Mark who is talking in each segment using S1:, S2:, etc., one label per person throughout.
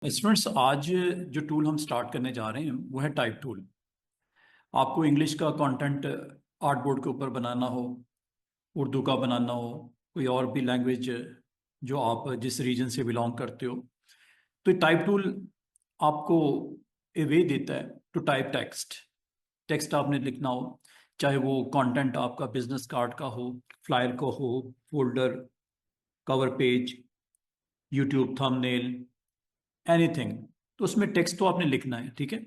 S1: Students, आज जो tool हम स्टार्ट करने जा रहे हैं वो है टाइप टूल। आपको इंग्लिश का कंटेंट आर्ट बोर्ड के ऊपर बनाना हो, उर्दू का बनाना हो, कोई और भी लैंग्वेज जो आप जिस रीजन से बिलोंग करते हो, तो टाइप टूल आपको ए वे देता है टू टाइप टेक्स्ट। टेक्स्ट आपने लिखना हो, चाहे वो कंटेंट आपका बिजनेस कार्ड का हो, फ्लायर का हो, folder, cover page, YouTube thumbnail, anything. तो उसमें टेक्स्ट तो आपने लिखना है, ठीक है।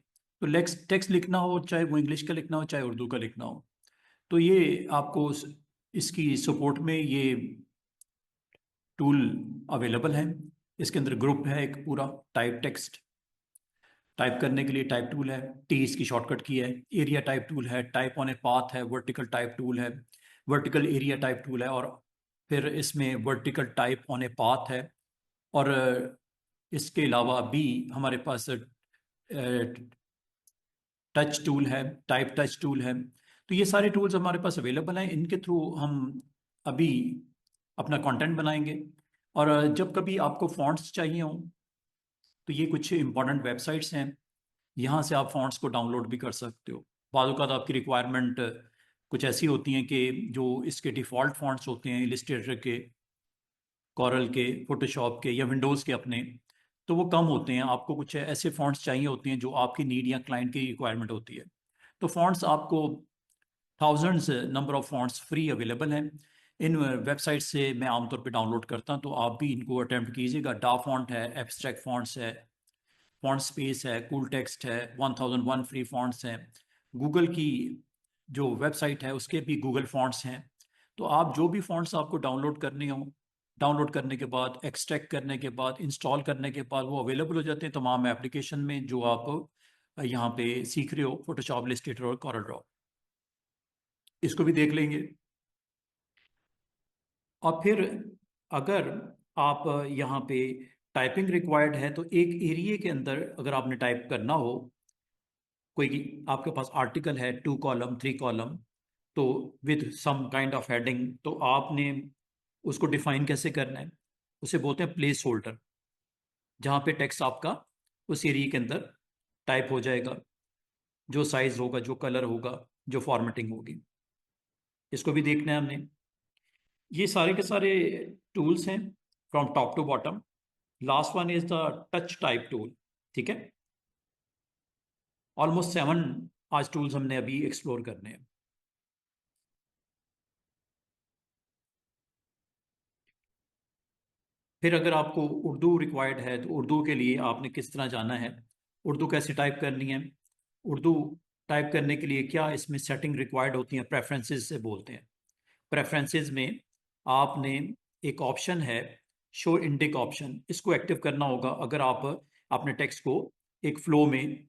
S1: तो टेक्स्ट टेक्स्ट लिखना हो, चाहे वो इंग्लिश का लिखना हो चाहे उर्दू का लिखना हो, तो ये आपको इसकी सपोर्ट में ये टूल अवेलेबल है। इसके अंदर ग्रुप है एक पूरा, टाइप टेक्स्ट। टाइप करने के लिए टाइप टूल है, टी इसकी शॉर्टकट की है। एरिया टाइप टूल है, टाइप ऑन ए पाथ है, वर्टिकल टाइप टूल है, वर्टिकल एरिया टाइप टूल है, और फिर इसमें vertical type on a path है। और इसके अलावा भी हमारे पास टच टूल है, टाइप टच टूल है। तो ये सारे टूल्स हमारे पास अवेलेबल हैं। इनके थ्रू हम अभी अपना कंटेंट बनाएंगे। और जब कभी आपको फॉन्ट्स चाहिए हो, तो ये कुछ इंपॉर्टेंट वेबसाइट्स हैं, यहाँ से आप फॉन्ट्स को डाउनलोड भी कर सकते हो। बाद वक़्त आपकी रिक्वायरमेंट कुछ ऐसी होती हैं कि जो इसके डिफ़ॉल्ट फॉन्ट्स होते हैं इलिस्ट्रेटर के, कॉरल के, फोटोशॉप के या विंडोज़ के अपने, तो वो कम होते हैं। आपको कुछ ऐसे फॉन्ट्स चाहिए होते हैं जो आपकी नीड या क्लाइंट की रिक्वायरमेंट होती है। तो फॉन्ट्स आपको thousands number of fonts free available हैं। इन वेबसाइट से मैं आमतौर पे डाउनलोड करता हूं, तो आप भी इनको अटेम्प्ट कीजिएगा। डा फॉन्ट है, एब्स्ट्रैक्ट फॉन्ट्स है, फॉन्ट स्पेस है, कूल टेक्स्ट है, 1001 फ्री फॉन्ट्स हैं। गूगल की जो वेबसाइट है उसके भी गूगल फॉन्ट्स हैं। तो आप जो भी फॉन्ट्स आपको डाउनलोड करने हो, डाउनलोड करने के बाद, एक्सट्रैक्ट करने के बाद, इंस्टॉल करने के बाद वो अवेलेबल हो जाते हैं तमाम एप्लीकेशन में जो आप यहाँ पे सीख रहे हो, फोटोशॉप, इलस्ट्रेटर और कॉरल ड्रॉ। इसको भी देख लेंगे। और फिर अगर आप यहाँ पे टाइपिंग रिक्वायर्ड है, तो एक एरिया के अंदर अगर आपने टाइप करना हो, कोई आपके पास आर्टिकल है 2 कॉलम 3 कॉलम, तो with some kind of heading, तो आपने उसको डिफाइन कैसे करना है? उसे बोलते हैं प्लेस होल्डर, जहाँ पे टेक्स्ट आपका उस एरिया के अंदर टाइप हो जाएगा, जो साइज होगा, जो कलर होगा, जो फॉर्मेटिंग होगी। इसको भी देखना है हमने। ये सारे के सारे टूल्स हैं from top to bottom. Last one is the touch type tool, ठीक है। ऑलमोस्ट 7 आज टूल्स हमने अभी एक्सप्लोर करने हैं। फिर अगर आपको उर्दू रिक्वायर्ड है, तो उर्दू के लिए आपने किस तरह जाना है, उर्दू कैसे टाइप करनी है, उर्दू टाइप करने के लिए क्या इसमें सेटिंग रिक्वायर्ड होती हैं, प्रेफरेंसेस से बोलते हैं। प्रेफरेंसेस में आपने एक ऑप्शन है, शो इंडेक ऑप्शन, इसको एक्टिव करना होगा अगर आप अपने टेक्स्ट को एक फ्लो में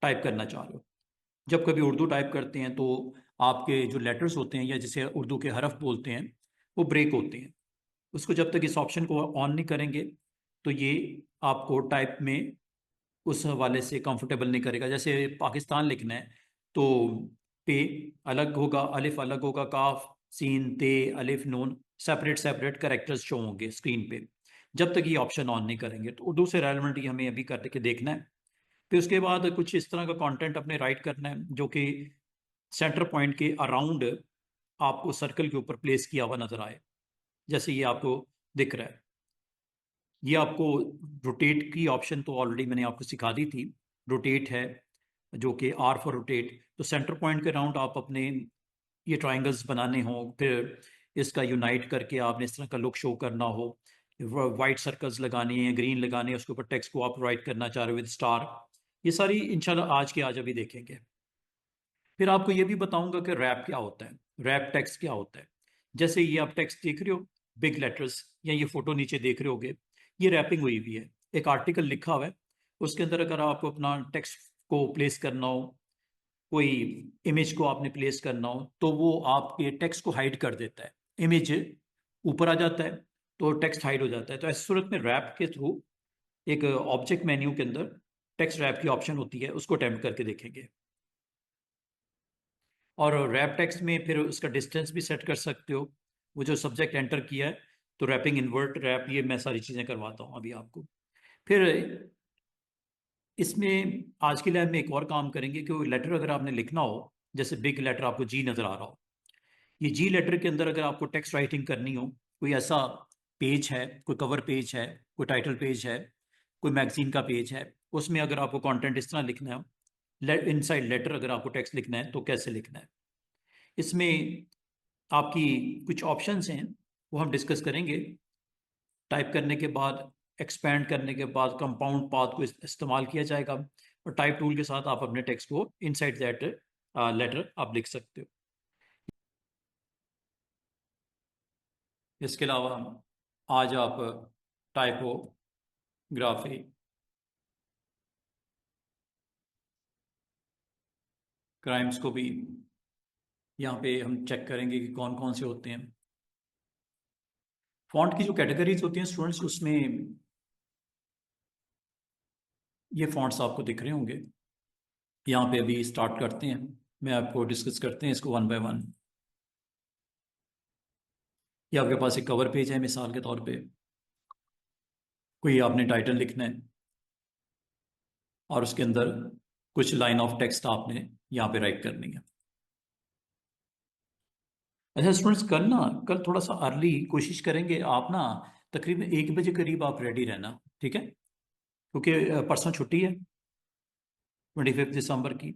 S1: टाइप करना चाह रहे हो। जब कभी उर्दू टाइप करते हैं तो आपके जो लेटर्स होते हैं या जिसे उर्दू के हरफ बोलते हैं, वो ब्रेक होते हैं। उसको जब तक इस ऑप्शन को ऑन नहीं करेंगे, तो ये आपको टाइप में उस हवाले से कंफर्टेबल नहीं करेगा। जैसे पाकिस्तान लिखना है, तो पे अलग होगा, अलिफ अलग होगा, काफ, सीन, ते, अलिफ, नून, सेपरेट सेपरेट करेक्टर्स शो होंगे स्क्रीन पे। जब तक ये ऑप्शन ऑन नहीं करेंगे, तो उर्दू से रेलेवेंट ये हमें अभी करके देखना है। फिर उसके बाद कुछ इस तरह का कंटेंट अपने राइट करना है जो कि सेंटर पॉइंट के अराउंड आपको सर्कल के ऊपर प्लेस किया हुआ नजर आए, जैसे ये आपको दिख रहा है। ये आपको रोटेट की ऑप्शन तो ऑलरेडी मैंने आपको सिखा दी थी। रोटेट है, जो कि आर फॉर रोटेट। तो सेंटर पॉइंट के अराउंड आप अपने ये ट्राइंगल्स बनाने हो, फिर इसका यूनाइट करके आपने इस तरह का लुक शो करना हो, वाइट सर्कल्स लगाने हैं, ग्रीन लगाने हैं, उसके ऊपर टेक्स्ट को आप राइट करना चाह रहे हो विद स्टार। ये सारी इंशाल्लाह आज के आज अभी देखेंगे। फिर आपको ये भी बताऊंगा कि रैप क्या होता है, रैप टेक्स्ट क्या होता है। जैसे ये आप टेक्स्ट देख रहे हो, बिग लेटर्स, या ये फोटो नीचे देख रहे होगे, ये रैपिंग हुई हुई है। एक आर्टिकल लिखा हुआ है, उसके अंदर अगर आपको अपना टेक्स्ट को प्लेस करना हो, कोई इमेज को आपने प्लेस करना हो, तो वो आपके टेक्स्ट को हाइड कर देता है। इमेज ऊपर आ जाता है तो टेक्स्ट हाइड हो जाता है। तो ऐसी सूरत में रैप के थ्रू एक ऑब्जेक्ट मेन्यू के अंदर टेक्स्ट रैप की ऑप्शन होती है, उसको अटेम्प्ट करके देखेंगे। और रैप टेक्स्ट में फिर उसका डिस्टेंस भी सेट कर सकते हो, वो जो सब्जेक्ट एंटर किया है। तो रैपिंग, इन्वर्ट रैप, ये मैं सारी चीज़ें करवाता हूँ अभी आपको। फिर इसमें आज की लैब में एक और काम करेंगे कि कोई लेटर अगर आपने लिखना हो, जैसे बिग लेटर आपको जी नज़र आ रहा हो, ये जी लेटर के अंदर अगर आपको टेक्स्ट राइटिंग करनी हो, कोई ऐसा पेज है, कोई कवर पेज है, कोई टाइटल पेज है, कोई मैगजीन का पेज है, उसमें अगर आपको कंटेंट इस तरह लिखना है, इनसाइड लेटर अगर आपको टेक्स्ट लिखना है तो कैसे लिखना है, इसमें आपकी कुछ ऑप्शंस हैं, वो हम डिस्कस करेंगे। टाइप करने के बाद, एक्सपेंड करने के बाद कंपाउंड पाथ को इस्तेमाल किया जाएगा, और टाइप टूल के साथ आप अपने टेक्स्ट को इनसाइड दैट लेटर आप लिख सकते हो। इसके अलावा आज आप टाइपोग्राफी, क्राइम्स को भी यहाँ पे हम चेक करेंगे कि कौन कौन से होते हैं। फॉन्ट की जो कैटेगरीज होती हैं स्टूडेंट्स, उसमें ये फॉन्ट्स आपको दिख रहे होंगे। यहाँ पे अभी स्टार्ट करते हैं, मैं आपको डिस्कस करते हैं इसको वन बाय वन। ये आपके पास एक कवर पेज है, मिसाल के तौर पे कोई आपने टाइटल लिखना है और उसके अंदर कुछ लाइन ऑफ टेक्स्ट आपने यहाँ पे राइट करनी है। अच्छा स्टूडेंट्स, कल थोड़ा सा अर्ली कोशिश करेंगे आप ना, तकरीबन 1 बजे करीब आप रेडी रहना, ठीक है? क्योंकि परसों छुट्टी है, 25 दिसंबर की।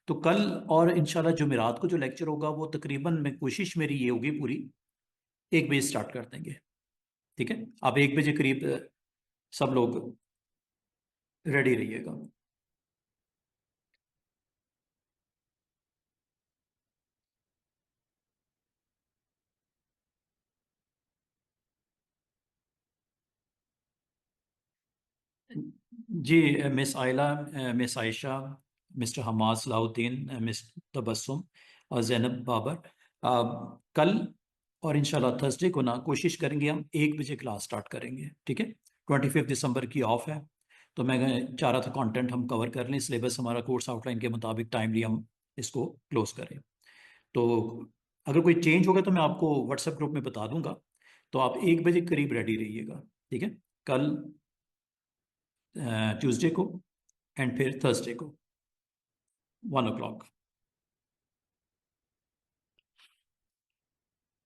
S1: तो कल और इंशाल्लाह जुमेरात को जो लेक्चर होगा वो तकरीबन, मैं कोशिश मेरी ये होगी पूरी, 1 बजे स्टार्ट कर देंगे, ठीक है? आप 1 बजे करीब सब लोग रेडी रहिएगा। जी, miss Ayla, miss Ayesha, mister Hamad Salahuddin, miss Tabassum और जैनब बाबर, कल और इंशाल्लाह थर्सडे को ना कोशिश करेंगे हम 1 बजे क्लास स्टार्ट करेंगे, ठीक है? 25 दिसंबर की ऑफ है, तो मैं चाह रहा था कंटेंट हम कवर कर लें, सिलेबस हमारा कोर्स आउटलाइन के मुताबिक टाइमली हम इसको क्लोज करें। तो अगर कोई चेंज होगा तो मैं आपको व्हाट्सएप ग्रुप में बता दूंगा। तो आप 1 बजे करीब रेडी रहिएगा, ठीक है? कल, ट्यूसडे को, एंड फिर थर्सडे को 1 o'clock।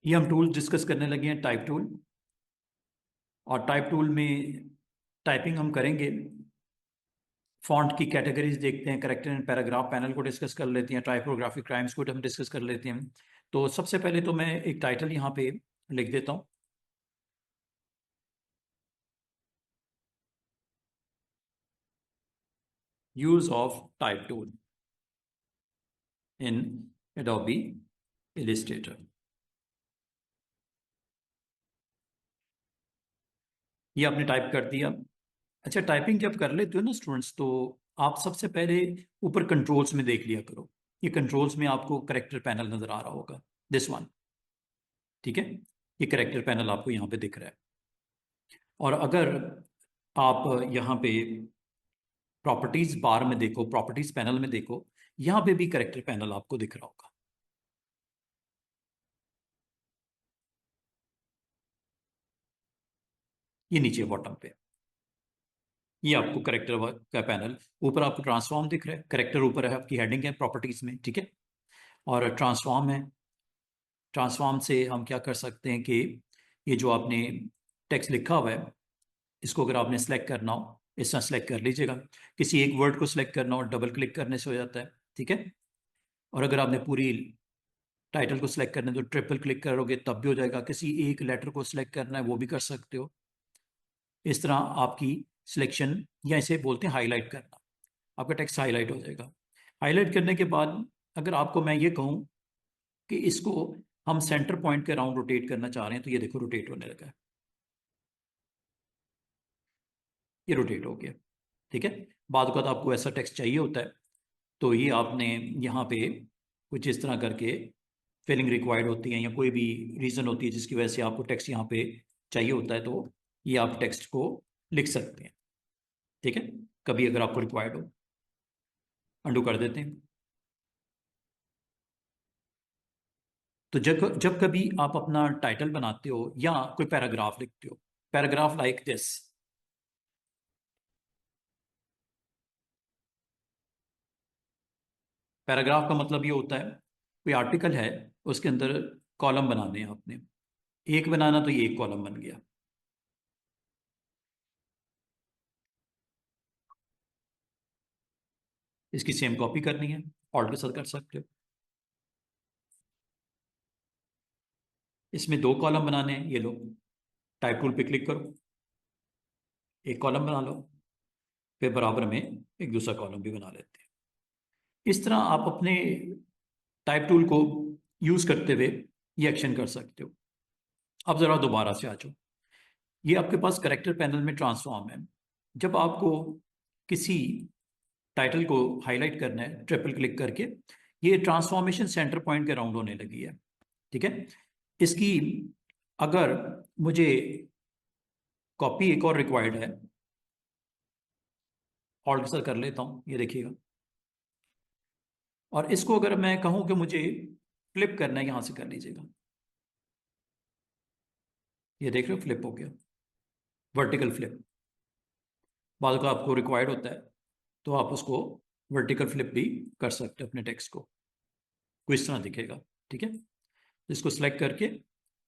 S1: ये हम टूल डिस्कस करने लगे हैं, टाइप टूल। और टाइप टूल में टाइपिंग हम करेंगे, फॉन्ट की कैटेगरीज देखते हैं, करेक्टर एंड पैराग्राफ पैनल को डिस्कस कर लेते हैं, टाइपोग्राफी क्राइम्स को हम डिस्कस कर लेते हैं। तो सबसे पहले तो मैं एक टाइटल यहाँ पे लिख देता हूँ, use of type tool in Adobe Illustrator. ये आपने टाइप कर दिया। अच्छा, टाइपिंग जब कर लेते हो ना स्टूडेंट्स, तो आप सबसे पहले ऊपर कंट्रोल्स में देख लिया करो। ये कंट्रोल्स में आपको करेक्टर पैनल नजर आ रहा होगा, दिस वन, ठीक है? ये करेक्टर पैनल आपको यहाँ पे दिख रहा है। और अगर आप यहाँ पे प्रॉपर्टीज बार में देखो, प्रॉपर्टीज पैनल में देखो, यहाँ पे भी करेक्टर पैनल आपको दिख रहा होगा। ये नीचे बॉटम पे, ये आपको करेक्टर का पैनल, ऊपर आपको ट्रांसफॉर्म दिख रहा है, करेक्टर ऊपर है, आपकी हेडिंग है प्रॉपर्टीज में, ठीक है? और ट्रांसफॉर्म है। ट्रांसफॉर्म से हम क्या कर सकते हैं कि ये जो आपने टेक्स्ट लिखा हुआ है, इसको अगर आपने सेलेक्ट करना हो, इस तरह सेलेक्ट कर लीजिएगा। किसी एक वर्ड को सिलेक्ट करना हो, डबल क्लिक करने से हो जाता है, ठीक है? और अगर आपने पूरी टाइटल को सिलेक्ट करना है तो ट्रिपल क्लिक करोगे तब भी हो जाएगा। किसी एक लेटर को सिलेक्ट करना है वो भी कर सकते हो। इस तरह आपकी सिलेक्शन, या इसे बोलते हैं हाईलाइट करना, आपका टेक्स्ट हाईलाइट हो जाएगा। हाईलाइट करने के बाद अगर आपको मैं ये कहूँ कि इसको हम सेंटर पॉइंट के अराउंड रोटेट करना चाह रहे हैं, तो ये देखो रोटेट होने लगा है, ये रोटेट हो गया, ठीक है? बाद का आपको ऐसा टेक्स्ट चाहिए होता है, तो ये आपने यहाँ पे कुछ इस तरह करके फिलिंग रिक्वायर्ड होती है, या कोई भी रीज़न होती है जिसकी वजह से आपको टेक्स्ट यहाँ पे चाहिए होता है, तो ये आप टेक्स्ट को लिख सकते हैं, ठीक है? कभी अगर आपको रिक्वायर्ड हो, अंडू कर देते हैं। तो जब जब कभी आप अपना टाइटल बनाते हो या कोई पैराग्राफ लिखते हो, पैराग्राफ लाइक दिस, पैराग्राफ का मतलब ये होता है कोई आर्टिकल है, उसके अंदर कॉलम बनाने हैं आपने, एक बनाना तो ये एक कॉलम बन गया। इसकी सेम कॉपी करनी है, ऑल्ट के साथ कर सकते हो। इसमें दो कॉलम बनाने हैं, ये लो, टाइप टूल पे क्लिक करो, एक कॉलम बना लो, फिर बराबर में एक दूसरा कॉलम भी बना लेते हैं। इस तरह आप अपने टाइप टूल को यूज करते हुए ये एक्शन कर सकते हो। अब जरा दोबारा से आ जाओ, ये आपके पास करेक्टर पैनल में ट्रांसफॉर्म है। जब आपको किसी टाइटल को हाईलाइट करना है ट्रिपल क्लिक करके, ये ट्रांसफॉर्मेशन सेंटर पॉइंट के राउंड होने लगी है। ठीक है, इसकी अगर मुझे कॉपी एक और रिक्वायर्ड है, ऑल्ट के साथ कर लेता हूं, ये देखिएगा। और इसको अगर मैं कहूं कि मुझे फ्लिप करना है, यहां से कर लीजिएगा, ये देख रहे हो फ्लिप हो गया, वर्टिकल फ्लिप। बाद का आपको रिक्वायर्ड होता है तो आप उसको वर्टिकल फ्लिप भी कर सकते हो अपने टेक्स्ट को, कुछ इस तरह दिखेगा। ठीक है, इसको सिलेक्ट करके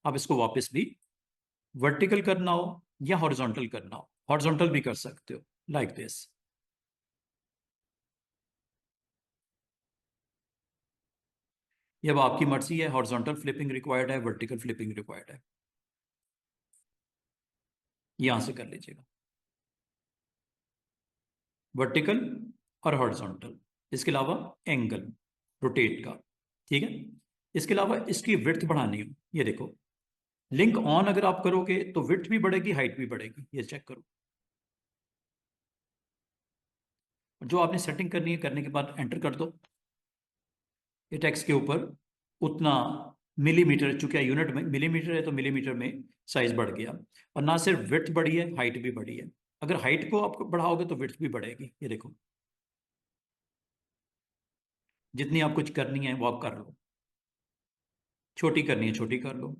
S1: आप इसको वापस भी वर्टिकल करना हो या हॉरिजॉन्टल करना हो, हॉरिजॉन्टल भी कर सकते हो लाइक दिस। ये अब आपकी मर्जी है, हॉरिजॉन्टल फ्लिपिंग रिक्वायर्ड है, वर्टिकल फ्लिपिंग रिक्वायर्ड है, यहां से कर लीजिएगा वर्टिकल और हॉरिजॉन्टल। इसके अलावा एंगल रोटेट का। ठीक है, इसके अलावा इसकी विड्थ बढ़ानी हो, ये देखो, लिंक ऑन अगर आप करोगे तो विड्थ भी बढ़ेगी, हाइट भी बढ़ेगी, ये चेक करो। जो आपने सेटिंग करनी है करने के बाद एंटर कर दो, ये टेक्स्ट के ऊपर उतना मिलीमीटर, चूंकि यूनिट में मिलीमीटर है तो मिलीमीटर में साइज बढ़ गया। और ना सिर्फ विड्थ बढ़ी है, हाइट भी बढ़ी है। अगर हाइट को आप बढ़ाओगे तो विड्थ भी बढ़ेगी, ये देखो। जितनी आप कुछ करनी है वो आप कर लो, छोटी करनी है छोटी कर लो।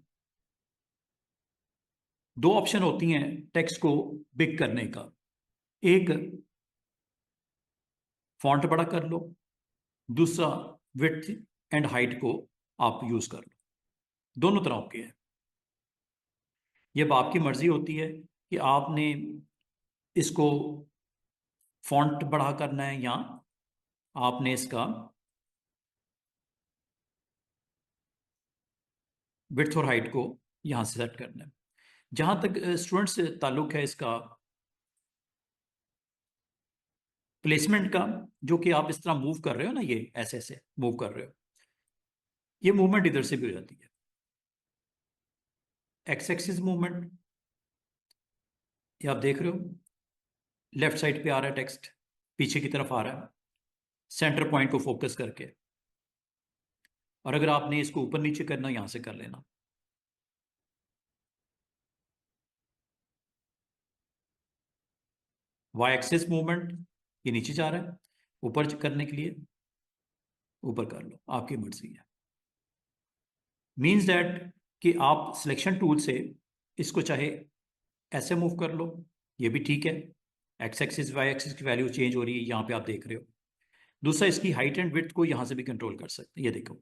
S1: दो ऑप्शन होती हैं टेक्स्ट को बिग करने का, एक फॉन्ट बड़ा कर लो, दूसरा विड्थ एंड हाइट को आप यूज कर लो, दोनों तरह के हैं। ये अब आपकी मर्जी होती है कि आपने इसको फॉन्ट बड़ा करना है या आपने इसका विड्थ और हाइट को यहां से सेट करना है। जहां तक स्टूडेंट्स से ताल्लुक है इसका प्लेसमेंट का, जो कि आप इस तरह मूव कर रहे हो ना, ये ऐसे ऐसे मूव कर रहे हो, ये मूवमेंट इधर से भी हो जाती है। एक्स एक्सिस मूवमेंट, ये आप देख रहे हो, लेफ्ट साइड पे आ रहा है टेक्स्ट, पीछे की तरफ आ रहा है सेंटर पॉइंट को फोकस करके। और अगर आपने इसको ऊपर नीचे करना, यहां से कर लेना। वाई एक्सिस मूवमेंट, ये नीचे जा रहा है, ऊपर करने के लिए ऊपर कर लो, आपकी मर्जी है। मीन्स दैट कि आप सिलेक्शन टूल से इसको चाहे ऐसे मूव कर लो, ये भी ठीक है। एक्स एक्सिस वाई एक्सिस की वैल्यू चेंज हो रही है, यहाँ पे आप देख रहे हो। दूसरा, इसकी हाइट एंड विड्थ को यहाँ से भी कंट्रोल कर सकते हैं, ये देखो,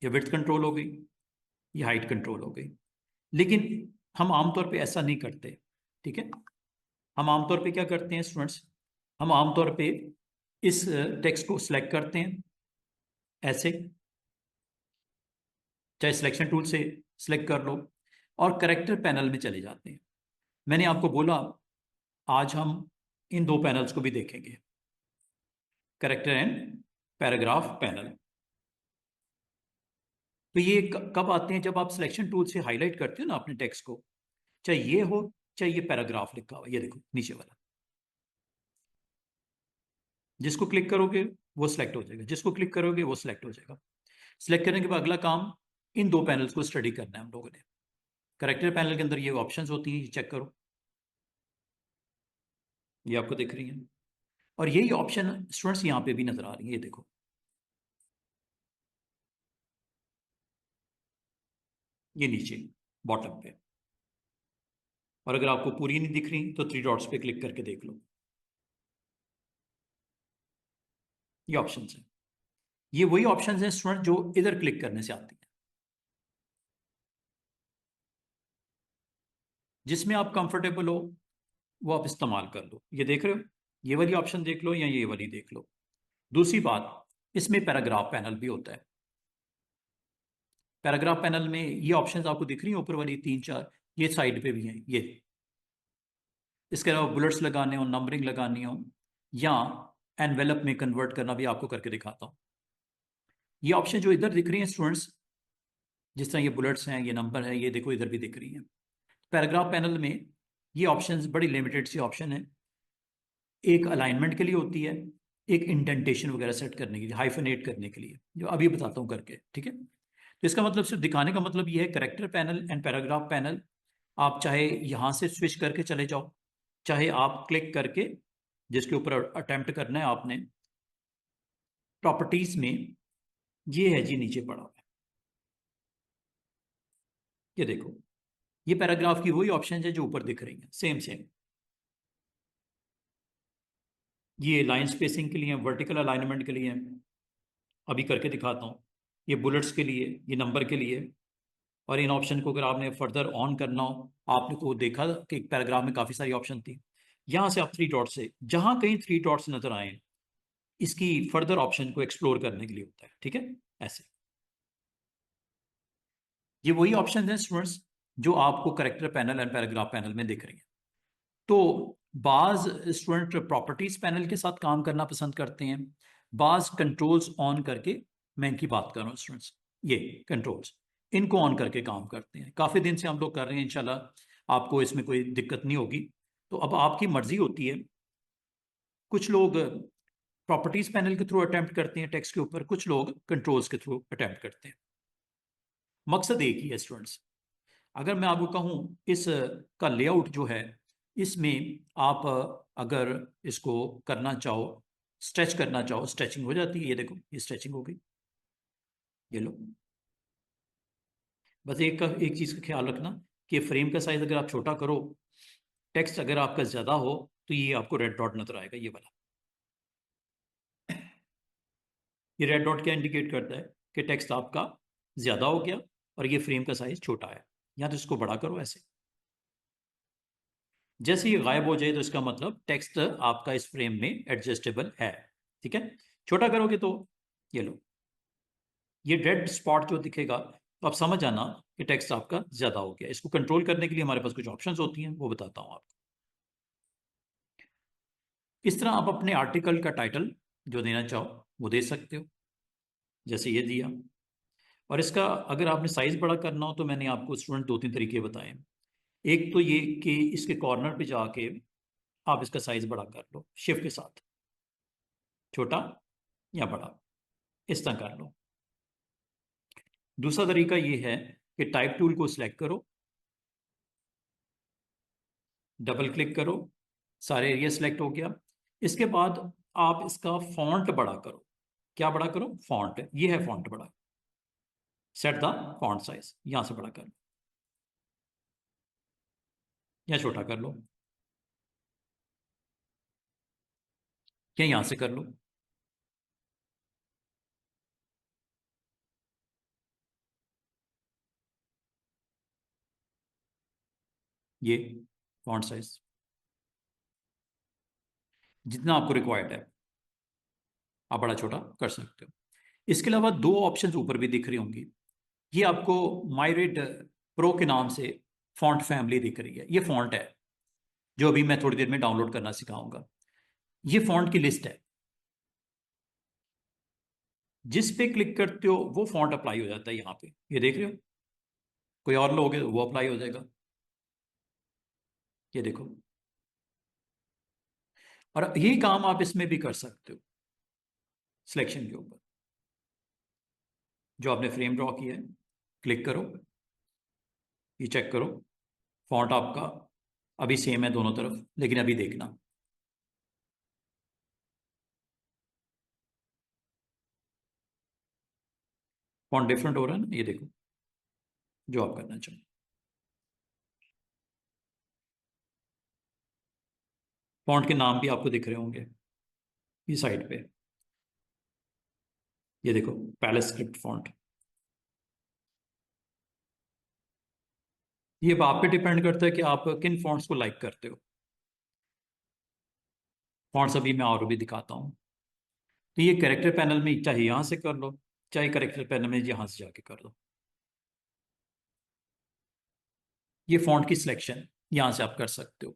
S1: ये विड्थ कंट्रोल हो गई, ये हाइट कंट्रोल हो गई। लेकिन हम आमतौर पे ऐसा नहीं करते। ठीक है, हम आमतौर पे क्या करते हैं स्टूडेंट्स, हम आमतौर पे इस टेक्स्ट को सिलेक्ट करते हैं ऐसे, चाहे सिलेक्शन टूल से सिलेक्ट कर लो, और करेक्टर पैनल में चले जाते हैं। मैंने आपको बोला आज हम इन दो पैनल्स को भी देखेंगे, करेक्टर एंड पैराग्राफ पैनल। तो ये कब आते हैं, जब आप सिलेक्शन टूल से हाईलाइट करते हो ना अपने टेक्स्ट को, चाहे ये हो चाहे ये पैराग्राफ लिखा हुआ, ये देखो नीचे वाला, जिसको क्लिक करोगे वो सिलेक्ट हो जाएगा, जिसको क्लिक करोगे वो सिलेक्ट हो जाएगा। सिलेक्ट करने के बाद अगला काम इन दो पैनल्स को स्टडी करना है हम लोगों ने। करेक्टर पैनल के अंदर ये ऑप्शंस होती हैं, चेक करो, ये आपको दिख रही हैं। और यही ऑप्शन स्टूडेंट्स यहाँ पे भी नजर आ रही है, ये देखो, ये नीचे बॉटम पे। और अगर आपको पूरी नहीं दिख रही तो थ्री डॉट्स पे क्लिक करके देख लो, ये ऑप्शन है। ये वही ऑप्शंस हैं स्टूडेंट जो इधर क्लिक करने से आती हैं, जिसमें आप कंफर्टेबल हो वो आप इस्तेमाल कर लो। ये देख रहे हो, ये वाली ऑप्शन देख लो या ये वाली देख लो। दूसरी बात, इसमें पैराग्राफ पैनल भी होता है। पैराग्राफ पैनल में ये ऑप्शंस आपको दिख रही हैं ऊपर वाली तीन चार, ये साइड पे भी हैं ये। इसके अलावा बुलेट्स लगाने हो, नंबरिंग लगानी हो, या एनवेलप में कन्वर्ट करना भी आपको करके दिखाता हूँ। ये ऑप्शन जो इधर दिख रही हैं स्टूडेंट्स, जिस तरह ये बुलेट्स हैं, ये नंबर है, ये देखो इधर भी दिख रही हैं। पैराग्राफ पैनल में ये ऑप्शंस बड़ी लिमिटेड सी ऑप्शन है। एक अलाइनमेंट के लिए होती है, एक इंडेंटेशन वगैरह सेट करने के लिए, हाइफनेट करने के लिए, जो अभी बताता हूँ करके, ठीक है। तो इसका मतलब सिर्फ दिखाने का मतलब ये है, character panel and paragraph panel आप चाहे यहाँ से स्विच करके चले जाओ, चाहे आप क्लिक करके जिसके ऊपर अटेम्प्ट करना है आपने, प्रॉपर्टीज में ये है जी नीचे पड़ा हुआ है, ये देखो, ये पैराग्राफ की वही ऑप्शन है जो ऊपर दिख रही हैं, सेम सेम। ये लाइन स्पेसिंग के लिए, वर्टिकल अलाइनमेंट के लिए, अभी करके दिखाता हूँ। ये बुलेट्स के लिए, ये नंबर के लिए। और इन ऑप्शन को अगर आपने फर्दर ऑन करना हो, आपने को देखा कि एक पैराग्राफ में काफ़ी सारी ऑप्शन थी, यहाँ से आप थ्री डॉट से जहाँ कहीं थ्री डॉट्स नजर आए, इसकी फर्दर ऑप्शन को एक्सप्लोर करने के लिए होता है, ठीक है। ऐसे ये वही ऑप्शन है स्टूडेंट्स जो आपको character panel and paragraph panel में दिख रही है। तो बाज स्टूडेंट प्रॉपर्टीज पैनल के साथ काम करना पसंद करते हैं, बाज कंट्रोल्स ऑन करके, मैं इनकी बात कर रहा हूँ स्टूडेंट्स, ये कंट्रोल्स इनको ऑन करके काम करते हैं। काफ़ी दिन से हम लोग कर रहे हैं, इंशाल्लाह आपको इसमें कोई दिक्कत नहीं होगी। तो अब आपकी मर्जी होती है, कुछ लोग प्रॉपर्टीज पैनल के थ्रू अटेम्प्ट करते हैं टेक्स्ट के ऊपर, कुछ लोग कंट्रोल्स के थ्रू अटेम्प्ट करते हैं। मकसद एक ही है स्टूडेंट्स। अगर मैं आपको कहूँ इस का लेआउट जो है, इसमें आप अगर इसको करना चाहो, स्ट्रेच करना चाहो, स्ट्रेचिंग हो जाती है। ये देखो, ये स्ट्रेचिंग हो गई, ये लो। बस एक चीज़ का ख्याल रखना कि फ्रेम का साइज अगर आप छोटा करो, टेक्स्ट अगर आपका ज़्यादा हो, तो ये आपको रेड डॉट नजर आएगा, ये वाला। ये रेड डॉट क्या इंडिकेट करता है कि टेक्स्ट आपका ज़्यादा हो गया और ये फ्रेम का साइज छोटा है। या तो इसको बड़ा करो ऐसे, जैसे ये गायब हो जाए तो इसका मतलब टेक्स्ट आपका इस फ्रेम में एडजस्टेबल है, ठीक है। छोटा करोगे तो ये लो, ये रेड स्पॉट जो दिखेगा, तो आप समझ आना कि टेक्स्ट आपका ज्यादा हो गया। इसको कंट्रोल करने के लिए हमारे पास कुछ ऑप्शंस होती हैं, वो बताता हूं आपको। इस तरह आप अपने आर्टिकल का टाइटल जो देना चाहो वो दे सकते हो, जैसे ये दिया। और इसका अगर आपने साइज बड़ा करना हो, तो मैंने आपको स्टूडेंट दो तीन तरीके बताए। एक तो ये कि इसके कॉर्नर पे जाके आप इसका साइज बड़ा कर लो शिफ्ट के साथ, छोटा या बड़ा, इस तरह कर लो। दूसरा तरीका ये है कि टाइप टूल को सिलेक्ट करो, डबल क्लिक करो, सारे एरिया सिलेक्ट हो गया। इसके बाद आप इसका फॉन्ट बड़ा करो। क्या बड़ा करो? फॉन्ट, ये है फॉन्ट बड़ा। सेट द फॉन्ट साइज, यहां से बड़ा कर लो या छोटा कर लो, या यहां से कर लो। ये फॉन्ट साइज जितना आपको रिक्वायर्ड है आप बड़ा छोटा कर सकते हो। इसके अलावा दो ऑप्शंस ऊपर भी दिख रही होंगी। ये आपको माइरेड प्रो के नाम से फॉन्ट फैमिली दिख रही है, ये फॉन्ट है जो अभी मैं थोड़ी देर में डाउनलोड करना सिखाऊंगा। ये फॉन्ट की लिस्ट है, जिस पे क्लिक करते हो वो फॉन्ट अप्लाई हो जाता है यहाँ पे, ये देख रहे हो। कोई और लोगे तो वो अप्लाई हो जाएगा, ये देखो। और यही काम आप इसमें भी कर सकते हो, सिलेक्शन के ऊपर जो आपने फ्रेम ड्रॉ किया है, क्लिक करो, ये चेक करो, फॉन्ट आपका अभी सेम है दोनों तरफ, लेकिन अभी देखना फॉन्ट डिफरेंट हो रहा है ना, ये देखो, जो आप करना चाहो। फॉन्ट के नाम भी आपको दिख रहे होंगे ये साइड पे। ये देखो, पैलेस स्क्रिप्ट फॉन्ट। ये अब आप पे डिपेंड करता है कि आप किन फॉन्ट्स को लाइक करते हो। फॉन्ट्स अभी मैं और भी दिखाता हूँ। तो ये कैरेक्टर पैनल में चाहे यहाँ से कर लो, चाहे कैरेक्टर पैनल में यहाँ से जाके कर लो। ये फॉन्ट की सिलेक्शन यहाँ से आप कर सकते हो।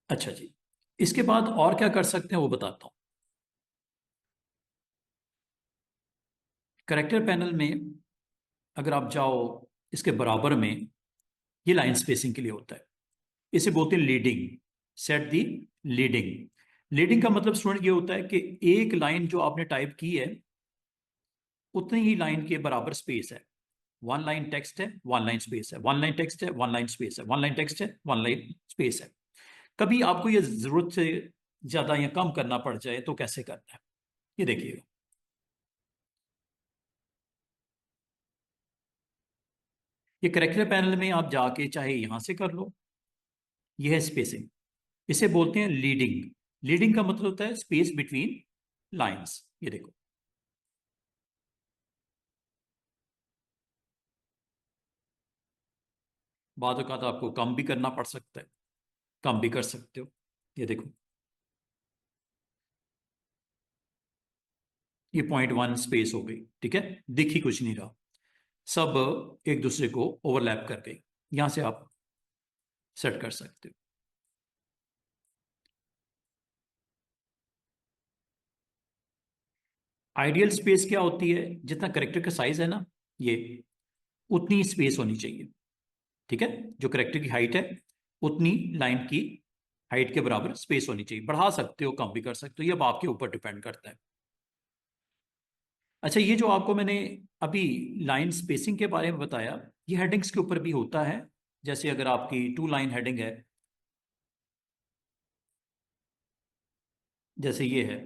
S1: अच्छा जी, इसके बाद और क्या कर सकते हैं वो बताता हूँ। कैरेक्टर पैनल में अगर आप जाओ, इसके बराबर में ये लाइन स्पेसिंग के लिए होता है। इसे बोलते हैं लीडिंग। सेट दी लीडिंग। लीडिंग का मतलब स्टूडेंट ये होता है कि एक लाइन जो आपने टाइप की है उतनी ही लाइन के बराबर स्पेस है। वन लाइन टेक्स्ट है, वन लाइन स्पेस है, वन लाइन टेक्स्ट है, वन लाइन स्पेस है, वन लाइन टेक्स्ट है, वन लाइन स्पेस है। कभी आपको ये जरूरत से ज्यादा या कम करना पड़ जाए तो कैसे करना है, ये देखिएगा। ये करेक्टर पैनल में आप जाके चाहे यहां से कर लो, ये है स्पेसिंग। इसे बोलते हैं लीडिंग। लीडिंग का मतलब होता है स्पेस बिटवीन लाइंस। ये देखो, बाद का तो आपको कम भी करना पड़ सकता है, कम भी कर सकते हो। ये देखो, ये 0.1 स्पेस हो गई, ठीक है। दिख ही कुछ नहीं रहा, सब एक दूसरे को ओवरलैप कर गई। यहां से आप सेट कर सकते हो। आइडियल स्पेस क्या होती है? जितना करेक्टर का साइज है ना, ये उतनी स्पेस होनी चाहिए, ठीक है। जो करेक्टर की हाइट है उतनी लाइन की हाइट के बराबर स्पेस होनी चाहिए। बढ़ा सकते हो, कम भी कर सकते हो, ये अब आपके ऊपर डिपेंड करता है। अच्छा, ये जो आपको मैंने अभी लाइन स्पेसिंग के बारे में बताया, ये हेडिंग्स के ऊपर भी होता है। जैसे अगर आपकी 2 लाइन हेडिंग है, जैसे ये है,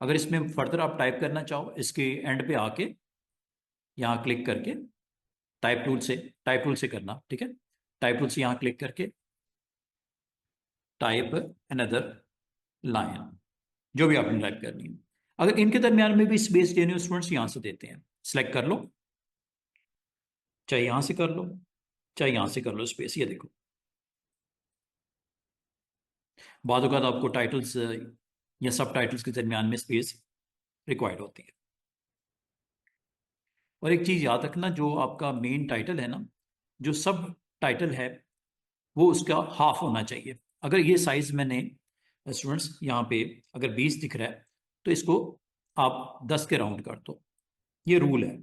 S1: अगर इसमें फर्दर आप टाइप करना चाहो, इसके एंड पे आके यहाँ क्लिक करके टाइप टूल से करना, ठीक है। टाइप टूल से यहाँ क्लिक करके टाइप अनदर लाइन, जो भी आपने टाइप करनी है। अगर इनके दरमियान में भी स्पेस देनी हो, स्टूडेंट्स यहाँ से देते हैं। सिलेक्ट कर लो, चाहे यहाँ से कर लो, चाहे यहाँ से कर लो स्पेस। ये देखो, बाद आपको टाइटल्स या सब टाइटल्स के दरमियान में स्पेस रिक्वायर्ड होती है। और एक चीज़ याद रखना, जो आपका मेन टाइटल है ना, जो सब टाइटल है वो उसका हाफ होना चाहिए। अगर ये साइज मैंने स्टूडेंट्स यहाँ पे अगर 20 दिख रहा है, तो इसको आप 10 के राउंड कर दो। ये रूल है।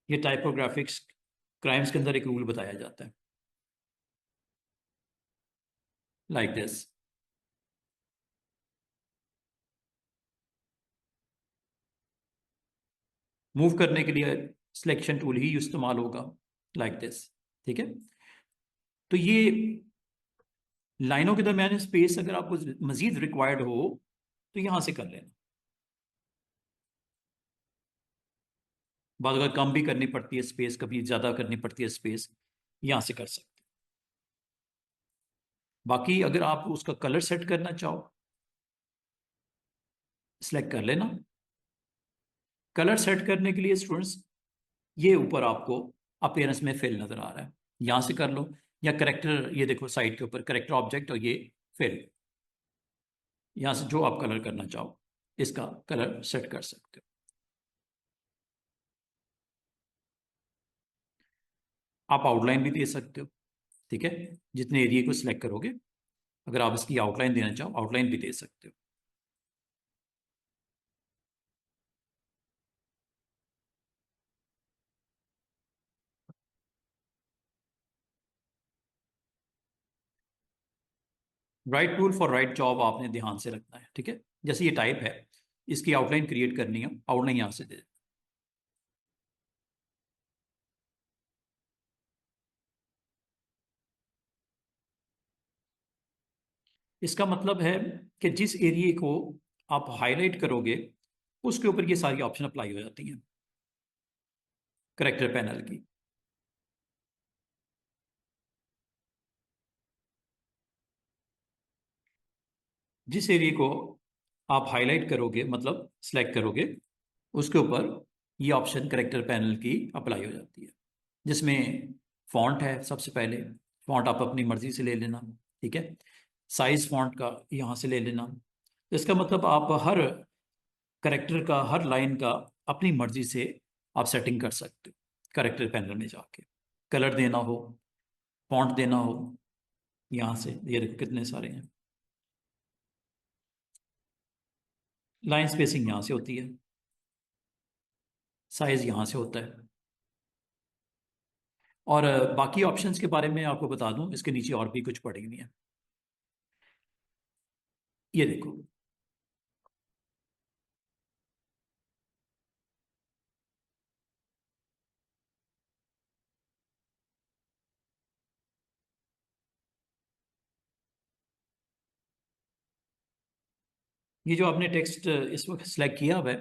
S1: ये टाइपोग्राफिक्स क्राइम्स के अंदर एक रूल बताया जाता है, लाइक दिस। मूव करने के लिए सिलेक्शन टूल ही इस्तेमाल होगा, लाइक दिस, ठीक है। तो ये लाइनों के दरमियान स्पेस अगर आपको मजीद रिक्वायर्ड हो तो यहां से कर लेना। बाद अगर कम भी करनी पड़ती है स्पेस, कभी ज्यादा करनी पड़ती है स्पेस, यहां से कर सकते हैं। बाकी अगर आप उसका कलर सेट करना चाहो, सिलेक्ट कर लेना। कलर सेट करने के लिए स्टूडेंट्स, ये ऊपर आपको अपीयरेंस में फिल नजर आ रहा है, यहां से कर लो। या करेक्टर, ये देखो साइड के ऊपर करेक्टर ऑब्जेक्ट और ये फिल, यहां से जो आप कलर करना चाहो इसका कलर सेट कर सकते हो। आप आउटलाइन भी दे सकते हो, ठीक है। जितने एरिया को सिलेक्ट करोगे, अगर आप इसकी आउटलाइन देना चाहो, आउटलाइन भी दे सकते हो। Right tool for right job आपने ध्यान से रखना है, ठीक है। जैसे ये टाइप है, इसकी आउटलाइन क्रिएट करनी है, आउटलाइन यहां से दे। इसका मतलब है कि जिस एरिया को आप हाईलाइट करोगे उसके ऊपर ये सारी ऑप्शन अप्लाई हो जाती हैं करेक्टर पैनल की। जिस एरिया को आप हाईलाइट करोगे, मतलब सेलेक्ट करोगे, उसके ऊपर ये ऑप्शन करेक्टर पैनल की अप्लाई हो जाती है, जिसमें फॉन्ट है। सबसे पहले फॉन्ट आप अपनी मर्जी से ले लेना, ठीक है। साइज फॉन्ट का यहाँ से ले लेना। इसका मतलब आप हर करेक्टर का, हर लाइन का अपनी मर्जी से आप सेटिंग कर सकते हो करेक्टर पैनल में जाके। कलर देना हो, फॉन्ट देना हो, यहाँ से ये देखो कितने सारे हैं। लाइन स्पेसिंग यहाँ से होती है, साइज यहाँ से होता है। और बाकी ऑप्शंस के बारे में आपको बता दूं, इसके नीचे और भी कुछ पड़ी हुई है। ये देखो, ये जो आपने टेक्स्ट इस वक्त सिलेक्ट किया हुआ है,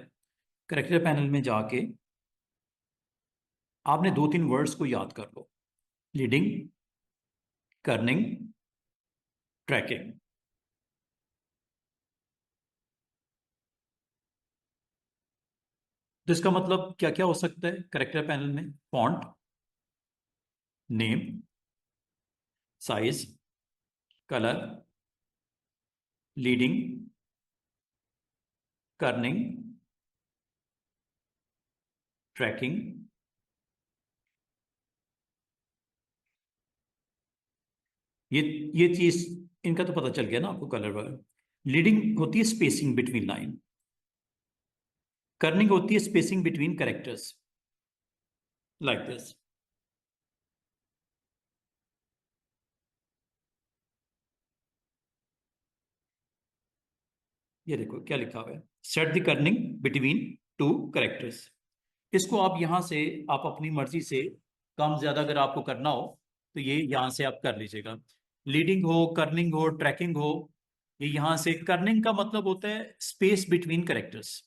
S1: करेक्टर पैनल में जाके आपने दो तीन वर्ड्स को याद कर लो। Leading, kerning, trekking. तो इसका मतलब क्या क्या हो सकता है करेक्टर पैनल में? Font, name, size, colour, leading, kerning, tracking. ये ये चीज, इनका तो पता चल गया ना आपको, कलर वगैरह। लीडिंग होती है स्पेसिंग बिटवीन लाइन। कर्निंग होती है spacing between characters, like this. ये देखो क्या लिखा हुआ है, set the Corning between two characters. इसको आप यहां से, आप अपनी मर्जी से कम ज्यादा अगर आपको करना हो तो ये यहां से आप कर लीजिएगा। लीडिंग हो, कर्निंग हो, ट्रैकिंग हो, ये यहां से। कर्निंग का मतलब होता है स्पेस बिटवीन करेक्टर्स,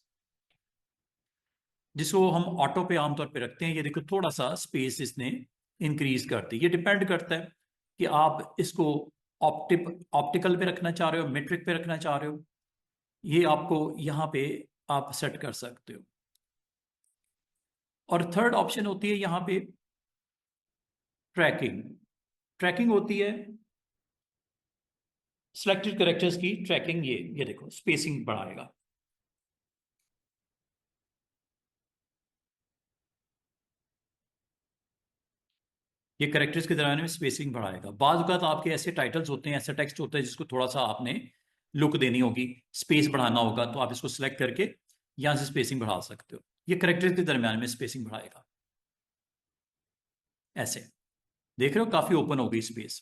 S1: जिसको हम ऑटो पे आमतौर पे रखते हैं। ये देखो थोड़ा सा स्पेस इसने इंक्रीज कर दी। ये डिपेंड करता है कि आप इसको ऑप्टिकल पे रखना चाह रहे हो, मेट्रिक पे रखना चाह रहे हो। ये आपको यहाँ पे आप सेट कर सकते हो। और थर्ड ऑप्शन होती है यहाँ पे ट्रैकिंग। ट्रैकिंग होती है सिलेक्टेड करेक्टर्स की ट्रैकिंग। ये देखो स्पेसिंग बढ़ाएगा। ये करेक्टर्स के दरमियान में स्पेसिंग बढ़ाएगा। बाज़ औक़ात आपके ऐसे टाइटल्स होते हैं, ऐसा टेक्स्ट होता है जिसको थोड़ा सा आपने लुक देनी होगी, स्पेस बढ़ाना होगा, तो आप इसको सिलेक्ट करके यहाँ से स्पेसिंग बढ़ा सकते हो। ये करेक्टर्स के दरमियान में स्पेसिंग बढ़ाएगा। ऐसे देख रहे हो, काफ़ी ओपन हो गई स्पेस।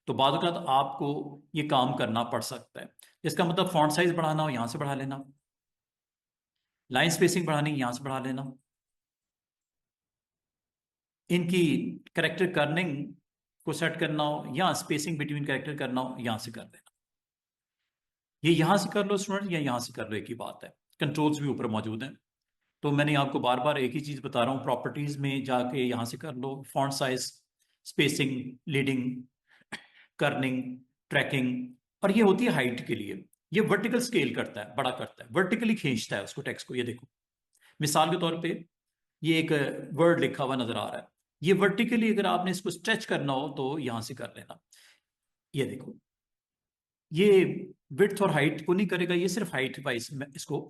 S1: तो बाज़ औक़ात आपको ये काम करना पड़ सकता है। इसका मतलब फॉन्ट साइज बढ़ाना हो, यहाँ से बढ़ा लेना। लाइन स्पेसिंग बढ़ानी, यहाँ से बढ़ा लेना। इनकी करेक्टर कर्निंग को सेट करना हो, या स्पेसिंग बिटवीन करेक्टर करना हो, यहाँ से कर देना। ये यहां से कर लो स्टूडेंट, या यहां से कर लो, एक ही बात है। कंट्रोल्स भी ऊपर मौजूद हैं। तो मैंने आपको बार बार एक ही चीज बता रहा हूँ, प्रॉपर्टीज में जाके यहां से कर लो। Font size, spacing, leading, kerning, tracking. और ये होती है हाइट के लिए। ये वर्टिकल स्केल करता है, बड़ा करता है, वर्टिकली खींचता है उसको, टेक्स्ट को। ये देखो मिसाल के तौर पे ये एक वर्ड लिखा हुआ नजर आ रहा है। ये वर्टिकली अगर आपने इसको स्ट्रेच करना हो तो यहां से कर लेना। ये देखो, ये विड्थ और हाइट को नहीं करेगा, ये सिर्फ हाइट वाइज में इसको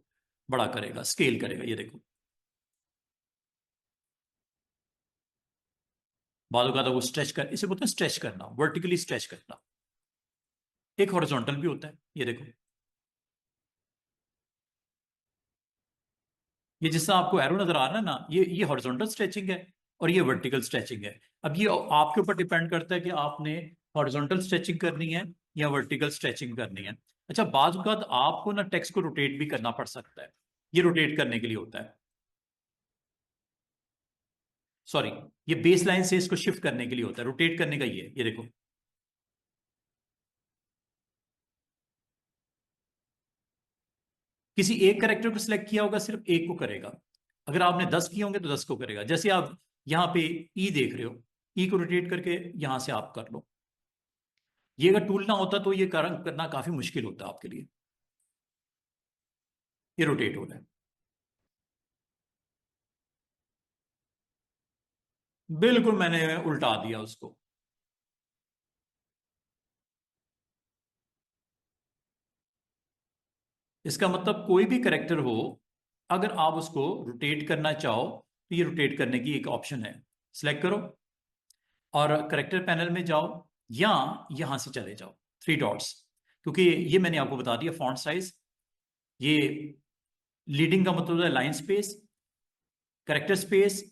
S1: बड़ा करेगा, स्केल करेगा। ये देखो, बालों का तो वो स्ट्रेच कर, इसे बोलते हैं स्ट्रेच करना, वर्टिकली स्ट्रेच करना। एक हॉरिजॉन्टल भी होता है, ये देखो। ये जिससे आपको एरो नजर आ रहा है ना, ये हॉरिजॉन्टल स्ट्रेचिंग है और ये वर्टिकल स्ट्रेचिंग है। अब ये आपके ऊपर डिपेंड करता है कि आपने हॉरिजॉन्टल स्ट्रेचिंग करनी है या वर्टिकल स्ट्रेचिंग करनी है। अच्छा, बाज बात आपको ना टेक्स्ट को रोटेट भी करना पड़ सकता है। ये रोटेट करने के लिए होता है, सॉरी, ये बेस लाइन से इसको शिफ्ट करने के लिए होता है, रोटेट करने का ये देखो। किसी एक करेक्टर को सिलेक्ट किया होगा, सिर्फ एक को करेगा। अगर आपने 10 किए होंगे तो 10 को करेगा। जैसे आप यहाँ पे ई देख रहे हो, ई को रोटेट करके यहां से आप कर लो। ये अगर टूल ना होता तो ये करना काफी मुश्किल होता आपके लिए। ये रोटेट हो रहा है। बिल्कुल मैंने उल्टा दिया उसको। इसका मतलब कोई भी करेक्टर हो, अगर आप उसको रोटेट करना चाहो तो ये रोटेट करने की एक ऑप्शन है। सिलेक्ट करो और करेक्टर पैनल में जाओ, या यहां से चले जाओ थ्री डॉट्स, क्योंकि ये मैंने आपको बता दिया फॉन्ट साइज। ये लीडिंग का मतलब है line space, character space,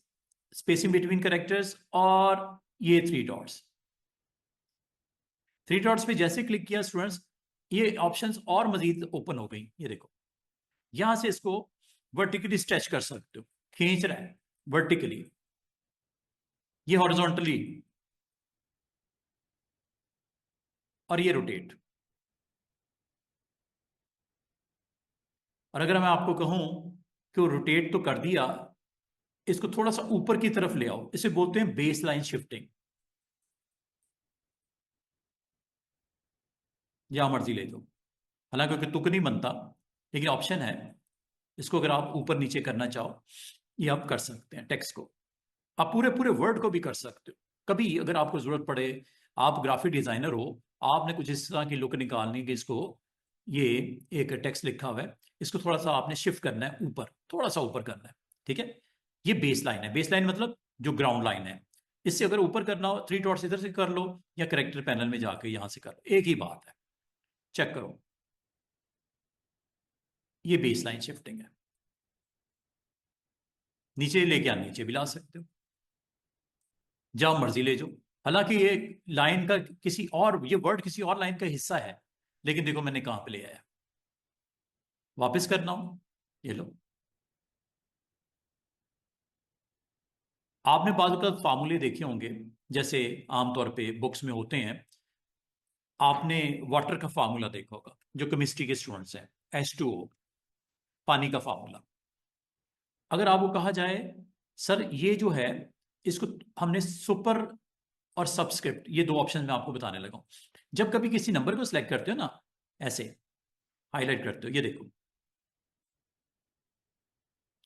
S1: spacing between characters, और ये थ्री डॉट्स। थ्री डॉट्स पे जैसे क्लिक किया स्टूडेंट्स, ये ऑप्शंस और मजीद ओपन हो गई। ये देखो, यहां से इसको वर्टिकली स्ट्रेच कर सकते हो, खींच रहा है वर्टिकली, ये हॉरिजॉन्टली, और ये रोटेट। और अगर मैं आपको कहूं कि रोटेट तो कर दिया, इसको थोड़ा सा ऊपर की तरफ ले आओ, इसे बोलते हैं बेस लाइन शिफ्टिंग। या मर्जी ले दो, हालांकि कोई तुक नहीं बनता, लेकिन ऑप्शन है। इसको अगर आप ऊपर नीचे करना चाहो, ये आप कर सकते हैं। टेक्स्ट को आप पूरे पूरे वर्ड को भी कर सकते हो। कभी अगर आपको जरूरत पड़े, आप ग्राफिक डिजाइनर हो, आपने कुछ इस तरह की लुक निकालनी कि इसको, ये एक टेक्स्ट लिखा हुआ है, इसको थोड़ा सा आपने शिफ्ट करना है ऊपर, थोड़ा सा ऊपर करना है, ठीक है। ये बेस लाइन है। बेस लाइन मतलब जो ग्राउंड लाइन है। इससे अगर ऊपर करना हो, थ्री डॉट्स इधर से कर लो, या करेक्टर पैनल में जाके यहां से कर लो, एक ही बात है। चेक करो, ये बेस लाइन शिफ्टिंग है। नीचे लेके आ, नीचे भी ला सकते हो, जहां मर्जी ले जाओ। हालांकि ये लाइन का किसी और, ये वर्ड किसी और लाइन का हिस्सा है, लेकिन देखो मैंने कहां पे ले आया। वापस करना हो, ये लो। आपने बाद का फार्मूले देखे होंगे, जैसे आमतौर पे बुक्स में होते हैं। आपने वाटर का फार्मूला देखा होगा, जो केमिस्ट्री के स्टूडेंट्स हैं, H2O, पानी का फार्मूला। अगर आपको कहा जाए सर ये जो है, इसको हमने सुपर और सबस्क्रिप्ट, ये दो ऑप्शन मैं आपको बताने लगा हूं। जब कभी किसी नंबर को सिलेक्ट करते हो ना, ऐसे हाईलाइट करते हो, ये देखो,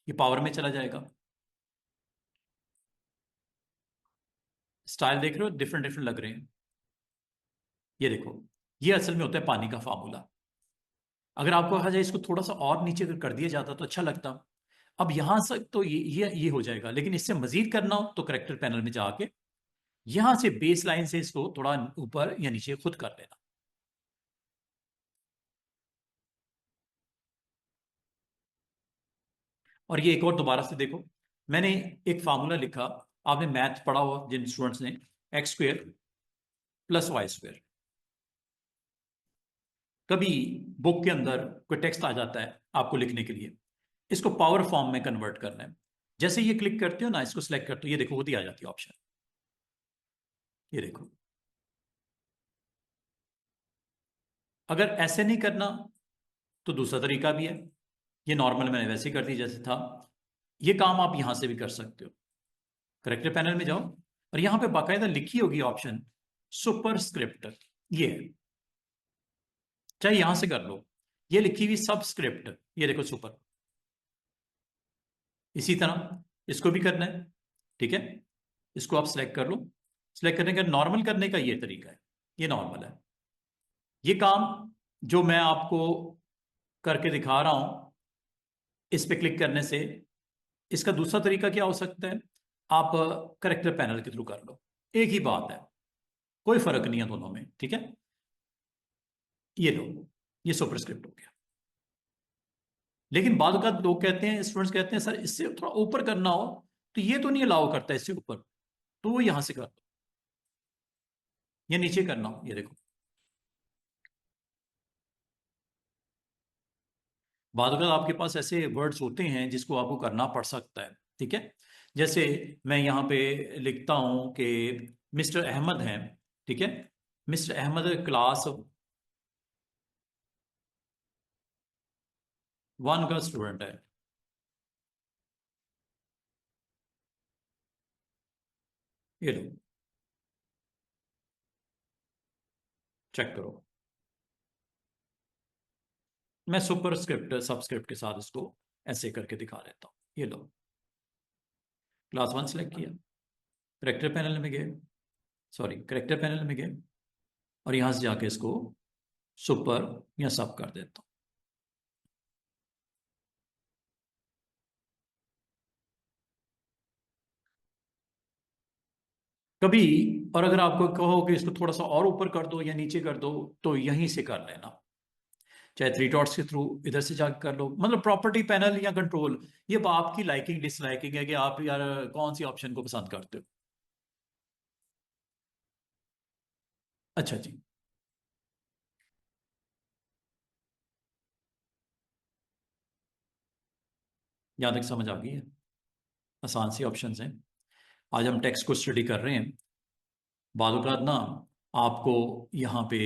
S1: ये पावर में चला जाएगा। स्टाइल देख रहे हो, डिफरेंट डिफरेंट लग रहे हैं। ये देखो, ये असल में होता है पानी का फार्मूला। अगर आपको कहा जाए इसको थोड़ा सा और नीचे अगर कर दिया जाता तो अच्छा लगता। अब यहां से तो ये हो जाएगा, लेकिन इससे मजीद करना हो तो करेक्टर पैनल में जाके यहां से बेस लाइन से इसको थोड़ा ऊपर या नीचे खुद कर लेना। और ये एक और दोबारा से देखो, मैंने एक फार्मूला लिखा, आपने मैथ पढ़ा हुआ जिन स्टूडेंट्स ने, X² + Y²। कभी बुक के अंदर कोई टेक्स्ट आ जाता है आपको लिखने के लिए, इसको पावर फॉर्म में कन्वर्ट करना है। जैसे ये क्लिक करते हो ना, इसको सिलेक्ट करते हो, ये देखो खुद ही आ जाती है ऑप्शन। ये देखो, अगर ऐसे नहीं करना तो दूसरा तरीका भी है। ये नॉर्मल मैंने वैसे ही कर दी जैसे था। ये काम आप यहां से भी कर सकते हो। करेक्टर पैनल में जाओ, और यहां पे बाकायदा लिखी होगी ऑप्शन सुपर स्क्रिप्ट, ये है। चाहे यहां से कर लो, ये लिखी हुई सबस्क्रिप्ट, ये देखो सुपर। इसी तरह इसको भी करना है, ठीक है। इसको आप सिलेक्ट कर लो। सिलेक्ट करने का नॉर्मल करने का ये तरीका है, ये नॉर्मल है। ये काम जो मैं आपको करके दिखा रहा हूं, इस पे क्लिक करने से, इसका दूसरा तरीका क्या हो सकता है, आप करेक्टर पैनल के थ्रू कर लो, एक ही बात है, कोई फर्क नहीं है दोनों में, ठीक है। ये लो, ये सुपरस्क्रिप्ट हो गया। लेकिन बाद का लोग कहते हैं, स्टूडेंट्स कहते हैं सर इससे थोड़ा ऊपर करना हो तो ये तो नहीं अलाउ करता इससे ऊपर, तो वो यहां से कर दो, या नीचे करना हो, ये देखो। बाद अगर आपके पास ऐसे वर्ड्स होते हैं जिसको आपको करना पड़ सकता है, ठीक है। जैसे मैं यहाँ पे लिखता हूँ कि मिस्टर अहमद हैं, ठीक है। मिस्टर अहमद क्लास 1 का स्टूडेंट है। ये लो, चेक करो। मैं सुपर स्क्रिप्ट सबस्क्रिप्ट के साथ इसको ऐसे करके दिखा देता हूँ। ये लो, क्लास 1 सेलेक्ट किया, करेक्टर पैनल में गए, सॉरी करेक्टर पैनल में गए, और यहां से जाके इसको सुपर या सब कर देता हूँ। कभी, और अगर आपको कहो कि इसको थोड़ा सा और ऊपर कर दो या नीचे कर दो, तो यहीं से कर लेना, चाहे थ्री डॉट्स के थ्रू इधर से जाकर कर लो, मतलब प्रॉपर्टी पैनल या कंट्रोल। ये अब आपकी लाइकिंग डिसलाइकिंग है कि आप यार कौन सी ऑप्शन को पसंद करते हो। अच्छा जी, यहाँ तक समझ आ गई है। आसान सी ऑप्शंस हैं। आज हम टेक्स्ट को स्टडी कर रहे हैं। बाद औक़ात ना आपको यहाँ पे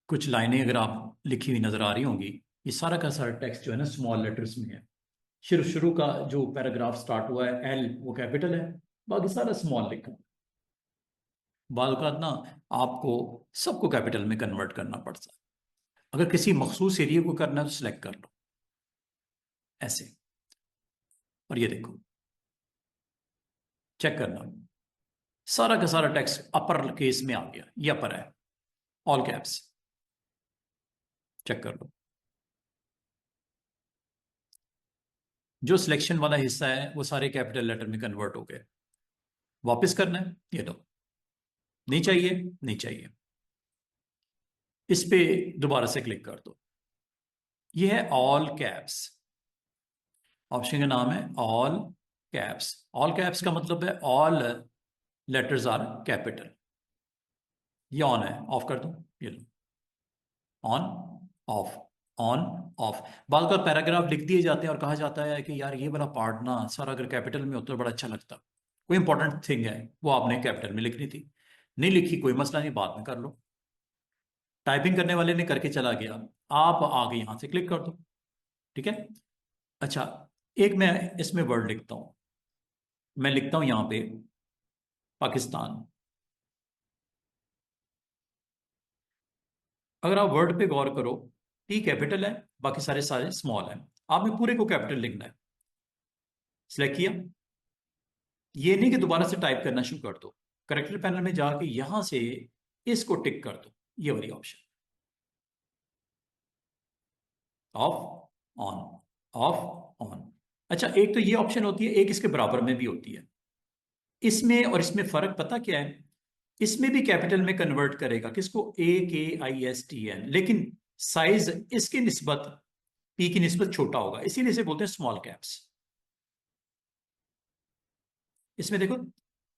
S1: कुछ लाइनें अगर आप लिखी हुई नजर आ रही होंगी, ये सारा का सारा टेक्स्ट जो है ना स्मॉल लेटर्स में है। शुरू शुरू का जो पैराग्राफ स्टार्ट हुआ है एल, वो कैपिटल है, बाकी सारा स्मॉल लिखा है। बाद औक़ात ना आपको सबको कैपिटल में कन्वर्ट करना पड़ता है। अगर किसी मखसूस एरिया को करना है तो सिलेक्ट कर लो ऐसे, और ये देखो, चेक करना, सारा का सारा टेक्स्ट अपर केस में आ गया, ये अपर है, ऑल कैप्स। चेक कर लो, जो सिलेक्शन वाला हिस्सा है वो सारे कैपिटल लेटर में कन्वर्ट हो गए। वापस करना है, ये लो, नहीं चाहिए, नहीं चाहिए, इस पे दोबारा से क्लिक कर दो। ये है ऑल कैप्स, ऑप्शन का नाम है ऑल कैप्स। ऑल कैप्स का मतलब है ऑल लेटर्स आर कैपिटल। ये ऑन है, ऑफ कर दो, ये लो, ऑन ऑफ, ऑन ऑफ। बाद का पैराग्राफ लिख दिए जाते हैं और कहा जाता है कि यार ये वाला पार्ट ना सारा अगर कैपिटल में होता तो बड़ा अच्छा लगता। कोई इंपॉर्टेंट थिंग है वो आपने कैपिटल में लिखनी थी, नहीं लिखी कोई मसला नहीं, बाद में कर लो। टाइपिंग करने वाले ने करके चला गया, आप आगे यहां से क्लिक कर दो, ठीक है। अच्छा, एक मैं इसमें वर्ड लिखता हूं, मैं लिखता हूं यहां पे पाकिस्तान। अगर आप वर्ड पे गौर करो, टी कैपिटल है, बाकी सारे सारे स्मॉल हैं, आपने पूरे को कैपिटल लिखना है। सिलेक्ट किया, ये नहीं कि दोबारा से टाइप करना शुरू कर दो, करेक्टर पैनल में जाके यहां से इसको टिक कर दो, ये वाली option, of on, of on. अच्छा, एक तो ये ऑप्शन होती है, एक इसके बराबर में भी होती है। इसमें और इसमें फर्क पता क्या है, इसमें भी कैपिटल में कन्वर्ट करेगा किसको, AKISTN, लेकिन साइज इसके निस्बत पी की निस्बत छोटा होगा, इसीलिए इसे बोलते हैं स्मॉल कैप्स। इसमें देखो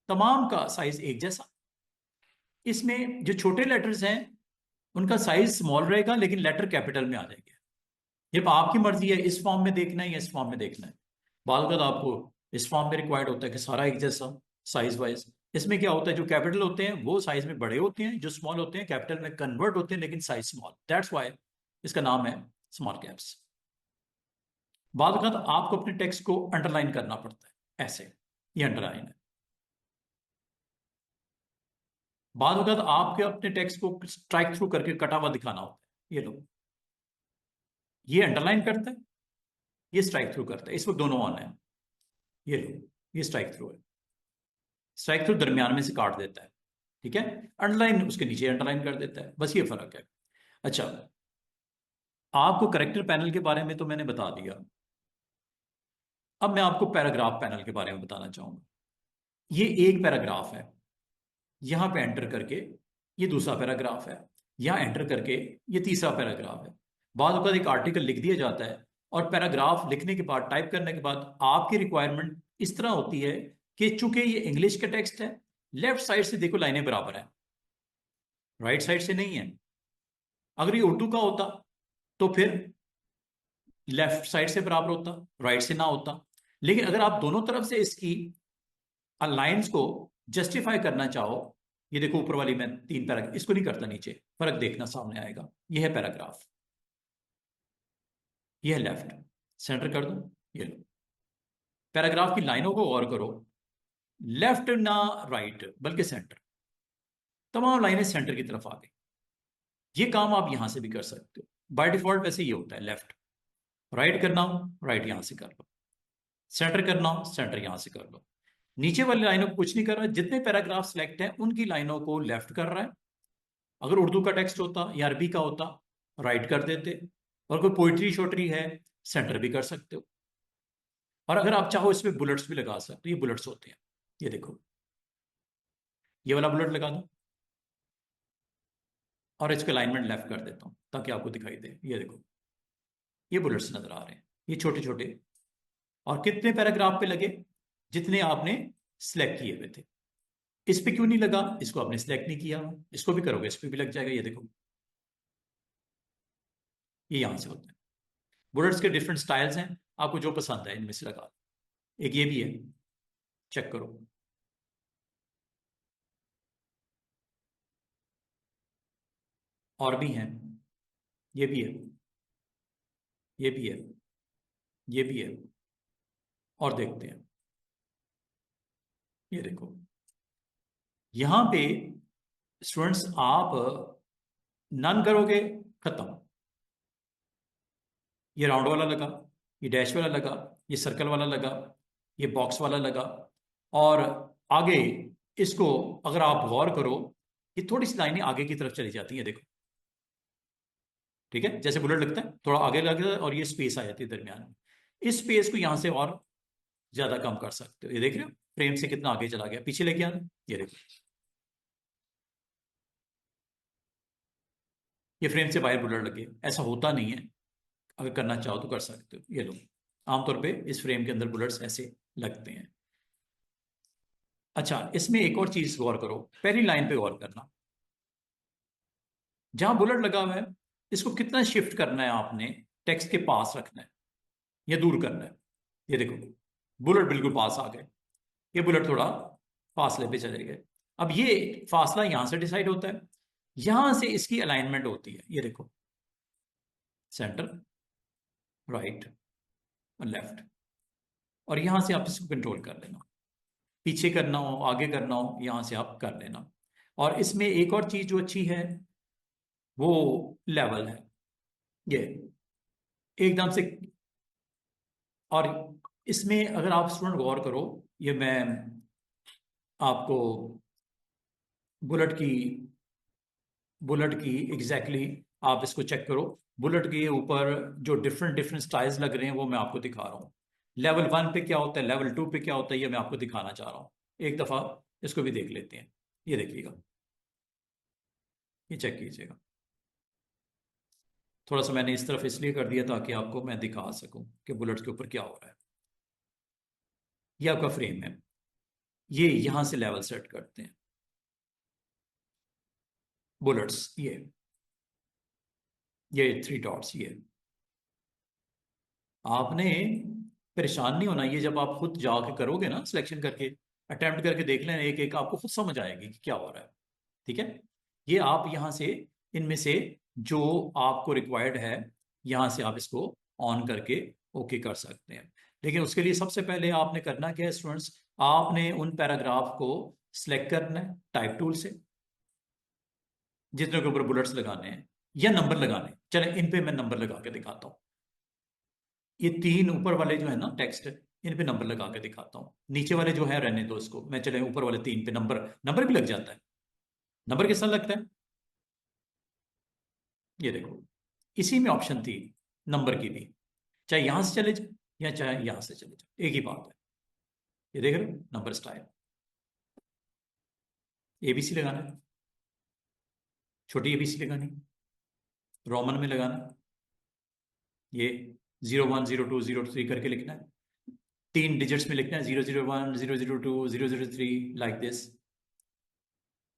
S1: तमाम का साइज एक जैसा, इसमें जो छोटे लेटर्स हैं उनका साइज स्मॉल रहेगा लेकिन लेटर कैपिटल में आ जाएंगे। ये आपकी मर्जी है इस फॉर्म में देखना है या इस फॉर्म में देखना है। बाल का आपको इस फॉर्म में रिक्वायर्ड होता है कि सारा एक जैसा साइज वाइज। इसमें क्या होता है, जो कैपिटल होते हैं वो साइज में बड़े होते हैं, जो स्मॉल होते हैं कैपिटल में कन्वर्ट होते हैं लेकिन साइज स्मॉल, दैट्स वाई इसका नाम है स्मॉल कैप्स। बाद आपको अपने टेक्स्ट को अंडरलाइन करना पड़ता है ऐसे, ये अंडरलाइन है। बाद आपके अपने टेक्स्ट को स्ट्राइक थ्रू करके कटा हुआ दिखाना होता है, ये लो, ये अंडरलाइन करता है, ये स्ट्राइक थ्रू करता है, इस वक्त दोनों ऑन है, ये लो, ये स्ट्राइक थ्रू है, स्ट्राइक थ्रू दरमियान में से काट देता है, ठीक है। अंडरलाइन उसके नीचे अंडरलाइन कर देता है, बस ये फर्क है। अच्छा, आपको करेक्टर पैनल के बारे में तो मैंने बता दिया, अब मैं आपको पैराग्राफ पैनल के बारे में बताना चाहूंगा। ये एक पैराग्राफ है, यहां पे एंटर करके ये दूसरा पैराग्राफ है, यहां एंटर करके ये तीसरा पैराग्राफ है। बाद में एक आर्टिकल लिख दिया जाता है, और पैराग्राफ लिखने के बाद, टाइप करने के बाद, आपकी रिक्वायरमेंट इस तरह होती है कि चूंकि ये इंग्लिश का टेक्स्ट है, लेफ्ट साइड से देखो लाइनें बराबर है, राइट साइड से नहीं है। अगर ये उर्दू का होता तो फिर लेफ्ट साइड से बराबर होता, राइट से ना होता। लेकिन अगर आप दोनों तरफ से इसकी लाइंस को जस्टिफाई करना चाहो, ये देखो ऊपर वाली मैं तीन पैराग्राफ, इसको नहीं करता, नीचे फर्क देखना सामने आएगा। ये है पैराग्राफ, ये है लेफ्ट, सेंटर कर दो, ये लो। पैराग्राफ की लाइनों को गौर करो, लेफ्ट ना राइट बल्कि सेंटर, तमाम लाइनें सेंटर की तरफ आ गई। ये काम आप यहां से भी कर सकते हो। बाय डिफॉल्ट वैसे ये होता है, लेफ्ट राइट करना हो राइट यहां से कर लो, सेंटर करना हो सेंटर यहां से कर लो। नीचे वाली लाइनों को कुछ नहीं कर रहा, जितने पैराग्राफ सेलेक्ट हैं उनकी लाइनों को लेफ्ट कर रहा है। अगर उर्दू का टेक्स्ट होता या अरबी का होता राइट कर देते, और कोई पोइट्री शोट्री है सेंटर भी कर सकते हो। और अगर आप चाहो इसमें बुलेट्स भी लगा सकते हो, ये बुलेट्स होते हैं, ये देखो ये वाला बुलेट लगा दो और इसका अलाइनमेंट लेफ्ट कर देता हूं ताकि आपको दिखाई दे। ये देखो ये बुलेट्स नजर आ रहे हैं, ये छोटे छोटे। और कितने पैराग्राफ पे लगे? जितने आपने सिलेक्ट किए हुए थे। इस पे क्यों नहीं लगा? इसको आपने सिलेक्ट नहीं किया, इसको भी करोगे इस पे भी लग जाएगा। ये देखो ये यहां से होता है। बुलेट्स के डिफरेंट स्टाइल्स हैं, आपको जो पसंद है इनमें से लगा। एक ये भी है, चेक करो। और भी हैं, ये भी है, ये भी है, ये भी है। और देखते हैं, ये देखो यहां पे स्टूडेंट्स आप नन करोगे खत्म। ये राउंड वाला लगा, ये डैश वाला लगा, ये सर्कल वाला लगा, ये बॉक्स वाला लगा। और आगे इसको अगर आप गौर करो, ये थोड़ी सी लाइनें आगे की तरफ चली जाती हैं, देखो। ठीक है, जैसे बुलेट लगता है थोड़ा आगे लगता है और ये स्पेस आ जाती है दरमियान में। इस स्पेस को यहां से और ज्यादा कम कर सकते हो। ये देख रहे हो फ्रेम से कितना आगे चला गया, पीछे लेके आना। ये देखो ये फ्रेम से बाहर बुलेट लगे, ऐसा होता नहीं है। अगर करना चाहो तो कर सकते हो। ये लो, आमतौर पे इस फ्रेम के अंदर बुलेट्स ऐसे लगते हैं। अच्छा, इसमें एक और चीज गौर करो, पहली लाइन पे गौर करना। जहां बुलेट लगा हुआ है इसको कितना शिफ्ट करना है आपने, टेक्स्ट के पास रखना है या दूर करना है। ये देखो बुलेट बिल्कुल पास आ गए, ये बुलेट थोड़ा फासले पे चले गए। अब ये फासला यहां से डिसाइड होता है, यहां से इसकी अलाइनमेंट होती है। ये देखो सेंटर राइट और लेफ्ट, और यहां से आप इसको कंट्रोल कर लेना। पीछे करना हो आगे करना हो यहां से आप कर लेना। और इसमें एक और चीज जो अच्छी है वो लेवल है, ये एकदम से। और इसमें अगर आप स्टूडेंट गौर करो, ये मैं आपको बुलेट की एग्जैक्टली आप इसको चेक करो। बुलेट के ऊपर जो डिफरेंट डिफरेंट स्टाइल्स लग रहे हैं वो मैं आपको दिखा रहा हूँ। लेवल 1 पे क्या होता है, लेवल 2 पे क्या होता है, ये मैं आपको दिखाना चाह रहा हूँ। एक दफा इसको भी देख लेते हैं। ये देखिएगा, ये चेक कीजिएगा। थोड़ा सा मैंने इस तरफ इसलिए कर दिया ताकि आपको मैं दिखा सकूं कि बुलेट्स के ऊपर क्या हो रहा है। ये आपका फ्रेम है, ये यहां से लेवल सेट करते हैं बुलेट्स। ये 3 डॉट्स, ये आपने परेशान नहीं होना। ये जब आप खुद जाके करोगे ना सिलेक्शन करके, अटेम्प्ट करके देख लेना एक एक, आपको खुद समझ आएगी कि क्या हो रहा है। ठीक है, ये आप यहां से इनमें से जो आपको रिक्वायर्ड है यहां से आप इसको ऑन करके ओके कर सकते हैं। लेकिन उसके लिए सबसे पहले आपने करना क्या है स्टूडेंट्स, आपने उन पैराग्राफ को सिलेक्ट करना है टाइप टूल से, जितने के ऊपर बुलेट्स लगाने हैं या नंबर लगाने हैं। चले इन पे मैं नंबर लगा के दिखाता हूँ। ये 3 ऊपर वाले जो है ना टेक्स्ट, इन पे नंबर लगा के दिखाता हूँ। नीचे वाले जो है रहने दो इसको, मैं चले ऊपर वाले 3 पे नंबर, नंबर भी लग जाता है। नंबर किस तरह लगता है, ये देखो इसी में ऑप्शन थी नंबर की भी, चाहे यहां से चले जाए या चाहे यहां से चले जाए, एक ही बात है। ये देख रहे हो नंबर स्टाइल, एबीसी लगाना है, छोटी एबीसी लगानी, रोमन में लगाना, ये 010203 करके लिखना है, 3 डिजिट्स में लिखना है, 001 002 003 लाइक दिस।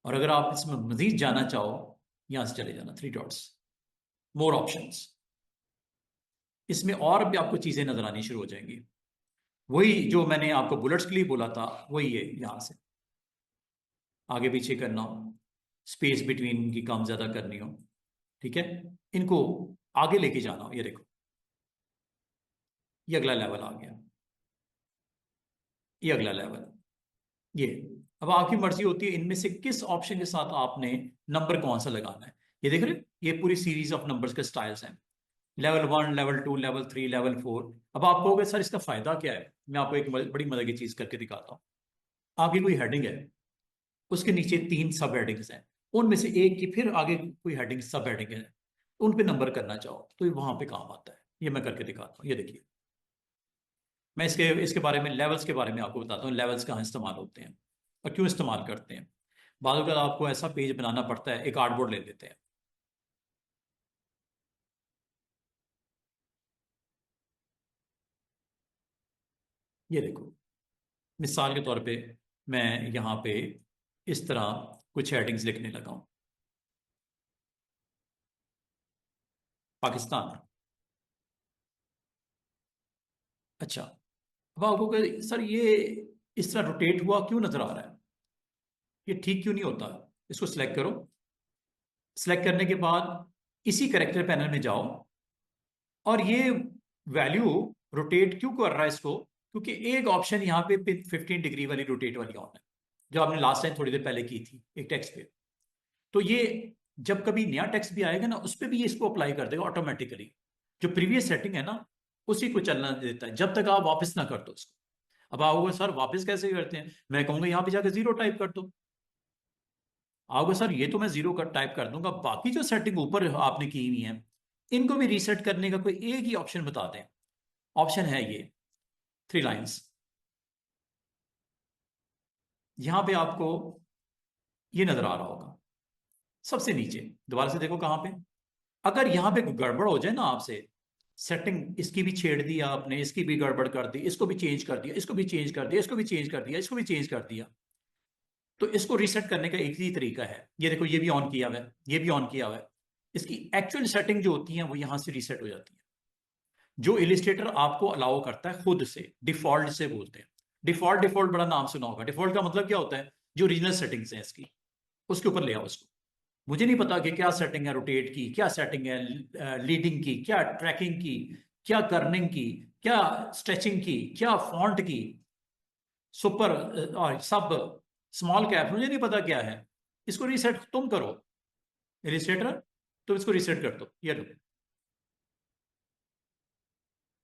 S1: और अगर आप इसमें मजीद जाना चाहो यहां से चले जाना, 3 डॉट्स, मोर ऑप्शंस। इसमें और भी आपको चीजें नजर आनी शुरू हो जाएंगी। वही जो मैंने आपको बुलेट्स के लिए बोला था वही है, यहां से आगे पीछे करना हो, स्पेस बिटवीन की कम ज्यादा करनी हो। ठीक है, इनको आगे लेके जाना हो। ये देखो ये अगला लेवल आ गया, ये अगला लेवल, ये। अब आपकी मर्जी होती है इनमें से किस ऑप्शन के साथ आपने नंबर कौन सा लगाना है। ये देख रहे हैं, ये पूरी सीरीज ऑफ नंबर्स के स्टाइल्स हैं, लेवल 1, लेवल 2, लेवल 3, लेवल 4। अब आप कहोगे सर इसका फायदा क्या है, मैं आपको एक बड़ी मदद की चीज करके दिखाता हूँ। आपकी कोई हेडिंग है, उसके नीचे 3 सब हेडिंग्स हैं, उनमें से एक की फिर आगे कोई हेडिंग सब हेडिंग है, उन पे नंबर करना चाहो तो ये वहां पे काम आता है। ये मैं करके दिखाता हूँ, ये देखिए। मैं इसके इसके बारे में, लेवल्स के बारे में आपको बताता हूँ, लेवल्स कहाँ इस्तेमाल होते हैं और क्यों इस्तेमाल करते हैं। बाद अगर आपको ऐसा पेज बनाना पड़ता है, एक आर्टबोर्ड ले लेते हैं। ये देखो, मिसाल के तौर पे मैं यहाँ पे इस तरह कुछ हेडिंग्स लिखने लगा हूँ। पाकिस्तान। अच्छा, अब आपको सर ये इस तरह रोटेट हुआ क्यों नजर आ रहा है, ये ठीक क्यों नहीं होता। इसको सिलेक्ट करो। सिलेक्ट करने के बाद इसी करेक्टर पैनल में जाओ, और ये वैल्यू रोटेट क्यों कर रहा है इसको, क्योंकि एक ऑप्शन यहाँ पे 15 डिग्री वाली रोटेट वाली ऑन है, जो आपने लास्ट टाइम थोड़ी देर पहले की थी एक टेक्स्ट पे। तो ये जब कभी नया टेक्स्ट भी आएगा ना, उस पर भी ये इसको अप्लाई कर देगा ऑटोमेटिकली। जो प्रीवियस सेटिंग है ना, उसी को चलना देता है जब तक आप वापस ना कर दो उसको। अब आओगे सर वापस कैसे करते हैं, मैं कहूंगा यहाँ पे जाकर जीरो टाइप कर दो। आओगे सर ये तो मैं जीरो कर टाइप कर दूंगा, बाकी जो सेटिंग ऊपर आपने की हुई है इनको भी रीसेट करने का कोई एक ही ऑप्शन बता दें। ऑप्शन है ये 3 लाइन्स। यहां पे आपको ये नजर आ रहा होगा सबसे नीचे, दोबारा से देखो कहां पे। अगर यहां पे कोई गड़बड़ हो जाए ना आपसे, सेटिंग इसकी भी छेड़ दी आपने, इसकी भी गड़बड़ कर दी, इसको भी चेंज कर दिया, इसको भी चेंज कर दिया, इसको भी चेंज कर दिया, इसको भी चेंज कर दिया, तो इसको रीसेट करने का एक ही तरीका है। ये देखो, ये भी ऑन किया हुआ है, ये भी ऑन किया हुआ है। इसकी एक्चुअल सेटिंग जो होती है वो यहां से रीसेट हो जाती है। जो इलिस्ट्रेटर आपको अलाउ करता है खुद से, डिफॉल्ट से बोलते हैं। डिफॉल्ट, डिफॉल्ट बड़ा नाम सुना होगा। डिफॉल्ट का मतलब क्या होता है, जो ओरिजिनल सेटिंग्स हैं इसकी, उसके ऊपर ले आओ उसको। मुझे नहीं पता कि क्या सेटिंग है रोटेट की, क्या सेटिंग है लीडिंग की, क्या ट्रैकिंग की, क्या कर्निंग की, क्या स्ट्रेचिंग की, क्या फॉन्ट की, सुपर और सब स्मॉल कैप, मुझे नहीं पता क्या है। इसको रीसेट तुम करो इलिस्ट्रेटर, तो इसको रीसेट कर दो। ये लो,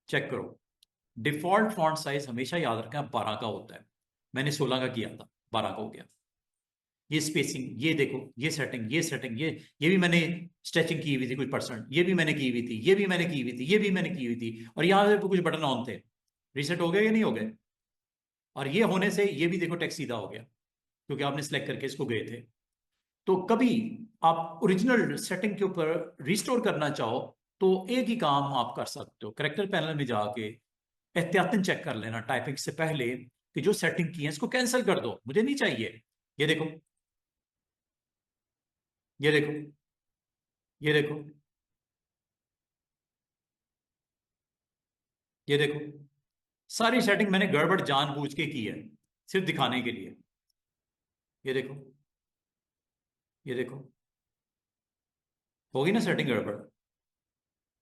S1: चेक करो। डिफॉल्ट फॉन्ट साइज हमेशा याद रखें 12 का होता है। मैंने 16 का किया था, 12 का हो गया। ये स्पेसिंग, ये देखो, ये सेटिंग, ये सेटिंग, ये भी मैंने स्ट्रेचिंग की हुई थी कुछ परसेंट, ये भी मैंने की हुई थी, ये भी मैंने की हुई थी, ये भी मैंने की हुई थी, और यहाँ पे कुछ बटन ऑन थे। रीसेट हो गए या नहीं हो गए। और ये होने से ये भी देखो टेक्स्ट सीधा हो गया, क्योंकि आपने सेलेक्ट करके इसको गए थे। तो कभी आप ओरिजिनल सेटिंग के ऊपर रिस्टोर करना चाहो तो एक ही काम आप कर सकते हो, करेक्टर पैनल में जाके एहतियातन चेक कर लेना टाइपिंग से पहले कि जो सेटिंग की है इसको कैंसिल कर दो, मुझे नहीं चाहिए। ये देखो, ये देखो, ये देखो, ये देखो, सारी सेटिंग मैंने गड़बड़ जानबूझ के की है, सिर्फ दिखाने के लिए। ये देखो, ये देखो, होगी ना सेटिंग गड़बड़।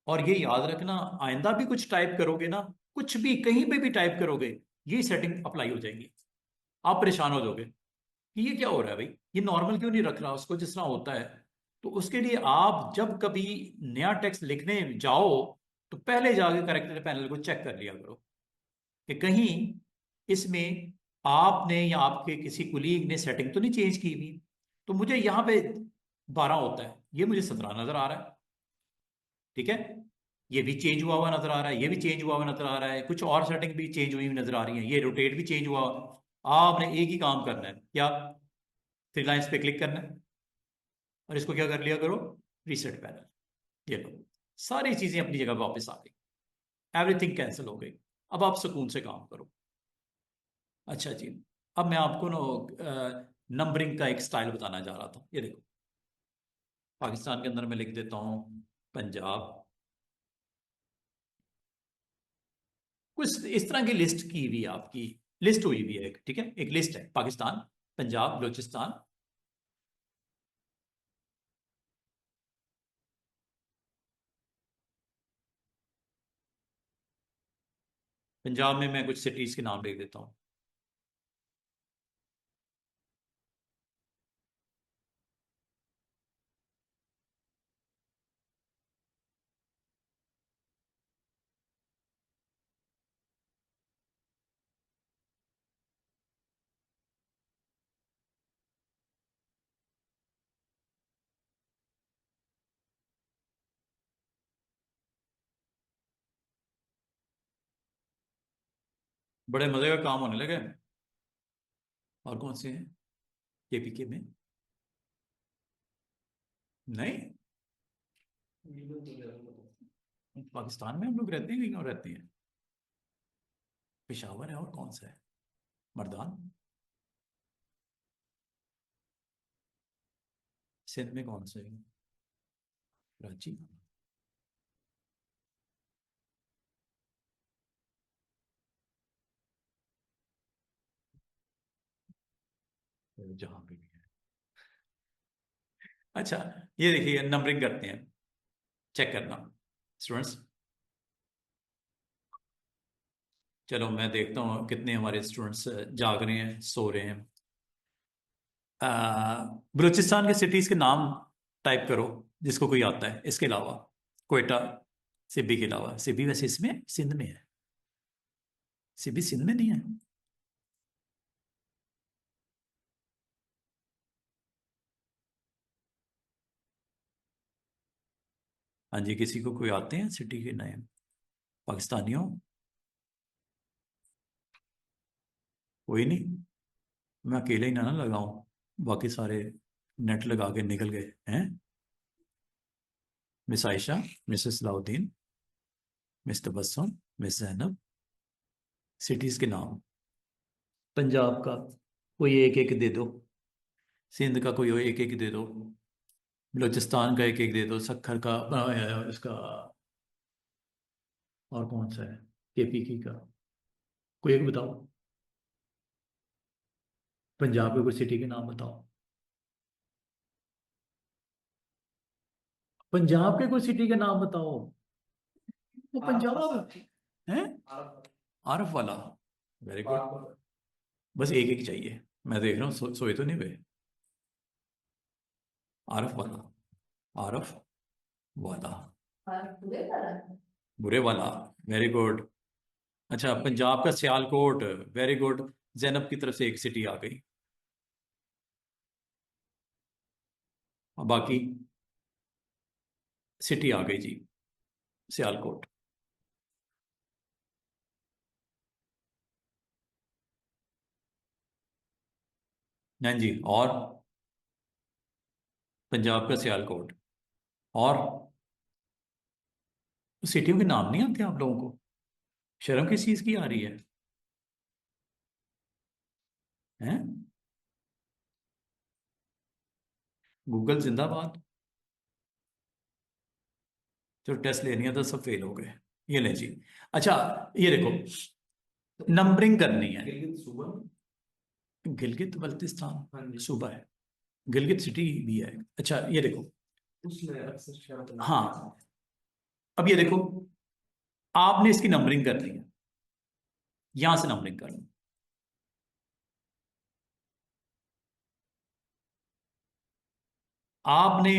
S1: और ये याद रखना, आइंदा भी कुछ टाइप करोगे ना, कुछ भी कहीं पे भी टाइप करोगे, ये सेटिंग अप्लाई हो जाएगी। आप परेशान हो जाओगे कि ये क्या हो रहा है भाई, ये नॉर्मल क्यों नहीं रख रहा उसको जिस तरह होता है। तो उसके लिए आप जब कभी नया टेक्स्ट लिखने जाओ, तो पहले जाके करेक्टर पैनल को चेक कर लिया करो कि कहीं इसमें आपने या आपके किसी कुलीग ने सेटिंग तो नहीं चेंज की हुई। तो मुझे यहाँ पे 12 होता है, ये मुझे 17 नजर आ रहा है। ठीक है, ये भी चेंज हुआ हुआ नजर आ रहा है, ये भी चेंज हुआ हुआ नजर आ रहा है, कुछ और सेटिंग भी चेंज हुई हुई नजर आ रही है, ये रोटेट भी चेंज हुआ। आपने एक ही काम करना है क्या, 3 लाइन्स पे क्लिक करना है और इसको क्या कर लिया करो, रीसेट पैनल। ये लो, सारी चीजें अपनी जगह वापस आ गई, एवरीथिंग कैंसिल हो गई। अब आप सुकून से काम करो। अच्छा जी, अब मैं आपको नंबरिंग का एक स्टाइल बताना जा रहा था। ये देखो, पाकिस्तान के अंदर मैं लिख देता हूँ पंजाब। कुछ इस तरह की लिस्ट की हुई है आपकी, लिस्ट हुई हुई है एक, ठीक है, एक लिस्ट है, पाकिस्तान, पंजाब, बलूचिस्तान। पंजाब में मैं कुछ सिटीज के नाम लिख देता हूँ। बड़े मजे का काम होने लगे। और कौन से हैं केपीके में? नहीं, पाकिस्तान में हम लोग रहते हैं, कहीं और रहते हैं? पेशावर है, और कौन सा है? मर्दान। सिंध में कौन सा है? कराची। जहां पे भी है। अच्छा, ये देखिए नंबरिंग करते हैं, चेक करना स्टूडेंट्स। चलो मैं देखता हूँ कितने हमारे स्टूडेंट्स जाग रहे हैं, सो रहे हैं। बलूचिस्तान के सिटीज के नाम टाइप करो जिसको कोई आता है, इसके अलावा। कोयटा, सिब्बी के अलावा। सिब्बी वैसे इसमें सिंध में है। सिब्बी सिंध में नहीं है। हाँ जी, किसी को कोई आते हैं सिटी के नाम पाकिस्तानियों? कोई नहीं। मैं अकेले ही ना लगाऊं, बाकी सारे नेट लगा के निकल गए हैं। Miss Ayesha, Mrs Salahuddin, miss Tabassum, miss Zainab. Cities के नाम। पंजाब का कोई एक एक दे दो। सिंध का कोई एक एक दे दो। बलूचिस्तान का एक एक दे दो। सखर का इसका। और कौन सा है? केपीकी का कोई एक बताओ। पंजाब के कोई सिटी के नाम बताओ। पंजाब के कोई सिटी के नाम बताओ। वो पंजाब है। आरफ वाला। Very good. बस एक एक चाहिए। मैं देख रहा हूँ सोए तो नहीं हुए। आरफ वाला। आरफ वाला। बुरे वाला। Very good. अच्छा, पंजाब का सियालकोट। Very good. जैनब की तरफ से एक सिटी आ गई। और बाकी सिटी आ गई जी, सियालकोट। हाँ जी। और पंजाब का सियालकोट। और सिटियों के नाम नहीं आते आप लोगों को? शर्म किस चीज की आ रही है? हैं? गूगल जिंदाबाद। जो टेस्ट लेनी है तो सब फेल हो गए। ये ले जी। अच्छा, ये देखो, नंबरिंग करनी है। गिलगित बल्तिस्तान सूबा है। गिलगित सिटी भी है। अच्छा, ये देखो। हाँ, अब ये देखो, आपने इसकी नंबरिंग करनी है। यहां से नंबरिंग करनी। आपने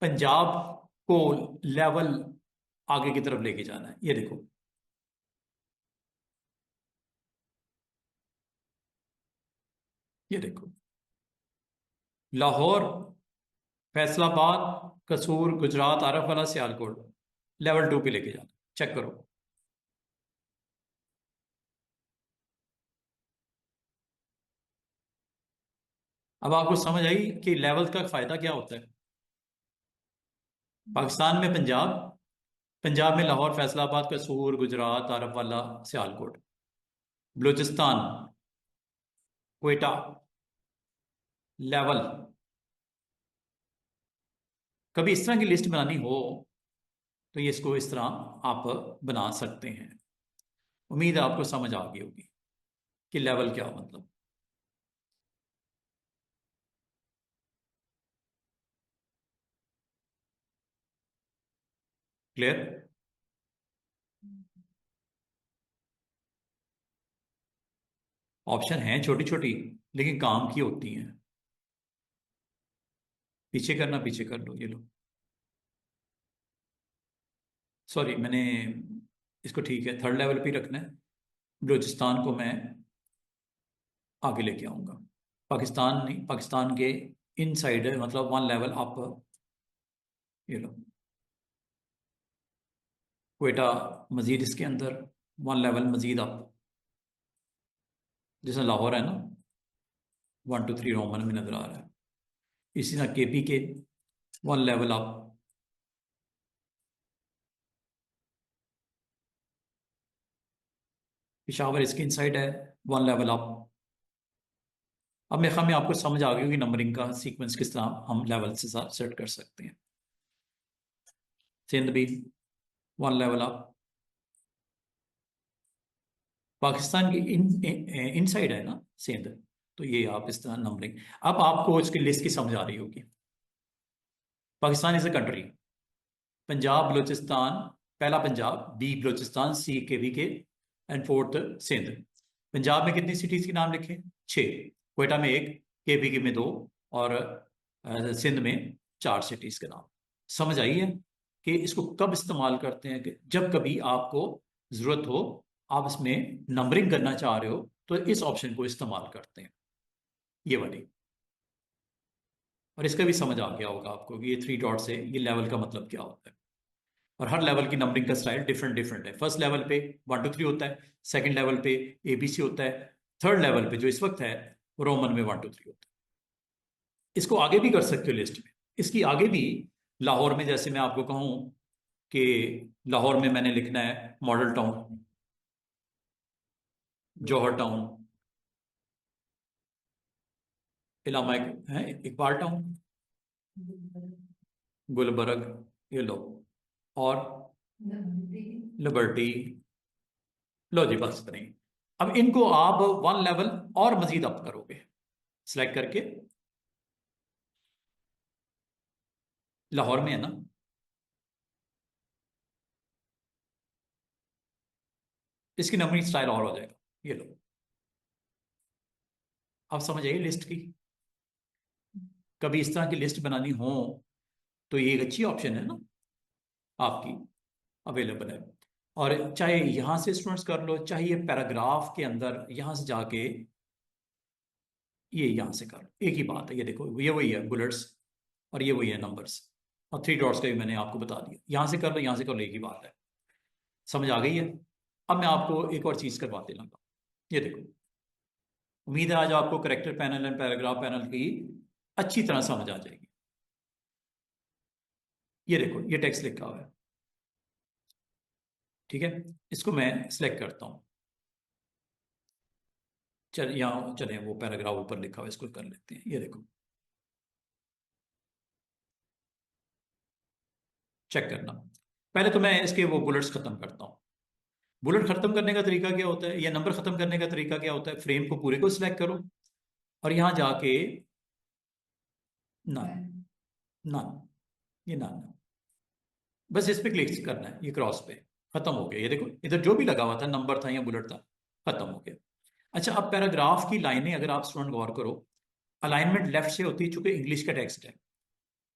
S1: पंजाब को लेवल आगे की तरफ लेके जाना है। ये देखो। ये देखो, लाहौर, फैसलाबाद, कसूर, गुजरात, आरफवाला, सियालकोट। लेवल 2 पे लेके जाना। चेक करो। अब आपको समझ आई कि लेवल का फायदा क्या होता है। पाकिस्तान में पंजाब, पंजाब में लाहौर, फैसलाबाद, कसूर, गुजरात, आरफवाला, सियालकोट। बलूचिस्तान, क्वेटा, लेवल। कभी इस तरह की लिस्ट बनानी हो तो ये इसको इस तरह आप बना सकते हैं। उम्मीद है आपको समझ आ गई होगी कि लेवल क्या मतलब। क्लियर? ऑप्शन है छोटी छोटी, लेकिन काम की होती हैं। पीछे करना, पीछे कर लो, ये लो। सॉरी, मैंने इसको, ठीक है, थर्ड लेवल पे ही रखना है। बलूचिस्तान को मैं आगे लेके आऊंगा। पाकिस्तान नहीं, पाकिस्तान के इन साइड है, मतलब वन लेवल अप। ये लो। क्वेटा मजीद इसके अंदर, वन लेवल मजीद अप। जैसे लाहौर है ना, 1 2 3 रोमन में नजर आ रहा है। इसी तरह केपी के 1 लेवल अप, पिशावर इसके इनसाइड है, 1 लेवल अप। अब मेरे ख्याल में आपको समझ आ गई कि नंबरिंग का सीक्वेंस किस तरह हम लेवल से सेट कर सकते हैं। सिंध भी 1 लेवल अप, पाकिस्तान की इन साइड है ना सिंध, तो ये आप इस तरह नंबरिंग। अब आपको इसकी लिस्ट की समझ आ रही होगी। Pakistan is a country, Punjab Balochistan, पहला पंजाब, बी बलूचिस्तान, सी के एंड फोर्थ सिंध। पंजाब में कितनी सिटीज के नाम लिखे? 6। क्वेटा में 1, के में 2, और सिंध में 4 सिटीज के नाम। समझ आई है कि इसको कब इस्तेमाल करते हैं? कि जब कभी आपको जरूरत हो, आप इसमें नंबरिंग करना चाह रहे हो, तो इस ऑप्शन को इस्तेमाल करते हैं, ये वाली। और इसका भी समझ आ गया होगा आपको कि ये 3 डॉट से ये लेवल का मतलब क्या होता है। और हर लेवल की नंबरिंग का स्टाइल डिफरेंट डिफरेंट है। फर्स्ट लेवल पे 1 2 3 होता है, सेकंड लेवल पे ABC होता है, थर्ड लेवल पे जो इस वक्त है रोमन में 1 2 3 होता है। इसको आगे भी कर सकते हो लिस्ट में, इसकी आगे भी। लाहौर में जैसे मैं आपको कहूं कि लाहौर में मैंने लिखना है मॉडल टाउन, जौहर टाउन, इलामा है, इकबाल टाउन, गुलबर्ग, ये लो, और लिबर्टी। लो जी, बस नहीं। अब इनको आप 1 लेवल और मजीद अप करोगे, सिलेक्ट करके। लाहौर में है ना, इसकी नंबरिंग स्टाइल और हो जाएगा, ये लो। आप समझ आइए लिस्ट की। कभी इस तरह की लिस्ट बनानी हो तो ये एक अच्छी ऑप्शन है ना आपकी, अवेलेबल है। और चाहे यहां से स्टूडेंट्स कर लो, चाहे ये पैराग्राफ के अंदर यहां से जाके ये यहां से कर लो, एक ही बात है। ये देखो, ये वही है बुलेट्स, और ये वही है नंबर्स। और 3 डॉट्स का भी मैंने आपको बता दिया, यहां से कर लो, यहां से कर लो, एक ही बात है। समझ आ गई है? अब मैं आपको एक और चीज करवाते लगा। ये देखो, उम्मीद है आज आपको character panel and paragraph panel की अच्छी तरह समझ आ जाएगी। ये देखो, ये टेक्स्ट लिखा हुआ है, ठीक है। इसको मैं सिलेक्ट करता हूं। चल, यहाँ चले, वो पैराग्राफ ऊपर लिखा हुआ है, इसको कर लेते हैं। ये देखो, चेक करना। पहले तो मैं इसके वो बुलेट्स खत्म करता हूँ। बुलेट खत्म करने का तरीका क्या होता है, या नंबर खत्म करने का तरीका क्या होता है? फ्रेम को पूरे को सिलेक्ट करो, और यहां जाके नन, नन, ये नन, बस इस पे क्लिक करना है, ये क्रॉस पे। खत्म हो गया, ये देखो इधर जो भी लगा हुआ था, नंबर था या बुलेट था, खत्म हो गया। अच्छा, अब पैराग्राफ की लाइनें अगर आप स्टूडेंट गौर करो, अलाइनमेंट लेफ्ट से होती है चूंकि इंग्लिश का टेक्स्ट है,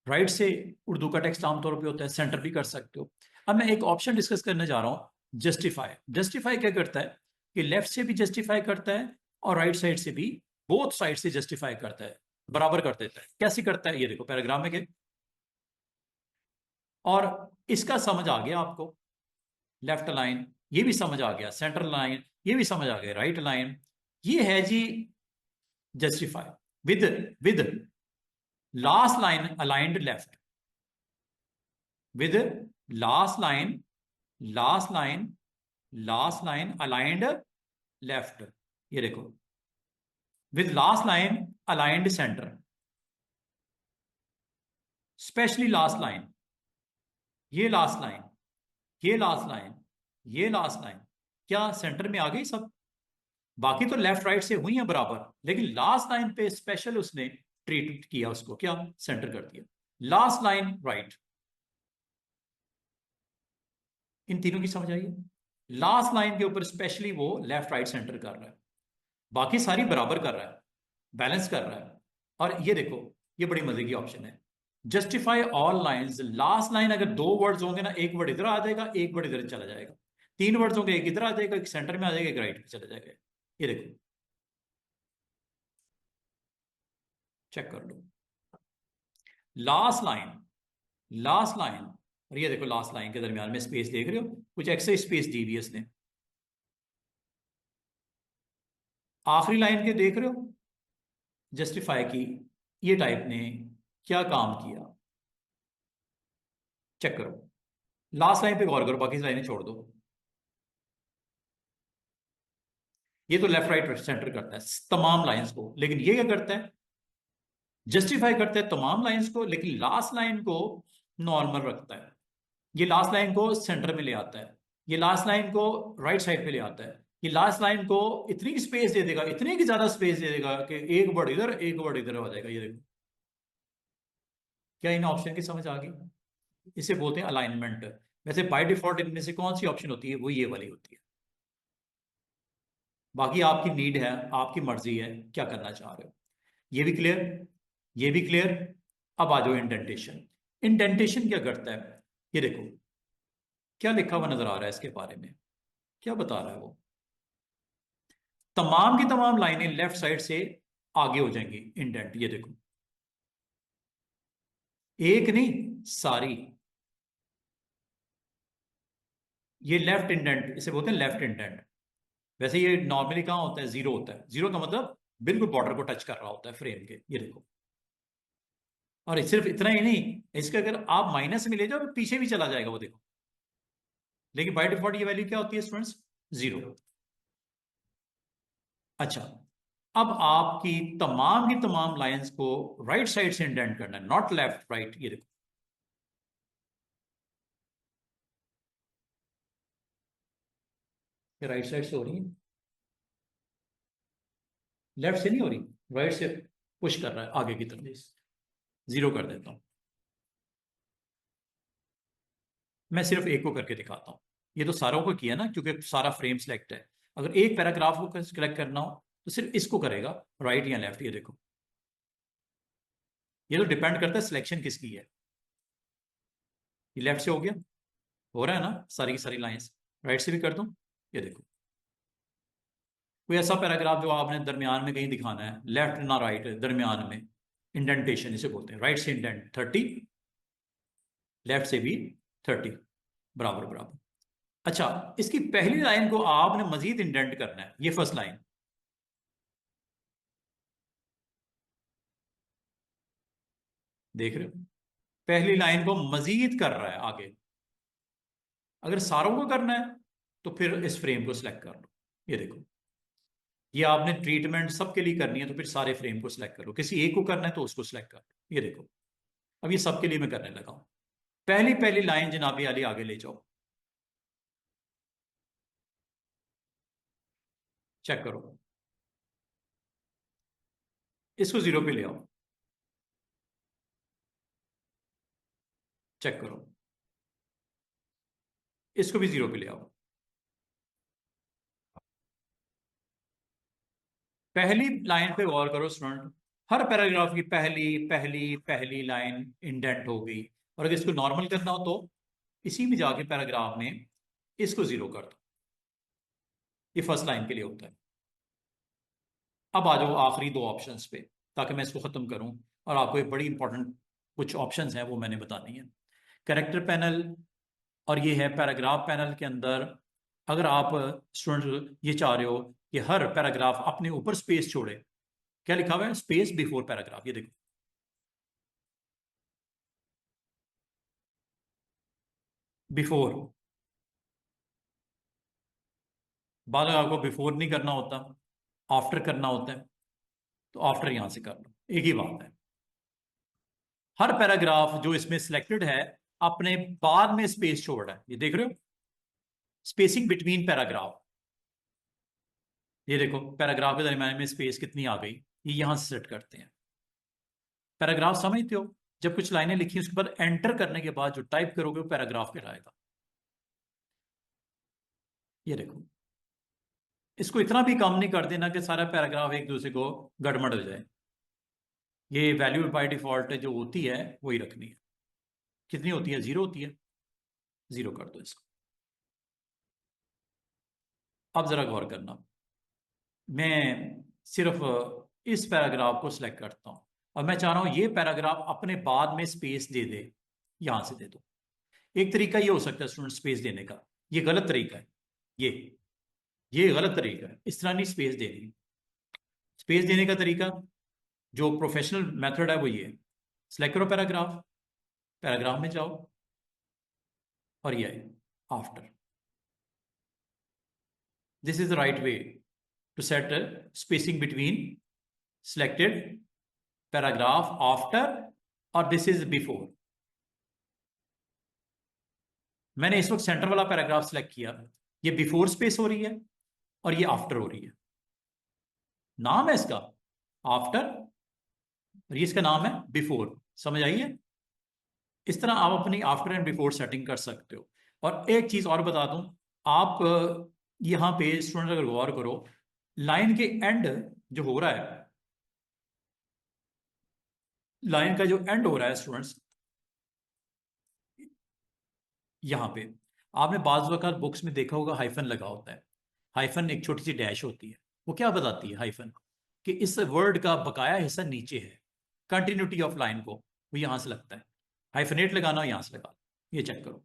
S1: राइट से उर्दू का टेक्स्ट आमतौर पे होता है, सेंटर भी कर सकते हो। अब मैं एक ऑप्शन डिस्कस करने जा रहा हूं, जस्टिफाई। जस्टिफाई क्या करता है कि लेफ्ट से भी जस्टिफाई करता है और राइट साइड से भी, बोथ साइड से जस्टिफाई करता है, बराबर कर देता है। कैसे करता है ये देखो पैराग्राफ में के। और इसका समझ आ गया आपको, लेफ्ट लाइन ये भी समझ आ गया, सेंटर लाइन ये भी समझ आ गया, राइट लाइन। ये है जी justify with with last line aligned left, with last line, last line, last line aligned left. ये देखो, with last line aligned centre, specially last line, ये लास्ट लाइन, ये लास्ट लाइन, ये लास्ट लाइन, क्या centre में आ गई सब? बाकी तो लेफ्ट राइट से हुई है बराबर, लेकिन लास्ट लाइन पे स्पेशल उसने ट्रीट किया, उसको क्या सेंटर कर दिया। लास्ट लाइन राइट, इन तीनों की समझ आइए। लास्ट लाइन के ऊपर स्पेशली वो लेफ्ट राइट सेंटर कर रहा है, बाकी सारी बराबर कर रहा है, बैलेंस कर रहा है। और ये देखो, ये बड़ी मजे की ऑप्शन है, justify all lines. Last line अगर 2 वर्ड्स होंगे ना, एक वर्ड इधर आ जाएगा, एक वर्ड इधर चला जाएगा। 3 वर्ड्स होंगे, एक इधर आ जाएगा, एक सेंटर में आ जाएगा, एक राइट पे चला जाएगा। ये देखो, चेक कर लो। लास्ट लाइन, लास्ट लाइन, और ये देखो लास्ट लाइन के दरमियान में स्पेस देख रहे हो, कुछ एक्स्ट्रा स्पेस दी हुई है इसने। आखिरी लाइन के देख रहे हो, जस्टिफाई की ये टाइप ने क्या काम किया, चेक करो। लास्ट लाइन पे गौर करो, बाकी लाइनें छोड़ दो। ये तो लेफ्ट राइट सेंटर करता है तमाम लाइंस को, लेकिन ये क्या करता है, जस्टिफाई करता है तमाम लाइंस को, लेकिन लास्ट लाइन को नॉर्मल रखता है। ये लास्ट लाइन को सेंटर में ले आता है, ये लास्ट लाइन को राइट साइड पे ले आता है, ये लास्ट लाइन को इतनी स्पेस दे देगा, इतनी की ज्यादा स्पेस दे देगा कि एक वर्ड इधर एक वर्ड इधर हो जाएगा। ये देखो, क्या इन ऑप्शन की समझ आ गई? इसे बोलते हैं अलाइनमेंट। वैसे बाय डिफॉल्ट इनमें से कौन सी ऑप्शन होती है, वो ये वाली होती है। बाकी आपकी नीड है, आपकी मर्जी है क्या करना चाह रहे हो। ये भी क्लियर, ये भी क्लियर। अब आ जाओ इंडेंटेशन। इंडेंटेशन क्या करता है, ये देखो क्या लिखा हुआ नजर आ रहा है इसके बारे में, क्या बता रहा है वो। तमाम की तमाम लाइनें लेफ्ट साइड से आगे हो जाएंगी इंडेंट, ये देखो, एक नहीं सारी। ये लेफ्ट इंडेंट, इसे बोलते हैं लेफ्ट इंडेंट। वैसे ये नॉर्मली कहाँ होता है, जीरो होता है। जीरो का मतलब बिल्कुल बॉर्डर को टच कर रहा होता है फ्रेम के, ये देखो। और सिर्फ इतना ही नहीं, इसका अगर आप माइनस में ले जाओ तो पीछे भी चला जाएगा वो, देखो। लेकिन बाय डिफॉल्ट ये वैल्यू क्या होती है स्टूडेंट्स, जीरो। अच्छा, अब आपकी तमाम की तमाम लाइंस को राइट साइड से इंडेंट करना है, नॉट लेफ्ट राइट। ये देखो, ये राइट साइड से हो रही है, लेफ्ट से नहीं हो रही, राइट से पुश कर रहा है आगे की तरफ। जीरो कर देता हूं, मैं सिर्फ एक को करके दिखाता हूं। ये तो सारों को किया ना, क्योंकि सारा फ्रेम सिलेक्ट है। अगर एक पैराग्राफ को सिलेक्ट करना हो तो सिर्फ इसको करेगा, राइट या लेफ्ट। ये देखो, ये तो डिपेंड करता है सिलेक्शन किसकी है। ये लेफ्ट से हो गया, हो रहा है ना सारी की सारी लाइंस। राइट से भी कर दूं, ये देखो। कोई ऐसा पैराग्राफ जो आपने दरमियान में कहीं दिखाना है, लेफ्ट ना राइट, दरमियान में, इंडेंटेशन इसे बोलते हैं। राइट से इंडेंट 30, लेफ्ट से भी 30, बराबर बराबर। अच्छा, इसकी पहली लाइन को आपने मजीद इंडेंट करना है, ये फर्स्ट लाइन देख रहे हो, पहली लाइन को मजीद कर रहा है आगे। अगर सारों को करना है तो फिर इस फ्रेम को सिलेक्ट कर लो, ये देखो। ये आपने ट्रीटमेंट सबके लिए करनी है तो फिर सारे फ्रेम को सिलेक्ट करो, किसी एक को करना है तो उसको सिलेक्ट कर लो, ये देखो। अब ये सबके लिए मैं करने लगा हूं। पहली पहली लाइन जनाबी वाली आगे ले जाओ, चेक करो। इसको जीरो पे ले आओ, चेक करो। इसको भी जीरो पे ले आओ। पहली लाइन पे गौर करो स्टूडेंट, हर पैराग्राफ की पहली पहली पहली लाइन इंडेंट हो गई। और अगर इसको नॉर्मल करना हो तो इसी में जाके पैराग्राफ में इसको जीरो कर दो। ये फर्स्ट लाइन के लिए होता है। अब आ जाओ आखिरी दो ऑप्शंस पे, ताकि मैं इसको खत्म करूं और आपको एक बड़ी इंपॉर्टेंट कुछ ऑप्शंस हैं वो मैंने बतानी है। कैरेक्टर पैनल, और ये है पैराग्राफ पैनल के अंदर। अगर आप स्टूडेंट ये चाह रहे हो कि हर पैराग्राफ अपने ऊपर स्पेस छोड़े, क्या लिखा हुआ है, स्पेस बिफोर पैराग्राफ, ये देखो। बिफोर, बाद में आपको बिफोर नहीं करना होता, आफ्टर करना होता है, तो आफ्टर यहां से कर लो, एक ही बात है। हर पैराग्राफ जो इसमें सिलेक्टेड है अपने बाद में स्पेस छोड़ रहा है, ये देख रहे हो, स्पेसिंग बिटवीन पैराग्राफ। ये देखो पैराग्राफ के दरम्यान में स्पेस कितनी आ गई, ये यहां से सेट करते हैं। पैराग्राफ समझते हो, जब कुछ लाइनें लिखी उसके बाद एंटर करने के बाद जो टाइप करोगे वो पैराग्राफ कहलाएगा। ये देखो, इसको इतना भी कम नहीं कर देना कि सारा पैराग्राफ एक दूसरे को गड़बड़ हो जाए। ये वैल्यू बाय डिफॉल्ट जो होती है वही रखनी है। कितनी होती है, जीरो होती है, जीरो कर दो इसको। अब जरा गौर करना, मैं सिर्फ इस पैराग्राफ को सिलेक्ट करता हूं और मैं चाह रहा हूं ये पैराग्राफ अपने बाद में स्पेस दे दे, यहां से दे दो। एक तरीका ये हो सकता है स्टूडेंट स्पेस देने का, ये गलत तरीका है। ये ये गलत तरीका है, इस तरह नहीं स्पेस देनी। स्पेस देने का तरीका जो प्रोफेशनल मेथड है वो ये, सिलेक्ट करो पैराग्राफ, पैराग्राफ में जाओ और ये after. This is the right way to set spacing between selected paragraph after और this is before। मैंने इस वक्त सेंटर वाला पैराग्राफ सेलेक्ट किया, ये बिफोर स्पेस हो रही है और ये आफ्टर हो रही है। नाम है इसका आफ्टर और ये इसका नाम है बिफोर। समझ आइए? इस तरह आप अपनी आफ्टर एंड बिफोर सेटिंग कर सकते हो। और एक चीज और बता दूं, आप यहां पे स्टूडेंट अगर गौर करो, लाइन के एंड जो हो रहा है, लाइन का जो एंड हो रहा है स्टूडेंट्स, यहां पे आपने बाज वक़्त बुक्स में देखा होगा हाइफन लगा होता है। हाइफन एक छोटी सी डैश होती है, वो क्या बताती है हाइफन? कि इस वर्ड का बकाया हिस्सा नीचे है, कंटिन्यूटी ऑफ लाइन को वो यहां से लगता है। हाइफनेट लगाना हो यहां से लगा, ये चेक करो।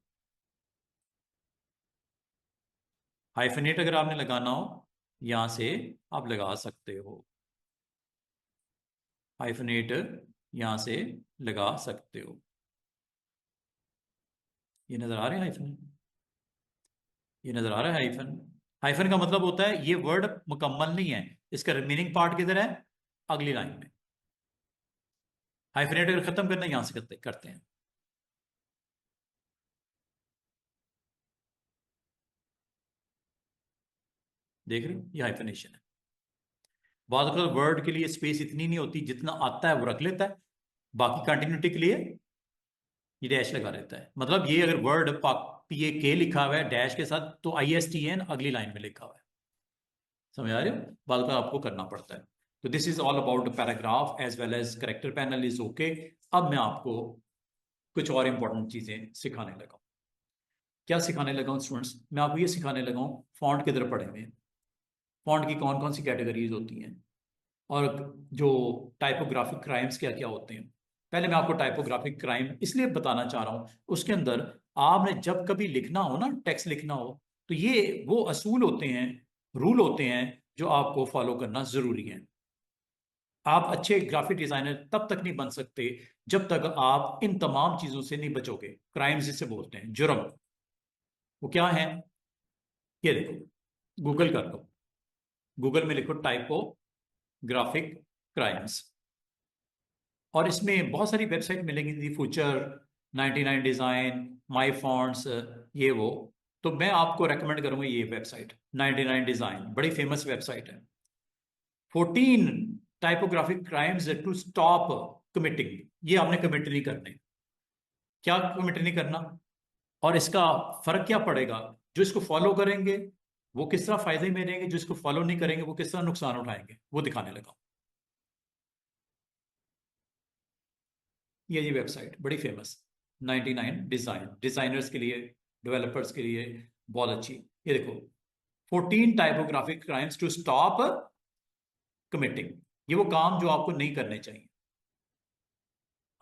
S1: हाइफनेट अगर आपने लगाना हो यहां से आप लगा सकते हो, हाइफनेट यहां से लगा सकते हो। ये नजर आ रहे हैं हाइफन? ये नजर आ रहा है हाइफन? हाइफन का मतलब होता है ये वर्ड मुकम्मल नहीं है, इसका रिमेनिंग पार्ट किधर है? अगली लाइन में। हाइफनेट अगर खत्म करना यहां से करते हैं। देख रहे हो, ये हाइफनेशन है। बाद वर्ड के लिए स्पेस इतनी नहीं होती, जितना आता है वो रख लेता है, बाकी कंटिन्यूटी के लिए ये डैश लगा रहता है। मतलब ये अगर वर्ड पी ए के लिखा हुआ है डैश के साथ, तो आई एस टी एन अगली लाइन में लिखा हुआ है। समझ आ रहे हो? बाद में आपको करना पड़ता है। तो this is all about paragraph as well as character panel is okay. अब मैं आपको कुछ और इंपॉर्टेंट चीजें सिखाने लगा हूं। क्या सिखाने लगा हूं स्टूडेंट्स? मैं आपको ये सिखाने लगा हूं फॉन्ट किधर पड़े हुए हैं, फॉन्ट की कौन कौन सी कैटेगरीज होती हैं, और जो टाइपोग्राफिक क्राइम्स क्या क्या होते हैं। पहले मैं आपको टाइपोग्राफिक क्राइम इसलिए बताना चाह रहा हूं, उसके अंदर आपने जब कभी लिखना हो ना, टेक्स्ट लिखना हो, तो ये वो असूल होते हैं, रूल होते हैं जो आपको फॉलो करना जरूरी है। आप अच्छे ग्राफिक डिजाइनर तब तक नहीं बन सकते जब तक आप इन तमाम चीजों से नहीं बचोगे। क्राइम्स जिसे बोलते हैं, जुर्म, वो क्या है? ये देखो, गूगल कर लो, गूगल में लिखो टाइपोग्राफिक क्राइम्स, और इसमें बहुत सारी वेबसाइट मिलेंगी, the future, 99 design, my fonts, ये वो। तो मैं आपको रेकमेंड करूंगा ये वेबसाइट 99 डिजाइन, बड़ी फेमस वेबसाइट है। 14 typographic crimes to stop committing, ये आपने कमिट नहीं करने। क्या कमिट नहीं करना? और इसका फर्क क्या पड़ेगा? जो इसको फॉलो करेंगे वो किस तरह फायदे में रहेंगे, जो इसको फॉलो नहीं करेंगे वो किस तरह नुकसान उठाएंगे, वो दिखाने लगा। ये जी वेबसाइट बड़ी फेमस, 99 डिजाइन, डिजाइनर्स के लिए, डेवलपर्स के लिए बहुत अच्छी। ये देखो, 14 typographic crimes to stop committing, ये वो काम जो आपको नहीं करने चाहिए।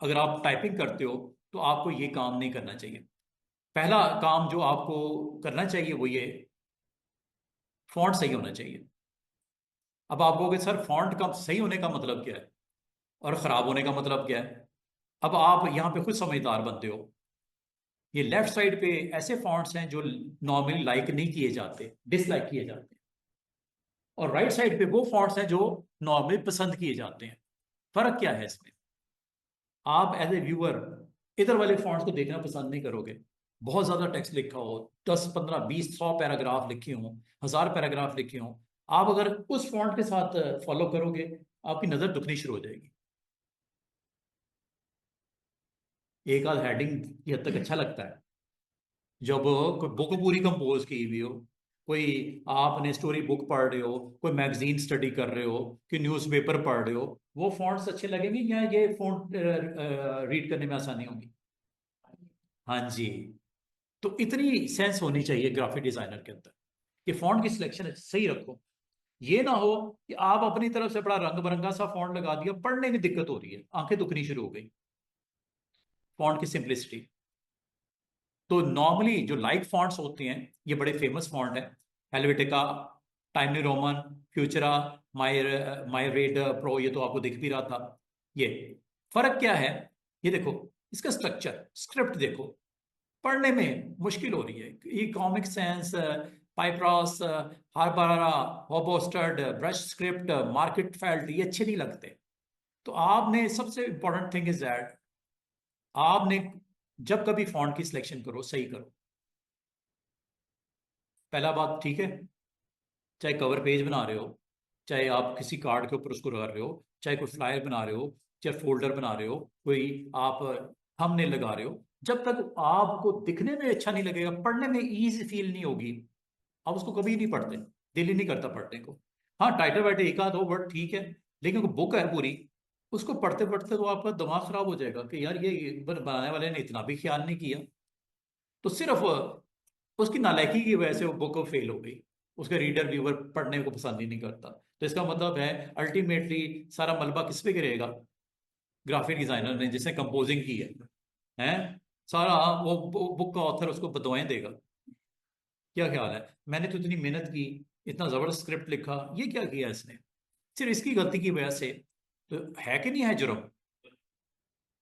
S1: अगर आप टाइपिंग करते हो तो आपको ये काम नहीं करना चाहिए। पहला काम जो आपको करना चाहिए वो ये, फॉन्ट सही होना चाहिए। अब आप कहोगे सर फॉन्ट का सही होने का मतलब क्या है और खराब होने का मतलब क्या है? अब आप यहां पे खुद समझदार बनते हो। ये लेफ्ट साइड पे ऐसे फॉन्ट्स हैं जो नॉर्मली लाइक नहीं किए जाते, डिसलाइक किए जाते हैं, और राइट साइड पे वो फॉन्ट्स हैं जो नॉर्मली पसंद किए जाते हैं। फर्क क्या है इसमें? आप एज ए व्यूअर इधर वाले फॉन्ट्स को देखना पसंद नहीं करोगे। बहुत ज्यादा टेक्स्ट लिखा हो, 10 15 20 100 पैराग्राफ लिखे हों, 1000 पैराग्राफ लिखे हों, आप अगर उस फॉन्ट के साथ फॉलो करोगे, आपकी नजर दुखनी शुरू हो जाएगी। एक आध हेडिंग की हद तक अच्छा लगता है, जब कोई बुक पूरी कंपोज की हुई हो, कोई आपने स्टोरी बुक पढ़ रहे हो, कोई मैगजीन स्टडी कर रहे हो, कोई न्यूज़पेपर पढ़ रहे हो, वो फॉन्ट्स अच्छे लगेंगे या ये फॉन्ट रीड करने में आसानी होगी? हाँ जी। तो इतनी सेंस होनी चाहिए ग्राफिक डिजाइनर के अंदर कि फॉन्ट की सिलेक्शन सही रखो। ये ना हो कि आप अपनी तरफ से बड़ा रंग बिरंगा सा फॉन्ट लगा दिया, पढ़ने में दिक्कत हो रही है, आंखें दुखनी शुरू हो गई। फॉन्ट की सिंप्लिसिटी। तो नॉर्मली जो लाइक फॉन्ट्स होते हैं, ये बड़े फेमस फॉन्ट है, Helvetica, time new Roman, Futura, my my red pro, ये तो आपको दिख भी रहा था। ये फर्क क्या है, ये देखो इसका स्ट्रक्चर, स्क्रिप्ट देखो, पढ़ने में मुश्किल हो रही है। ये कॉमिक सेंस, पाइप्रॉस, हार्बरा, होबोस्टर्ड, ब्रश स्क्रिप्ट, मार्केट फेल्ट, ये अच्छे नहीं लगते। तो आपने सबसे इंपॉर्टेंट थिंग इज दैट आपने जब कभी फॉन्ट की सिलेक्शन करो सही करो। पहला बात, ठीक है, चाहे कवर पेज बना रहे हो, चाहे आप किसी कार्ड के ऊपर उसको कर रहे हो, चाहे कोई फ्लायर बना रहे हो, चाहे फोल्डर बना रहे हो, कोई आप थंबनेल लगा रहे हो, जब तक आपको दिखने में अच्छा नहीं लगेगा, पढ़ने में ईज फील नहीं होगी, आप उसको कभी नहीं पढ़ते, दिल ही नहीं करता पढ़ने को। हाँ, टाइटल वाइटल एक आध हो वर्ड ठीक है, लेकिन बुक है पूरी, उसको पढ़ते पढ़ते तो आपका दिमाग खराब हो जाएगा कि यार ये बनाने वाले ने इतना भी ख्याल नहीं किया। तो सिर्फ उसकी नालायकी की वजह से वो बुक फेल हो गई, उसका रीडर व्यूअर पढ़ने को पसंद ही नहीं करता। तो इसका मतलब है अल्टीमेटली सारा मलबा किस पे गिरेगा, ग्राफिक डिजाइनर ने जिसने कंपोजिंग की है, हैं? सारा वो बुक का ऑथर उसको बदवाएं देगा। क्या ख्याल है, मैंने तो इतनी मेहनत की, इतना जबरदस्त स्क्रिप्ट लिखा, ये क्या किया इसने, सिर्फ इसकी गलती की वजह से। तो है कि नहीं है जुर्म?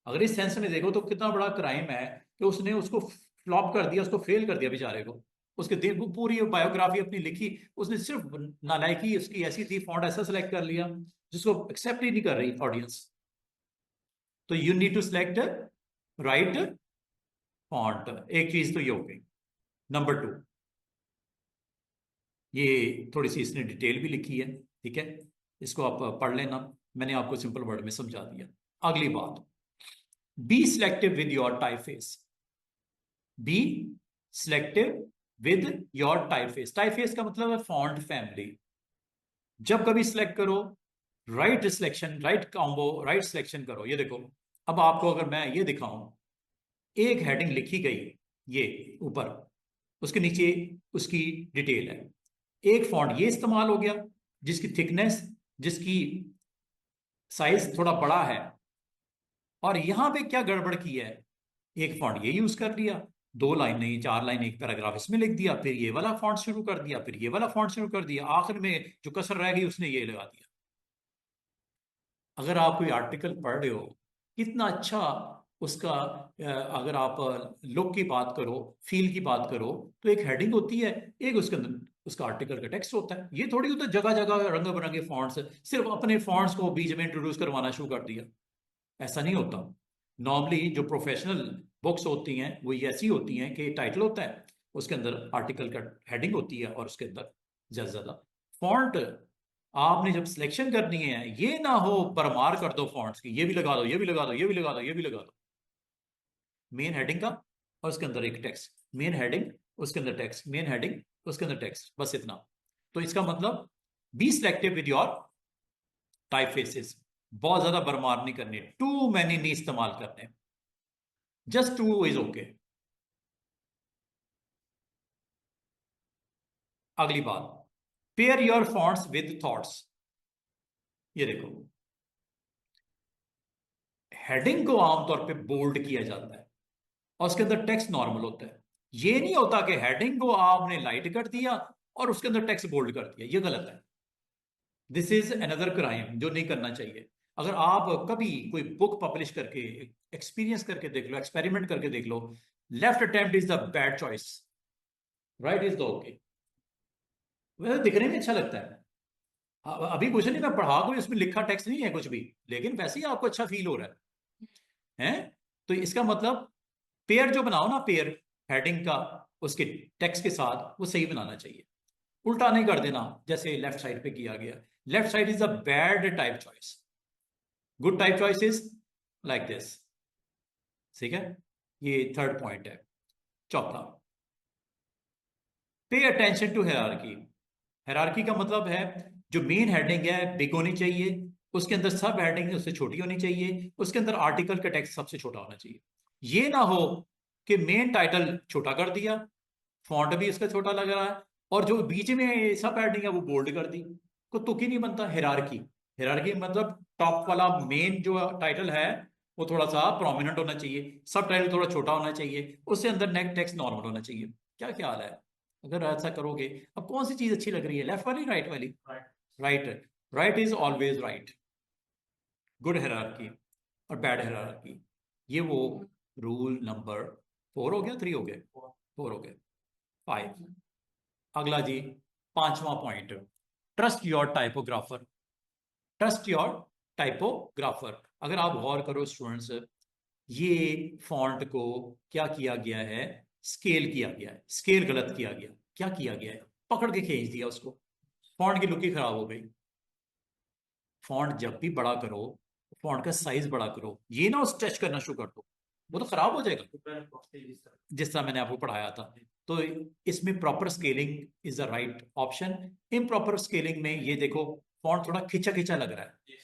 S1: अगर इस सेंस में देखो तो कितना बड़ा क्राइम है कि उसने उसको फ्लॉप कर दिया, उसको फेल कर दिया बेचारे को। उसके दिन वो पूरी बायोग्राफी अपनी लिखी, उसने सिर्फ नालायकी उसकी ऐसी थी, फॉन्ट ऐसा सेलेक्ट कर लिया जिसको एक्सेप्ट ही नहीं कर रही ऑडियंस। तो you need to select right font, एक चीज तो ये हो गई। नंबर टू, ये थोड़ी सी इसने डिटेल भी लिखी है, ठीक है, इसको आप पढ़ लेना, मैंने आपको सिंपल वर्ड में समझा दिया। अगली बात, be selective with your typeface. Be selective with your typeface. Typeface का मतलब है फॉन्ट फैमिली। जब कभी सिलेक्ट करो, right selection, right combo, right selection करो। ये देखो, अब आपको अगर मैं ये दिखाऊं, एक हेडिंग लिखी गई, ये ऊपर, उसके नीचे उसकी डिटेल है, एक फॉन्ट ये इस्तेमाल हो गया जिसकी थिकनेस, जिसकी साइज थोड़ा बड़ा है, और यहां पे क्या गड़बड़ की है, एक फॉन्ट ये यूज कर लिया, दो लाइन नहीं चार लाइन एक पैराग्राफ इसमें लिख दिया, फिर ये वाला फॉन्ट शुरू कर दिया, फिर ये वाला फॉन्ट शुरू कर दिया, आखिर में जो कसर रह गई उसने ये लगा दिया। अगर आप कोई आर्टिकल पढ़ रहे हो, कितना अच्छा उसका, अगर आप लुक की बात करो, फील की बात करो, तो एक हेडिंग होती है, एक उसके अंदर उसका आर्टिकल का टेक्स्ट होता है। ये थोड़ी होता है जगह जगह रंग बिरंगे फॉन्ट्स, सिर्फ अपने फॉन्ट्स को बीच में इंट्रोड्यूस करवाना शुरू कर दिया। ऐसा नहीं होता। नॉर्मली जो प्रोफेशनल बुक्स होती हैं वो ये ऐसी होती हैं कि टाइटल होता है, उसके अंदर आर्टिकल का हेडिंग होती है, और उसके अंदर ज्यादा ज्यादा फॉन्ट आपने जब सिलेक्शन करनी है, ये ना हो परमार कर दो फॉन्ट्स की, ये भी लगा दो, ये भी लगा दो, ये भी लगा दो, ये भी लगा दो, मेन हेडिंग का और उसके अंदर एक टेक्स्ट, मेन हेडिंग उसके अंदर टेक्स्ट, मेन हेडिंग उसके अंदर टेक्स्ट, बस इतना। तो इसका मतलब be selective with your typefaces. बहुत ज्यादा बरमार नहीं करनी, टू मैनी नहीं इस्तेमाल करने, जस्ट टू इज ओके। अगली बात, pair your fonts with thoughts. ये देखो, हेडिंग को आमतौर पे बोल्ड किया जाता है और उसके अंदर टेक्स्ट नॉर्मल होता है। ये नहीं होता कि हेडिंग को आपने लाइट कर दिया और उसके अंदर टेक्स्ट बोल्ड कर दिया, ये गलत है। दिस इज अनदर क्राइम जो नहीं करना चाहिए। अगर आप कभी कोई बुक पब्लिश करके एक्सपीरियंस करके देख लो, एक्सपेरिमेंट करके देख लो, left attempt is the bad choice, right is the okay. वैसे दिखने में अच्छा लगता है, अभी कुछ नहीं, मैं पढ़ा कोई उसमें लिखा टेक्स्ट नहीं है कुछ भी, लेकिन वैसे ही आपको अच्छा फील हो रहा है। तो इसका मतलब पेयर जो बनाओ ना, पेयर हेडिंग का उसके टेक्स्ट के साथ, वो सही बनाना चाहिए, उल्टा नहीं कर देना जैसे लेफ्ट साइड पे किया गया। Left side is a bad type choice, good type choice is like this, ठीक है। ये थर्ड पॉइंट है। चौथा, pay attention to hierarchy. Hierarchy का मतलब है जो मेन हेडिंग है बिग होनी चाहिए, उसके अंदर सब हेडिंग उससे छोटी होनी चाहिए, उसके अंदर आर्टिकल का टेक्स्ट सबसे छोटा होना चाहिए। ये ना हो कि मेन टाइटल छोटा कर दिया, फॉन्ट भी इसका छोटा लग रहा है, और जो बीच में सब हेडिंग है वो बोल्ड कर दी, को तुक ही नहीं बनता। हायरार्की, हायरार्की मतलब टॉप वाला मेन जो टाइटल है वो थोड़ा सा प्रोमिनेंट होना चाहिए, सब टाइटल थोड़ा छोटा होना चाहिए, उससे अंदर नेक टेक्स्ट नॉर्मल होना चाहिए। क्या ख्याल है? अगर ऐसा करोगे, अब कौन सी चीज अच्छी लग रही है, लेफ्ट वाली राइट वाली? Right. Right is always right. Good hierarchy और बैड हायरार्की, ये वो रूल नंबर 4 हो गया, 3 हो गए, 4 हो गए, 5। अगला जी, पांचवा point, trust your typographer. Trust your typographer. अगर आप गौर करो स्टूडेंट्स, ये फॉन्ट को क्या किया गया है, स्केल किया गया है, स्केल गलत किया गया, क्या किया गया है, पकड़ के खींच दिया उसको, फॉन्ट की लुक ही खराब हो गई। फॉन्ट जब भी बड़ा करो, फॉन्ट का साइज बड़ा करो, ये ना स्ट्रेच करना शुरू कर दो, वो तो खराब हो जाएगा, जिस तरह मैंने आपको पढ़ाया था। तो इसमें proper scaling is the right option. Improper scaling में ये देखो, फॉन्ट थोड़ा खिंचा खिंचा लग रहा है,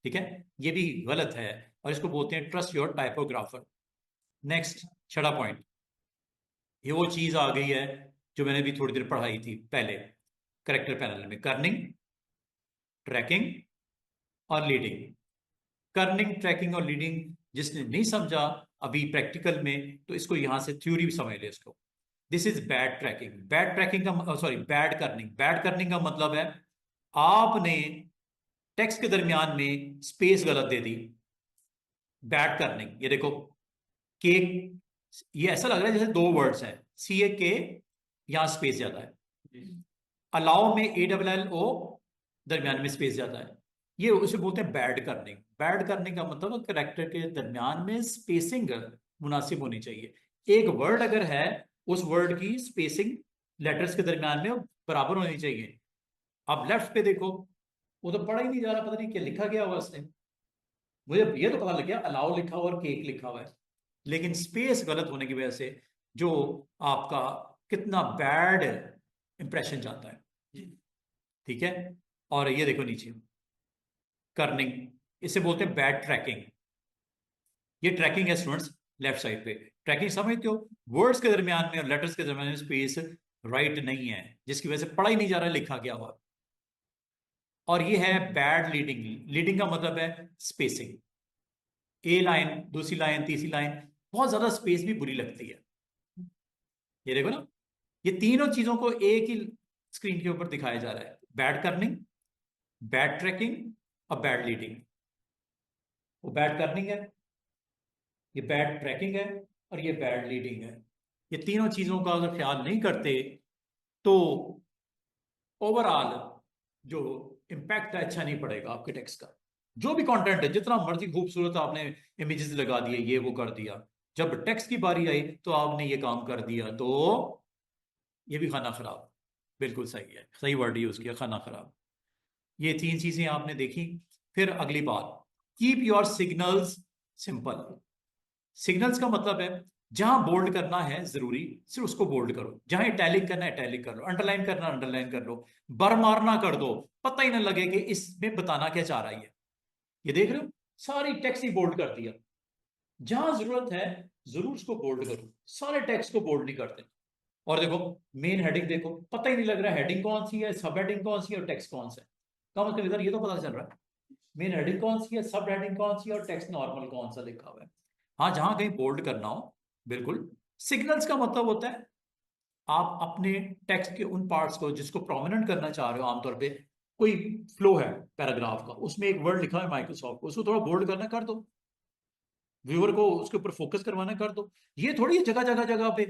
S1: ठीक है, ये भी गलत है, और इसको बोलते हैं ट्रस्ट योर टाइपोग्राफर। नेक्स्ट, छठा पॉइंट, ये वो चीज आ गई है जो मैंने भी थोड़ी देर पढ़ाई थी पहले करेक्टर पैनल में, कर्निंग, ट्रैकिंग और लीडिंग। कर्निंग, ट्रैकिंग और लीडिंग जिसने नहीं समझा अभी प्रैक्टिकल में, तो इसको यहां से थ्योरी भी समझ ले इसको। This is bad tracking. Bad tracking का sorry bad kerning, bad kerning का मतलब है आपने टेक्स्ट के दरमियान में स्पेस गलत दे दी। बैड कर्निंग, ये देखो, केक, ये ऐसा लग रहा है जैसे दो वर्ड्स हैं, सी ए के, यहां स्पेस ज्यादा है। अलाउ में ए डबल एल ओ, दरमियान में स्पेस ज्यादा है, ये उसे बोलते हैं बैड कर्निंग। बैड करने का मतलब करेक्टर के दरमियान में स्पेसिंग मुनासिब होनी चाहिए। एक वर्ड अगर है, उस वर्ड की स्पेसिंग लेटर्स के दरमियान में बराबर होनी चाहिए। अब लेफ्ट पे देखो, वो तो पढ़ा ही नहीं जा रहा, पता नहीं क्या लिखा गया हुआ उसने, मुझे ये तो पता लग गया अलाउ लिखा हुआ और केक लिखा हुआ है, लेकिन स्पेस गलत होने की वजह से जो आपका कितना बैड इंप्रेशन जाता है, ठीक है। और ये देखो नीचे, कर्निंग, इसे बोलते हैं बैड ट्रैकिंग। ये ट्रैकिंग है स्टूडेंट्स, लेफ्ट साइड पे। ट्रैकिंग समझते हो, वर्ड्स के दरमियान में और लेटर्स के दरमियान में स्पेस राइट नहीं है, जिसकी वजह से पढ़ा ही नहीं जा रहा, लिखा गया हुआ। और ये है बैड लीडिंग। लीडिंग का मतलब है स्पेसिंग, ए लाइन, दूसरी लाइन, तीसरी लाइन, बहुत ज्यादा स्पेस भी बुरी लगती है। ये देखो ना, ये तीनों चीजों को एक ही स्क्रीन के ऊपर दिखाया जा रहा है, बैड कर्निंग, बैड ट्रैकिंग और बैड लीडिंग। वो बैड कर्निंग है, ये बैड ट्रैकिंग है, और ये बैड लीडिंग है। ये तीनों चीजों का अगर ख्याल नहीं करते तो ओवरऑल जो इम्पैक्ट है अच्छा नहीं पड़ेगा आपके टेक्स्ट का। जो भी कंटेंट है, जितना मर्जी खूबसूरत आपने इमेजेस लगा दिए, ये वो कर दिया, जब टेक्स्ट की बारी आई तो आपने ये काम कर दिया, तो ये भी खाना खराब। बिल्कुल सही है, सही वर्ड यूज किया, खाना खराब। ये तीन चीजें आपने देखी। फिर अगली बात, keep your signals simple. Signals का मतलब है जहां बोल्ड करना है जरूरी, सिर्फ उसको बोल्ड करो, जहां इटैलिक करना है इटैलिक कर लो, अंडरलाइन करना अंडरलाइन कर लो, बरमारना कर दो, पता ही ना लगे कि इसमें बताना क्या चाह रहा है। ये देख रहे हो, सारी टेक्स्ट ही बोल्ड कर दिया। जहां जरूरत है जरूर उसको बोल्ड करो, सारे टेक्स्ट को बोल्ड नहीं करते। और देखो, मेन हेडिंग देखो, पता ही नहीं लग रहा हेडिंग कौन सी है, सब हेडिंग कौन सी है और टेक्स्ट कौन सा है। कम से कम इधर ये तो पता चल रहा है मेन हेडिंग कौन सी है, सब हेडिंग कौन सी है और टेक्स्ट नॉर्मल कौन सा लिखा हुआ है। हाँ, जहां कहीं बोल्ड करना हो, बिल्कुल। सिग्नल्स का मतलब होता है आप अपने टेक्स्ट के उन पार्ट्स को जिसको प्रोमिनेंट करना चाह रहे हो, आमतौर पे कोई फ्लो है पैराग्राफ का, उसमें एक वर्ड लिखा है माइक्रोसॉफ्ट, उसको थोड़ा बोल्ड करना कर दो, व्यूअर को उसके ऊपर फोकस करवाना कर दो। ये थोड़ी है जगह जगह जगह पे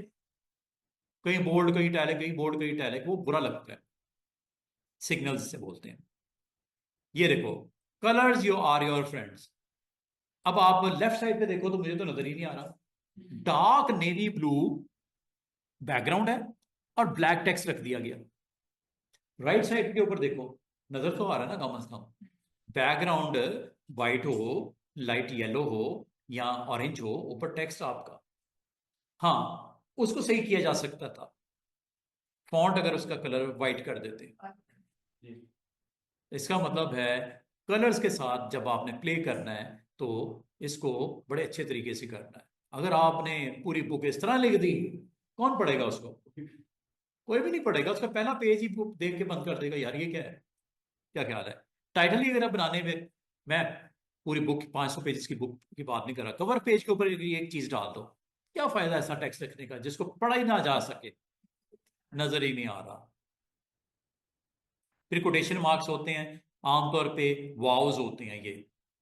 S1: कहीं बोल्ड कहीं टैलिक, कहीं बोल्ड कहीं टैलिक, वो बुरा लगता है। सिग्नल्स से बोलते हैं। ये देखो, colours you are your friends. अब आप लेफ्ट साइड पे देखो तो मुझे तो नजर ही नहीं आ रहा, डार्क नेवी ब्लू बैकग्राउंड है और ब्लैक टेक्स्ट रख दिया गया। राइट साइड के ऊपर देखो, नजर तो आ रहा है ना, कम से कम बैकग्राउंड व्हाइट हो, लाइट येलो हो या ऑरेंज हो, ऊपर टेक्स्ट आपका। हाँ, उसको सही किया जा सकता था, फॉन्ट अगर उसका कलर व्हाइट कर देते। इसका मतलब है कलर्स के साथ जब आपने प्ले करना है तो इसको बड़े अच्छे तरीके से करना है। अगर आपने पूरी बुक इस तरह लिख दी, कौन पढ़ेगा उसको? कोई भी नहीं पढ़ेगा, उसका पहला पेज ही बुक देख के बंद कर देगा, यार ये क्या है, क्या ख्याल है। टाइटल ही अगर बनाने में, मैं पूरी बुक 500 पेजेस की बुक की बात नहीं कर रहा, कवर पेज के ऊपर एक चीज डाल दो, क्या फायदा ऐसा टेक्स्ट लिखने का जिसको पढ़ा ही ना जा सके। नजर ही नहीं आ रहा। फिर कोटेशन मार्क्स होते हैं, आमतौर पे वाउज होते हैं,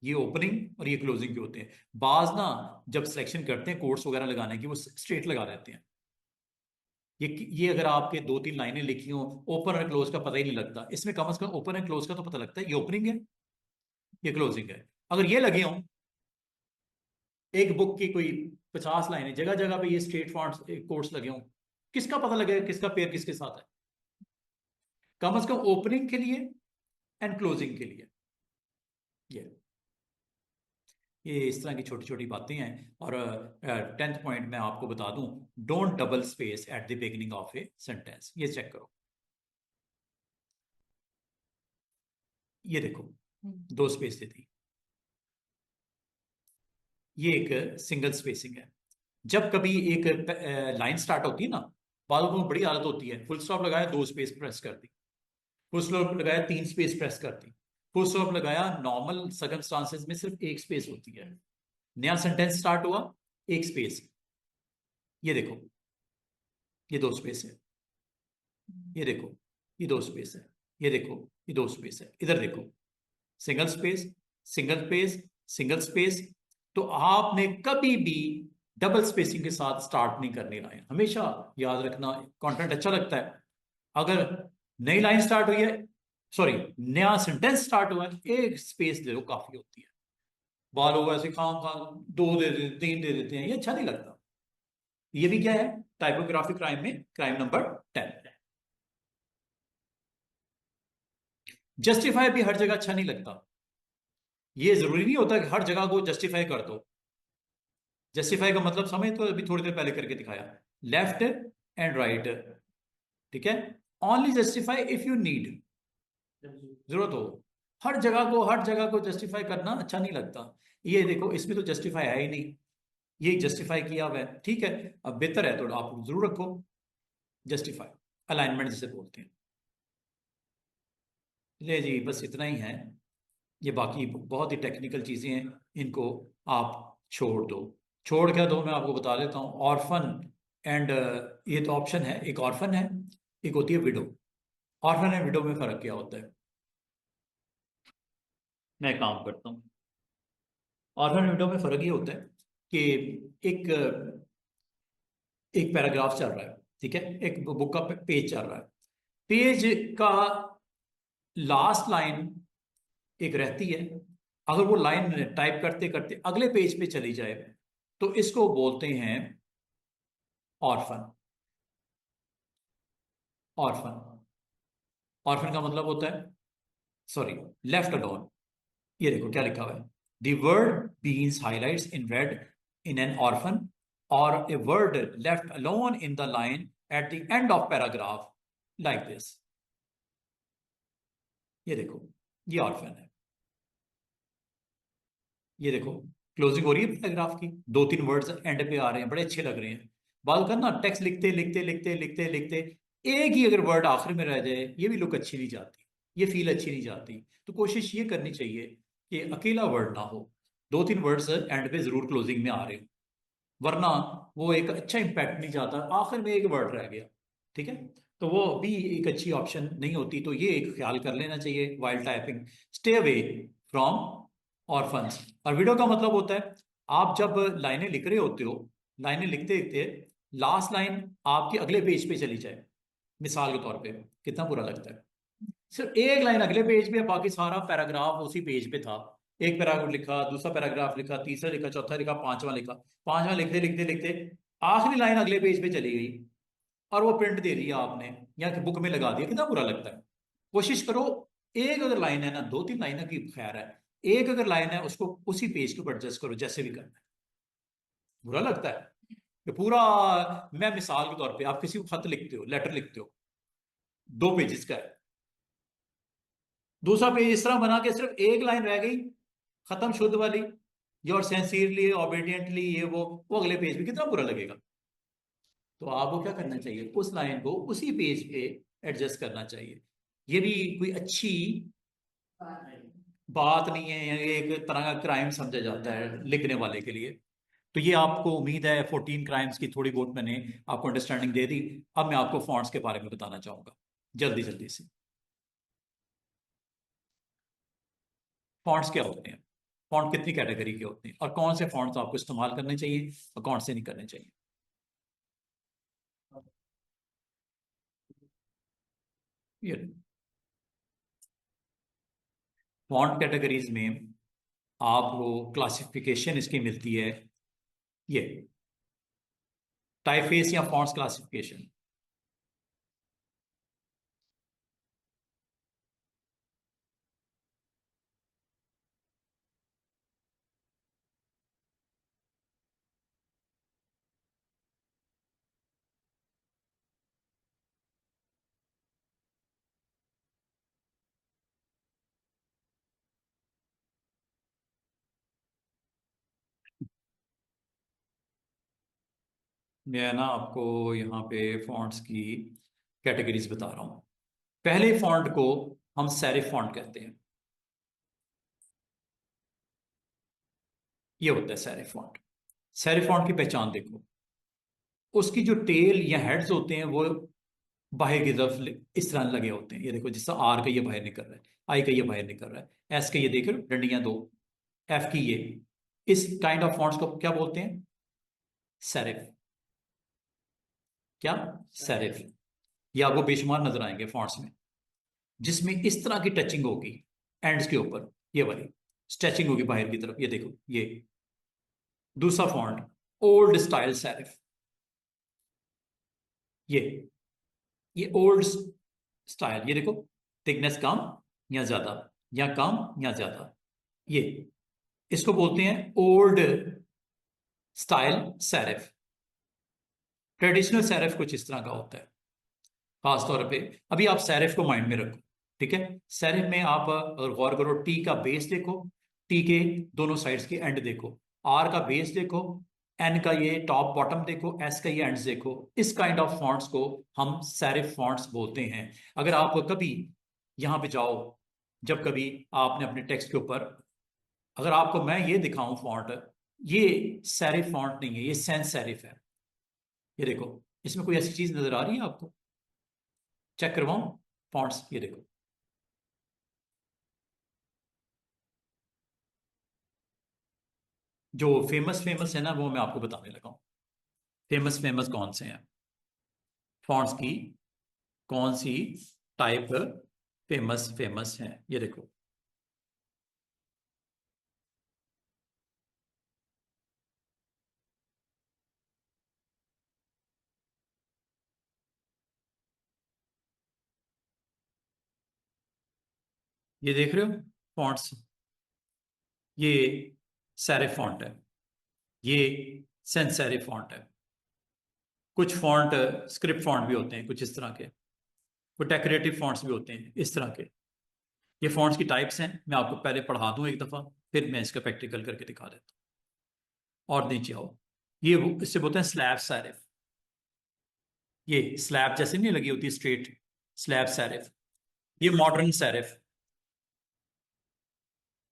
S1: ये ओपनिंग और ये क्लोजिंग के होते हैं। बाज ना जब सिलेक्शन करते हैं कोट्स वगैरह लगाने की, वो स्ट्रेट लगा देते हैं। ये अगर आपके दो तीन लाइनें लिखी हो, ओपन और क्लोज का पता ही नहीं लगता। इसमें कम से कम ओपन एंड क्लोज का तो पता लगता है, ये ओपनिंग है, ये क्लोजिंग है। अगर ये लगे हों, एक बुक की कोई 50 लाइनें, जगह जगह पे ये स्ट्रेट फॉन्ट्स कोट्स लगे हों, किसका पता लगेगा किसका पेयर किसके साथ है? कम से कम ओपनिंग के लिए एंड क्लोजिंग के लिए। ये ये इस तरह की छोटी छोटी बातें हैं। और 10th पॉइंट मैं आपको बता दूं, don't double space at the beginning of a sentence. ये चेक करो, ये देखो, दो स्पेस दे दी, ये एक सिंगल स्पेसिंग है। जब कभी एक लाइन स्टार्ट होती है ना, बालों में बड़ी आदत होती है, फुल स्टॉप लगाया, दो स्पेस प्रेस कर दी, फुल स्टॉप लगाया, तीन स्पेस प्रेस कर दी, फुल स्टॉप लगाया, नॉर्मल सर्कमस्टांसेस में सिर्फ एक स्पेस होती है। नया सेंटेंस स्टार्ट हुआ, एक स्पेस, ये देखो, ये दो स्पेस है, ये देखो, ये दो स्पेस है, ये देखो, ये दो स्पेस है, इधर देखो, single space, single space, single space. तो आपने कभी भी डबल स्पेसिंग के साथ स्टार्ट नहीं करनी लाइन, हमेशा याद रखना। कंटेंट अच्छा लगता है, अगर नई लाइन स्टार्ट हुई है, सॉरी, नया सेंटेंस स्टार्ट हुआ है, एक स्पेस दे दो काफी होती है। बाल लोग ऐसे खाम खाम दो दे देते, तीन दे देते हैं, ये अच्छा नहीं लगता। ये भी क्या है, टाइपोग्राफिक क्राइम में क्राइम नंबर 10 है। जस्टिफाई भी हर जगह अच्छा नहीं लगता। ये जरूरी नहीं होता कि हर जगह को जस्टिफाई कर दो। जस्टिफाई का मतलब समझ तो अभी थोड़ी देर पहले करके दिखाया, लेफ्ट एंड राइट, ठीक है। Only justify if you need, जरूरत हो। हर जगह को जस्टिफाई करना अच्छा नहीं लगता। ये देखो, इसमें तो जस्टिफाई है ही नहीं, ये जस्टिफाई किया हुआ है, ठीक है। अब बेहतर है तो आप जरूर रखो जस्टिफाई, अलाइनमेंट जिसे बोलते हैं। ले जी, बस इतना ही है। ये बाकी बहुत ही टेक्निकल चीजें हैं, इनको आप छोड़ दो। छोड़ क्या दो, मैं आपको बता देता हूँ। ऑर्फन एंड, ये तो ऑप्शन है, एक ऑर्फन है, एक होती है विडो। ऑर्फन एंड विडो में फर्क क्या होता है? मैं काम करता हूँ। ऑर्फन एंड विडो में फर्क ये होता है कि एक एक पैराग्राफ चल रहा है, ठीक है, एक बुक का पेज चल रहा है, पेज का लास्ट लाइन एक रहती है। अगर वो लाइन टाइप करते करते अगले पेज पे चली जाए, तो इसको बोलते हैं ऑर्फन। ऑर्फन, ऑर्फन का मतलब होता है, सॉरी, लेफ्ट अलोन। ये देखो क्या लिखा हुआ है, the word beans highlights in red in an orphan, or a word left alone in the line at the end of paragraph, like this. ये देखो, ये ऑर्फन है। ये देखो, क्लोजिंग हो रही है पैराग्राफ की, दो तीन वर्ड्स एंड पे आ रहे हैं, बड़े अच्छे लग रहे हैं। बात करना, टेक्स्ट लिखते लिखते लिखते लिखते लिखते एक ही अगर वर्ड आखिर में रह जाए, ये भी लुक अच्छी नहीं जाती, ये फील अच्छी नहीं जाती। तो कोशिश ये करनी चाहिए कि अकेला वर्ड ना हो, दो तीन वर्ड्स एंड पे जरूर क्लोजिंग में आ रहे हो, वरना वो एक अच्छा इंपैक्ट नहीं जाता, आखिर में एक वर्ड रह गया, ठीक है। तो वो भी एक अच्छी ऑप्शन नहीं होती। तो ये एक ख्याल कर लेना चाहिए while typing, stay away from orphans. और विडो का मतलब होता है, आप जब लाइनें लिख रहे होते हो, लाइनें लिखते लिखते लास्ट लाइन आपके अगले पेज पे चली जाए, मिसाल के तौर पे, कितना बुरा लगता है। सिर्फ एक लाइन अगले पेज पे, बाकी सारा पैराग्राफ उसी पेज पे था। एक पैराग्राफ लिखा, दूसरा पैराग्राफ लिखा, तीसरा लिखा, चौथा लिखा, पांचवा लिखा, पांचवा लिखते लिखते लिखते आखिरी लाइन अगले पेज पे चली गई, और वो प्रिंट दे दिया आपने या कि बुक में लगा दिया, कितना बुरा लगता है। कोशिश करो, एक अगर लाइन है ना, दो तीन लाइनों की खैर है, एक अगर लाइन है उसको उसी पेज के ऊपर एडजस्ट करो, जैसे भी करना है। बुरा लगता है कि पूरा, मैं मिसाल के तौर पे, आप किसी को खत लिखते हो, लेटर लिखते हो, 2 पेजेस का है, दूसरा पेज इस तरह बना के सिर्फ एक लाइन रह गई खत्म, शुद्ध वाली, योर सिंसियरली ओबीडियंटली, ये वो अगले पेज पे, कितना बुरा लगेगा। तो आपको क्या करना चाहिए, उस लाइन को उसी पेज पे एडजस्ट करना चाहिए। ये भी कोई अच्छी बात नहीं है, ये एक तरह का क्राइम समझा जाता है लिखने वाले के लिए। तो ये आपको उम्मीद है 14 क्राइम्स की थोड़ी बहुत मैंने आपको अंडरस्टैंडिंग दे दी। अब मैं आपको फॉन्ट्स के बारे में बताना चाहूंगा जल्दी जल्दी से। फॉन्ट्स क्या होते हैं, फॉन्ट कितनी कैटेगरी के होते हैं, और कौन से फॉन्ट्स आपको इस्तेमाल करने चाहिए और कौन से नहीं करने चाहिए। ये फॉन्ट कैटेगरीज में आपको क्लासिफिकेशन इसकी मिलती है, ये टाइपफेस या फॉन्ट्स क्लासिफिकेशन। मैं ना आपको यहाँ पे फॉन्ट्स की कैटेगरीज बता रहा हूँ। पहले फॉन्ट को हम सेरिफ फॉन्ट कहते हैं। ये होता है सेरिफ फॉन्ट। सेरिफ फॉन्ट की पहचान देखो, उसकी जो टेल या हेड्स होते हैं वो बाहर की तरफ इस तरह लगे होते हैं। ये देखो, जिससे आर का ये बाहर निकल रहा है, आई का ये बाहर निकल रहा है, एस का ये देख रहे हो डंडियां दो, एफ की ये। इस काइंड ऑफ फॉन्ट्स को क्या बोलते हैं, सेरिफ। क्या, सेरिफ। ये आपको बेशुमार नजर आएंगे फॉन्ट्स में जिसमें इस तरह की टचिंग होगी एंड्स के ऊपर, ये वाली स्ट्रेचिंग होगी बाहर की तरफ। ये देखो ये दूसरा फॉन्ट, ओल्ड स्टाइल सेरिफ। ये ओल्ड स्टाइल, ये देखो थिकनेस कम या ज्यादा, या कम या ज्यादा, ये इसको बोलते हैं old style serif. Traditional serif कुछ इस तरह का होता है। खासतौर पे अभी आप सेरिफ को माइंड में रखो, ठीक है। सेरिफ में आप अगर गौर करो, टी का बेस देखो, टी के दोनों साइड्स के एंड देखो, आर का बेस देखो, एन का ये टॉप बॉटम देखो, एस का ये एंड्स देखो। इस काइंड ऑफ फॉन्ट्स को हम सेरिफ फॉन्ट्स बोलते हैं। अगर आप कभी यहां पे जाओ, जब कभी आपने अपने टेक्स्ट के ऊपर, अगर आपको मैं ये दिखाऊं फॉन्ट, ये सेरिफ फॉन्ट नहीं है, ये सेंस सेरिफ है। ये देखो, इसमें कोई ऐसी चीज नजर आ रही है आपको, चेक करवाऊं फॉन्ट्स, ये देखो। जो फेमस फेमस है ना, वो मैं आपको बताने लगा हूँ। फेमस फेमस कौन से हैं फॉन्ट्स की, कौन सी टाइप फेमस फेमस है, ये देखो। ये देख रहे हो फॉन्ट्स, ये सेरिफ फॉन्ट है, ये सेंस सेरिफ फॉन्ट है। कुछ फॉन्ट स्क्रिप्ट फॉन्ट भी होते हैं कुछ इस तरह के, कुछ डेकोरेटिव फॉन्ट्स भी होते हैं इस तरह के। ये फॉन्ट्स की टाइप्स हैं, मैं आपको पहले पढ़ा दूं एक दफा, फिर मैं इसका प्रैक्टिकल करके दिखा देता हूँ। और नीचे आओ, ये इससे बोलते हैं स्लैब सेरिफ। ये स्लैब जैसे नहीं लगी होती स्ट्रेट, स्लैब सेरिफ। ये मॉडर्न सेरिफ।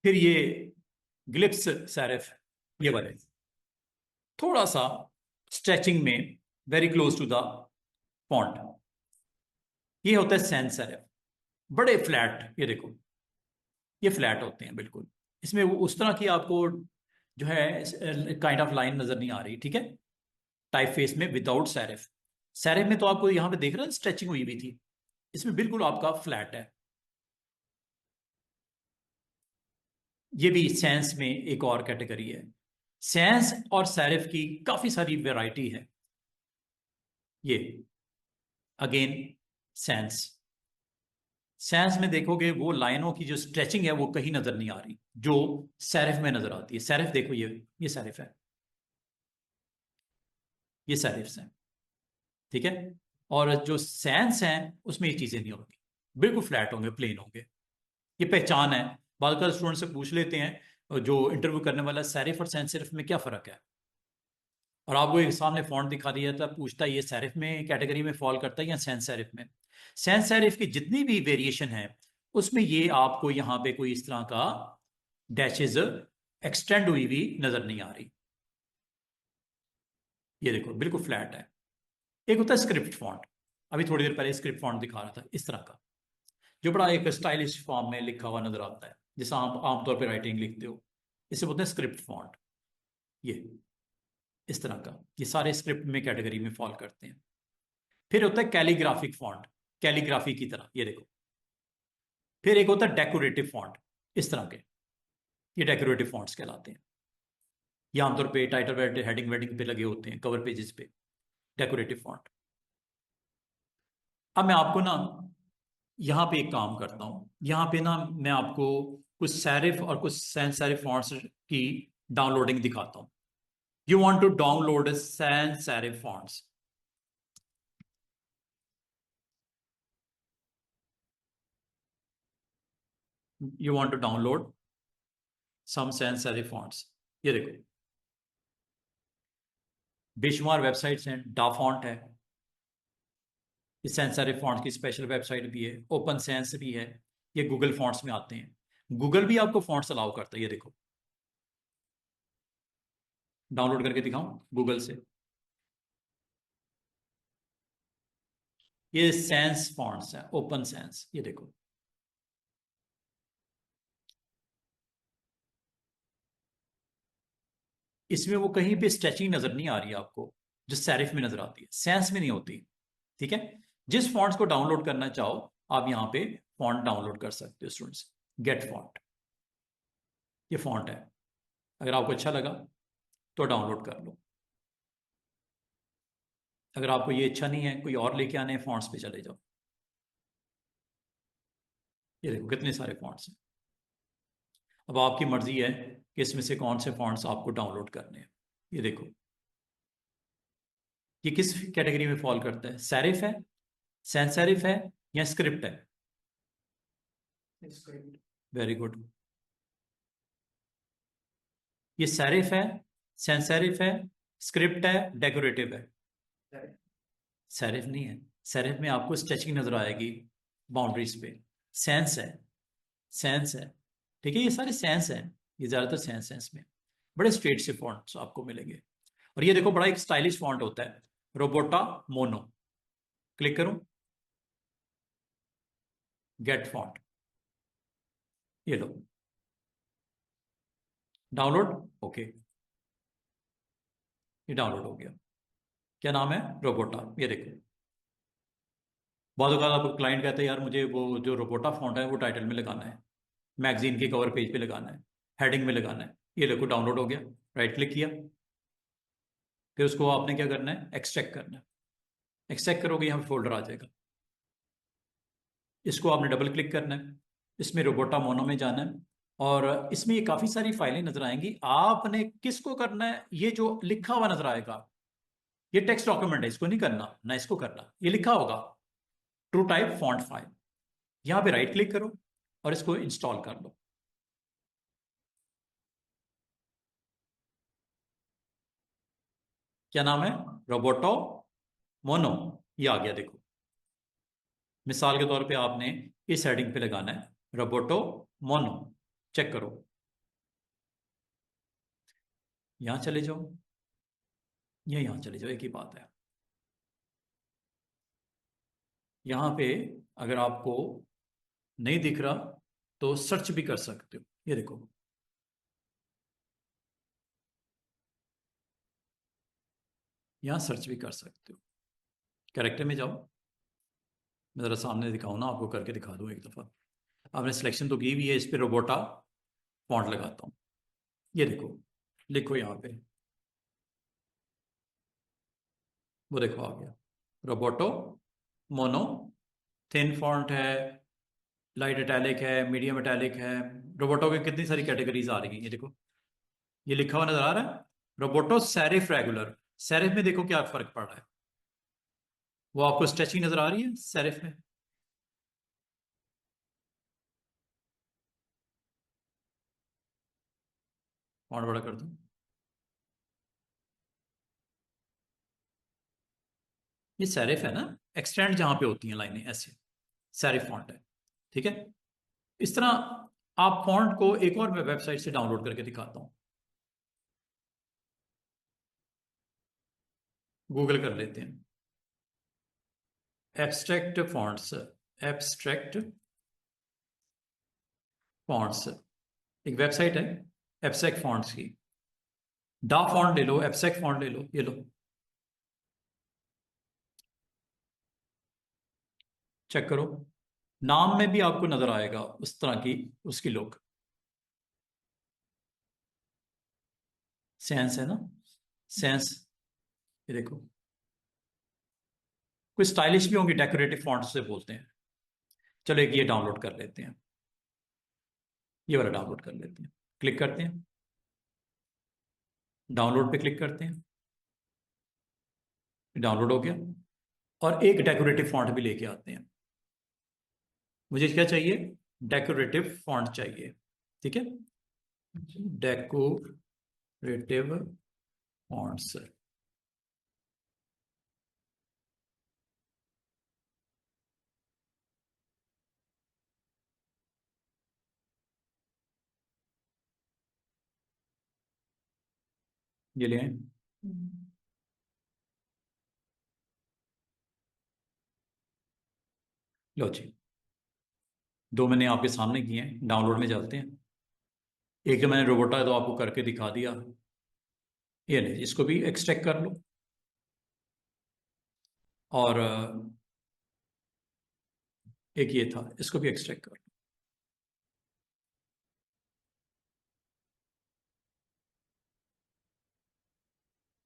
S1: फिर ये ग्लिप्स सेरिफ, ये वाले थोड़ा सा स्ट्रेचिंग में very close to the font. ये होता है सैंस सेरिफ, बड़े फ्लैट, ये देखो ये फ्लैट होते हैं बिल्कुल। इसमें उस तरह की आपको जो है काइंड ऑफ लाइन नजर नहीं आ रही, ठीक है। टाइप फेस में विदाउट सेरिफ। सेरिफ में तो आपको यहां पे देख रहे हैं स्ट्रेचिंग हुई भी थी, इसमें बिल्कुल आपका फ्लैट है। ये भी सेंस में एक और कैटेगरी है। सेंस और सेरिफ की काफी सारी वैरायटी है। ये अगेन सेंस, सेंस में देखोगे वो लाइनों की जो स्ट्रेचिंग है वो कहीं नजर नहीं आ रही, जो सेरिफ में नजर आती है। सेरिफ देखो, ये सेरिफ है, ये सेरिफ्स हैं, ठीक है। और जो सेंस हैं उसमें ये चीजें नहीं होंगी, बिल्कुल फ्लैट होंगे, प्लेन होंगे। ये पहचान है। बाद का स्टूडेंट से पूछ लेते हैं जो इंटरव्यू करने वाला, सेरिफ और सेंस सेरिफ में क्या फर्क है, और आपको एक सामने फॉन्ट दिखा दिया था, पूछता है ये सेरिफ में कैटेगरी में फॉल करता है या सेंस सेरिफ में। सेंस सेरिफ की जितनी भी वेरिएशन है उसमें ये आपको यहां पे कोई इस तरह का डैशेज एक्सटेंड हुई हुई नजर नहीं आ रही। ये देखो बिल्कुल फ्लैट है। एक होता है स्क्रिप्ट फॉन्ट, अभी थोड़ी देर पहले स्क्रिप्ट फॉन्ट दिखा रहा था इस तरह का, जो बड़ा एक स्टाइलिश फॉर्म में लिखा हुआ नजर आता है, जैसा आप आमतौर पर राइटिंग लिखते हो, इसे बोलते हैं स्क्रिप्ट फॉन्ट। ये इस तरह का, ये सारे स्क्रिप्ट में कैटेगरी में फॉल करते हैं। फिर होता है कैलीग्राफिक फॉन्ट, कैलीग्राफी की तरह, ये देखो। फिर एक होता है डेकोरेटिव फॉन्ट, इस तरह के, ये डेकोरेटिव फॉन्ट्स कहलाते हैं। ये आमतौर पे टाइटल वेड हेडिंग वेडिंग पे लगे होते हैं, कवर पेजेस पे, डेकोरेटिव फॉन्ट। अब मैं आपको ना यहाँ पे एक काम करता हूँ, यहाँ पे ना मैं आपको कुछ सेरिफ और कुछ सैंस सेरिफ फॉन्ट्स की डाउनलोडिंग दिखाता हूँ। You want to download sans serif fonts, you want to download some sans serif fonts. ये देखो, बेशुमार वेबसाइट्स हैं, डा फॉन्ट है, ये सैंस सेरिफ फॉन्ट्स की स्पेशल वेबसाइट भी है, ओपन सेंस भी है, ये गूगल फॉन्ट्स में आते हैं। गूगल भी आपको फॉन्ट्स अलाउ करता है, ये देखो, डाउनलोड करके दिखाऊं गूगल से। ये सेंस फॉन्ट्स है, ओपन सेंस, ये देखो। इसमें वो कहीं पे स्ट्रेचिंग नजर नहीं आ रही है आपको, जो सेरिफ में नजर आती है, सेंस में नहीं होती। ठीक है, जिस फॉन्ट्स को डाउनलोड करना चाहो आप यहाँ पे फॉन्ट डाउनलोड कर सकते हो स्टूडेंट्स। गेट फॉन्ट, ये फॉन्ट है, अगर आपको अच्छा लगा तो डाउनलोड कर लो। अगर आपको ये अच्छा नहीं है, कोई और लेके आने हैं, फॉन्ट्स पे चले जाओ। ये देखो कितने सारे फॉन्ट्स हैं। अब आपकी मर्जी है कि इसमें से कौन से फॉन्ट्स आपको डाउनलोड करने हैं। ये देखो, ये किस कैटेगरी में फॉल करता है, सेरिफ है, सैंस सेरिफ है, या स्क्रिप्ट है? Script, very good. ये सेरिफ है, सैंस सेरिफ है, स्क्रिप्ट है, डेकोरेटिव है? सेरिफ नहीं है, सेरिफ में आपको स्ट्रेचिंग नजर आएगी बाउंड्रीज पे। सेंस है, सेंस है, ठीक है, ये सारे सेंस हैं, ये ज्यादातर सेंस है, इसमें बड़े स्ट्रेट से फॉन्ट्स आपको मिलेंगे। और ये देखो बड़ा एक स्टाइलिश फॉन्ट होता है, रोबोटा मोनो, क्लिक करूं, गेट फॉन्ट, ये लो, डाउनलोड, ओके, ये डाउनलोड हो गया। क्या नाम है, रोबोटा, ये देखो। बहुत अगर आपको क्लाइंट कहते हैं यार मुझे वो जो रोबोटा फॉन्ट है वो टाइटल में लगाना है, मैगजीन के कवर पेज पे लगाना है, हेडिंग में लगाना है, ये देखो डाउनलोड हो गया। राइट क्लिक किया, फिर उसको आपने क्या करना है, एक्सट्रैक्ट करना है। एक्सट्रैक्ट करोगे यहाँ फोल्डर आ जाएगा, इसको आपने डबल क्लिक करना है, इसमें रोबोटा मोनो में जाना है, और इसमें ये काफी सारी फाइलें नजर आएंगी। आपने किसको करना है, ये जो लिखा हुआ नजर आएगा, ये टेक्स्ट डॉक्यूमेंट है, इसको नहीं करना ना, इसको करना, ये लिखा होगा ट्रू टाइप फॉन्ट फाइल, यहां पे राइट क्लिक करो और इसको इंस्टॉल कर लो। क्या नाम है, रोबोटो मोनो, ये आ गया देखो। मिसाल के तौर पे आपने इस हेडिंग पे लगाना है, रोबोटो मोनो, चेक करो, यहां चले जाओ या यहां चले जाओ, एक ही बात है। यहां पे अगर आपको नहीं दिख रहा तो सर्च भी कर सकते हो, ये देखो। यहां सर्च भी कर सकते हो, कैरेक्टर में जाओ, मैं जरा सामने दिखाऊं ना आपको, करके दिखा दूं एक दफा। आपने सिलेक्शन तो की भी है, इस पे रोबोटा फॉन्ट लगाता हूं, ये देखो, लिखो यहाँ पे, वो देखो आ गया, रोबोटो मोनो, थिन फॉन्ट है, लाइट इटैलिक है, मीडियम इटैलिक है। रोबोटो की कितनी सारी कैटेगरीज आ रही हैं, ये देखो, ये लिखा हुआ नजर आ रहा है, रोबोटो सेरिफ रेगुलर। सेरिफ में देखो क्या फर्क पड़ रहा है, वो आपको स्ट्रेचिंग नजर आ रही है सेरिफ में। फॉन्ट बड़ा कर दूं, ये सेरिफ है ना, एक्सटेंड जहां पे होती हैं लाइनें ऐसे, सेरिफ फॉन्ट है, ठीक है। इस तरह आप फॉन्ट को एक और मैं वेबसाइट से डाउनलोड करके दिखाता हूं। गूगल कर लेते हैं एब्स्ट्रैक्ट फॉन्ट्स। एब्स्ट्रैक्ट फॉन्ट्स एक वेबसाइट है एब्स्ट्रैक्ट फॉन्ट्स की। डा फॉन्ट ले लो, एब्स्ट्रैक्ट फॉन्ट ले लो, ये लो, चेक करो। नाम में भी आपको नजर आएगा उस तरह की उसकी लुक। सेंस है ना, सेंस। ये देखो, कोई स्टाइलिश भी होंगे, डेकोरेटिव फॉन्ट से बोलते हैं। चलो एक ये डाउनलोड कर लेते हैं, ये वाला डाउनलोड कर लेते हैं। क्लिक करते हैं, डाउनलोड पे क्लिक करते हैं, डाउनलोड हो गया। और एक डेकोरेटिव फॉन्ट भी लेके आते हैं। मुझे क्या चाहिए, डेकोरेटिव फॉन्ट चाहिए, ठीक है। डेकोरेटिव फॉन्ट्स, ये ले आए। लो जी, दो मैंने आपके सामने किए हैं, डाउनलोड में जाते हैं। एक जो मैंने रोबोटा तो आपको करके दिखा दिया, ये नहीं, इसको भी एक्सट्रैक्ट कर लो। और एक ये था, इसको भी एक्सट्रैक्ट कर लो।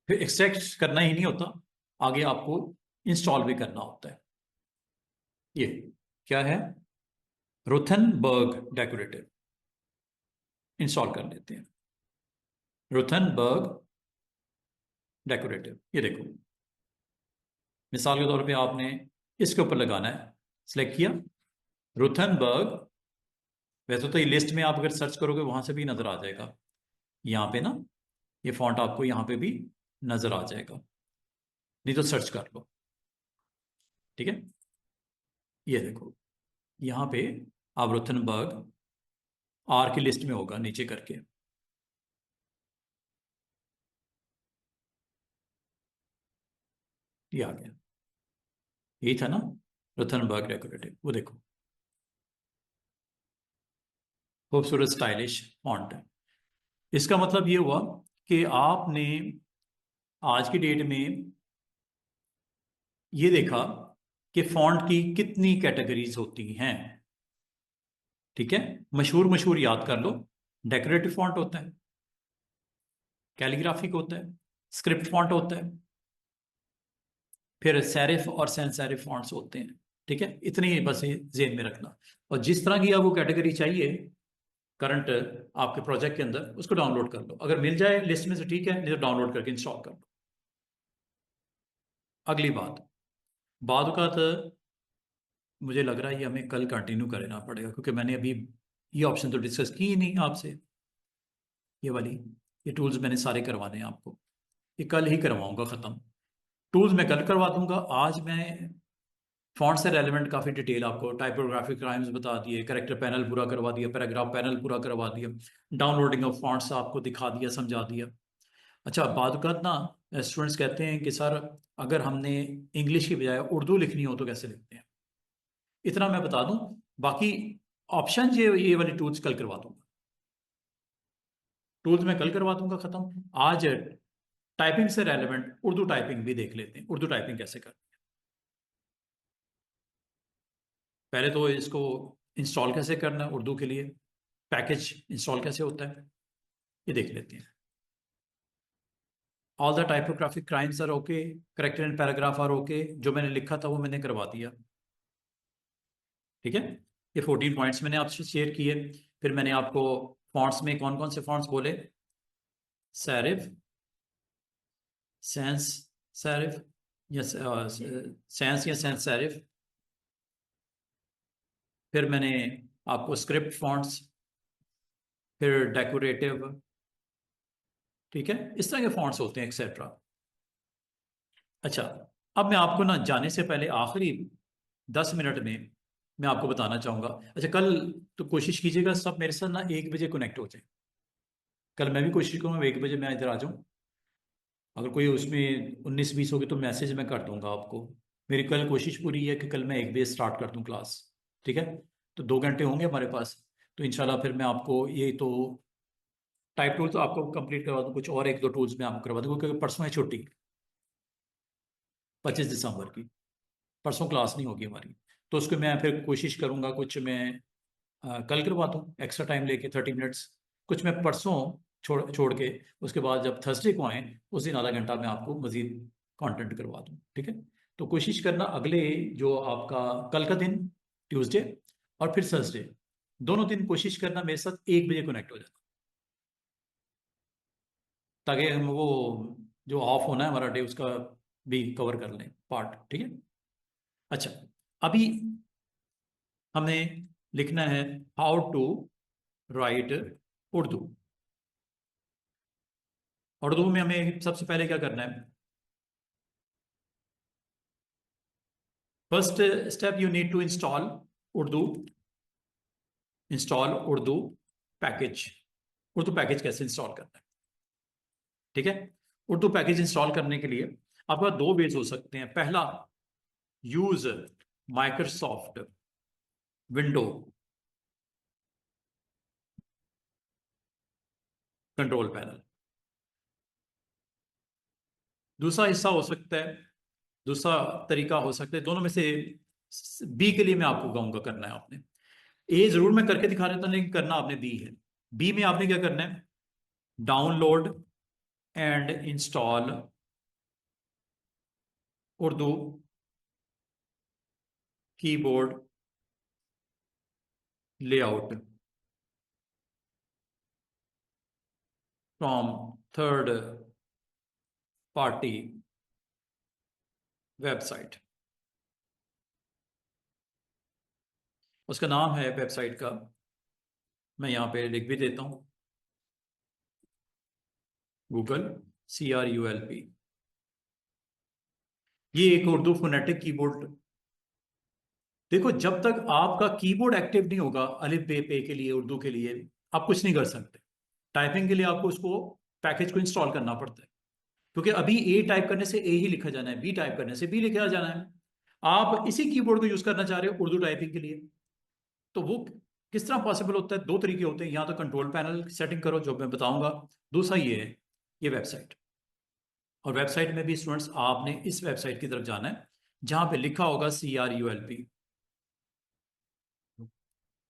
S1: फिर एक्सट्रैक्ट करना ही नहीं होता, आगे आपको इंस्टॉल भी करना होता है। ये क्या है, रुथनबर्ग डेकोरेटिव। इंस्टॉल कर लेते हैं, रुथनबर्ग डेकोरेटिव। ये देखो, मिसाल के तौर पे आपने इसके ऊपर लगाना है, सिलेक्ट किया रुथनबर्ग। वैसे तो ये लिस्ट में आप अगर सर्च करोगे वहां से भी नजर आ जाएगा, यहाँ पे ना, ये फॉन्ट आपको यहाँ पे भी नजर आ जाएगा, नहीं तो सर्च कर लो, ठीक है। ये देखो, यहाँ पे आप रुथनबर्ग आर की लिस्ट में होगा नीचे करके, ये आ गया। यही था ना, रुथनबर्ग डेकोरेटिव, वो देखो, खूबसूरत स्टाइलिश फॉन्ट है। इसका मतलब ये हुआ कि आपने आज की डेट में ये देखा कि फॉन्ट की कितनी कैटेगरीज होती हैं, ठीक है। मशहूर मशहूर याद कर लो, डेकोरेटिव फॉन्ट होता है, कैलीग्राफिक होता है, स्क्रिप्ट फॉन्ट होता है, फिर सेरिफ और सैंस सेरिफ फॉन्ट्स होते हैं, ठीक है। इतनी ही बस जेन में रखना। और जिस तरह की आपको कैटेगरी चाहिए करंट आपके प्रोजेक्ट के अंदर, उसको डाउनलोड कर लो। अगर मिल जाए लिस्ट में से ठीक है, नहीं तो डाउनलोड करके इंस्टॉल कर लो। अगली बात, बाद का तो मुझे लग रहा है ये हमें कल कंटिन्यू करना पड़ेगा, क्योंकि मैंने अभी ये ऑप्शन तो डिस्कस की ही नहीं आपसे। ये वाली, ये टूल्स मैंने सारे करवाने हैं आपको, ये कल ही करवाऊंगा ख़त्म। टूल्स मैं कल करवा दूंगा। आज मैं फॉन्ट से रेलेवेंट काफ़ी डिटेल आपको, टाइपोग्राफिक क्राइम्स बता दिए, करेक्टर पैनल पूरा करवा दिया, पैराग्राफ पैनल पूरा करवा दिया, डाउनलोडिंग ऑफ फॉन्ट्स आपको दिखा दिया, समझा दिया। अच्छा, बाद का ना स्टूडेंट्स कहते हैं कि सर अगर हमने इंग्लिश की बजाय उर्दू लिखनी हो तो कैसे लिखते हैं। इतना मैं बता दूं, बाकी ऑप्शन ये वाली टूल्स कल करवा दूंगा। टूल्स मैं कल करवा दूंगा खत्म। आज टाइपिंग से रेलेवेंट उर्दू टाइपिंग भी देख लेते हैं, उर्दू टाइपिंग कैसे करते हैं। पहले तो इसको इंस्टॉल कैसे करना है उर्दू के लिए, पैकेज इंस्टॉल कैसे होता है, ये देख लेते हैं। All the typographic crimes are okay, character and paragraph are okay, जो मैंने लिखा था वो मैंने करवा दिया, ठीक है। ये 14 पॉइंट्स मैंने आपसे शेयर किए। फिर मैंने आपको फॉन्ट्स में कौन कौन से फॉन्ट्स बोले, सैरिफ, सैंस सैरिफ, या सैंस या सैंस सैरिफ। फिर मैंने आपको स्क्रिप्ट फॉन्ट्स, फिर डेकोरेटिव, ठीक है, इस तरह के फॉन्ट्स होते हैं एक्सेट्रा। अच्छा, अब मैं आपको ना जाने से पहले आखिरी 10 मिनट में मैं आपको बताना चाहूंगा। अच्छा, कल तो कोशिश कीजिएगा सब मेरे साथ ना 1 बजे कनेक्ट हो जाए। कल मैं भी कोशिश करूंगा 1 बजे मैं इधर आ जाऊं। अगर कोई उसमें 19-20 होगी तो मैसेज मैं कर दूंगा आपको। मेरी कल कोशिश पूरी है कि कल मैं 1 बजे स्टार्ट कर दूं क्लास। ठीक है, तो 2 घंटे होंगे हमारे पास। तो इंशाल्लाह फिर मैं आपको ये तो टाइप टूल तो आपको कंप्लीट करवा दूँ, कुछ और 1-2 टूल्स मैं आपको करवा दूँ, क्योंकि परसों है छुट्टी, 25 दिसंबर की। परसों क्लास नहीं होगी हमारी। तो उसको मैं फिर कोशिश करूंगा कुछ मैं कल करवा दूँ एक्स्ट्रा टाइम लेके 30 मिनट्स। कुछ मैं परसों छोड़ छोड़ के उसके बाद जब थर्सडे को आए उस दिन आधा घंटा मैं आपको मजीद कंटेंट करवा दूँ। ठीक है, तो कोशिश करना अगले जो आपका कल का दिन, ट्यूसडे और फिर थर्सडे, दोनों दिन कोशिश करना मेरे साथ 1 बजे कनेक्ट हो जाना, ताकि हम वो जो ऑफ होना है हमारा डे उसका भी कवर कर लें पार्ट। ठीक है। अच्छा, अभी हमें लिखना है how to write Urdu. Urdu में हमें सबसे पहले क्या करना है? First step, you need to Urdu install Urdu package. Urdu package कैसे इंस्टॉल करना है? ठीक है, उर्दू पैकेज इंस्टॉल करने के लिए आपका दो वेज हो सकते हैं। पहला, use Microsoft window control panel. दूसरा हिस्सा हो सकता है, दूसरा तरीका हो सकता है, दोनों में से बी के लिए मैं आपको कहूंगा करना है आपने। ए जरूर मैं करके दिखा देता हूं, लेकिन करना आपने बी है। बी में आपने क्या करना है? Download and install Urdu keyboard layout from third party website. उसका नाम है वेबसाइट का, मैं यहां पे लिख भी देता हूं, गूगल CRULP। ये एक उर्दू फोनेटिक कीबोर्ड। देखो, जब तक आपका कीबोर्ड एक्टिव नहीं होगा अलिफ बे पे के लिए, उर्दू के लिए, आप कुछ नहीं कर सकते। टाइपिंग के लिए आपको उसको पैकेज को इंस्टॉल करना पड़ता है, क्योंकि अभी ए टाइप करने से ए ही लिखा जाना है, बी टाइप करने से बी लिखा जाना है। आप इसी कीबोर्ड को यूज करना चाह रहे हो उर्दू टाइपिंग के लिए, तो वो किस तरह पॉसिबल होता है? दो तरीके होते हैं, या तो कंट्रोल पैनल सेटिंग करो जो मैं बताऊंगा, दूसरा ये है, ये वेबसाइट। और वेबसाइट में भी स्टूडेंट्स आपने इस वेबसाइट की तरफ जाना है जहां पे लिखा होगा CRULP,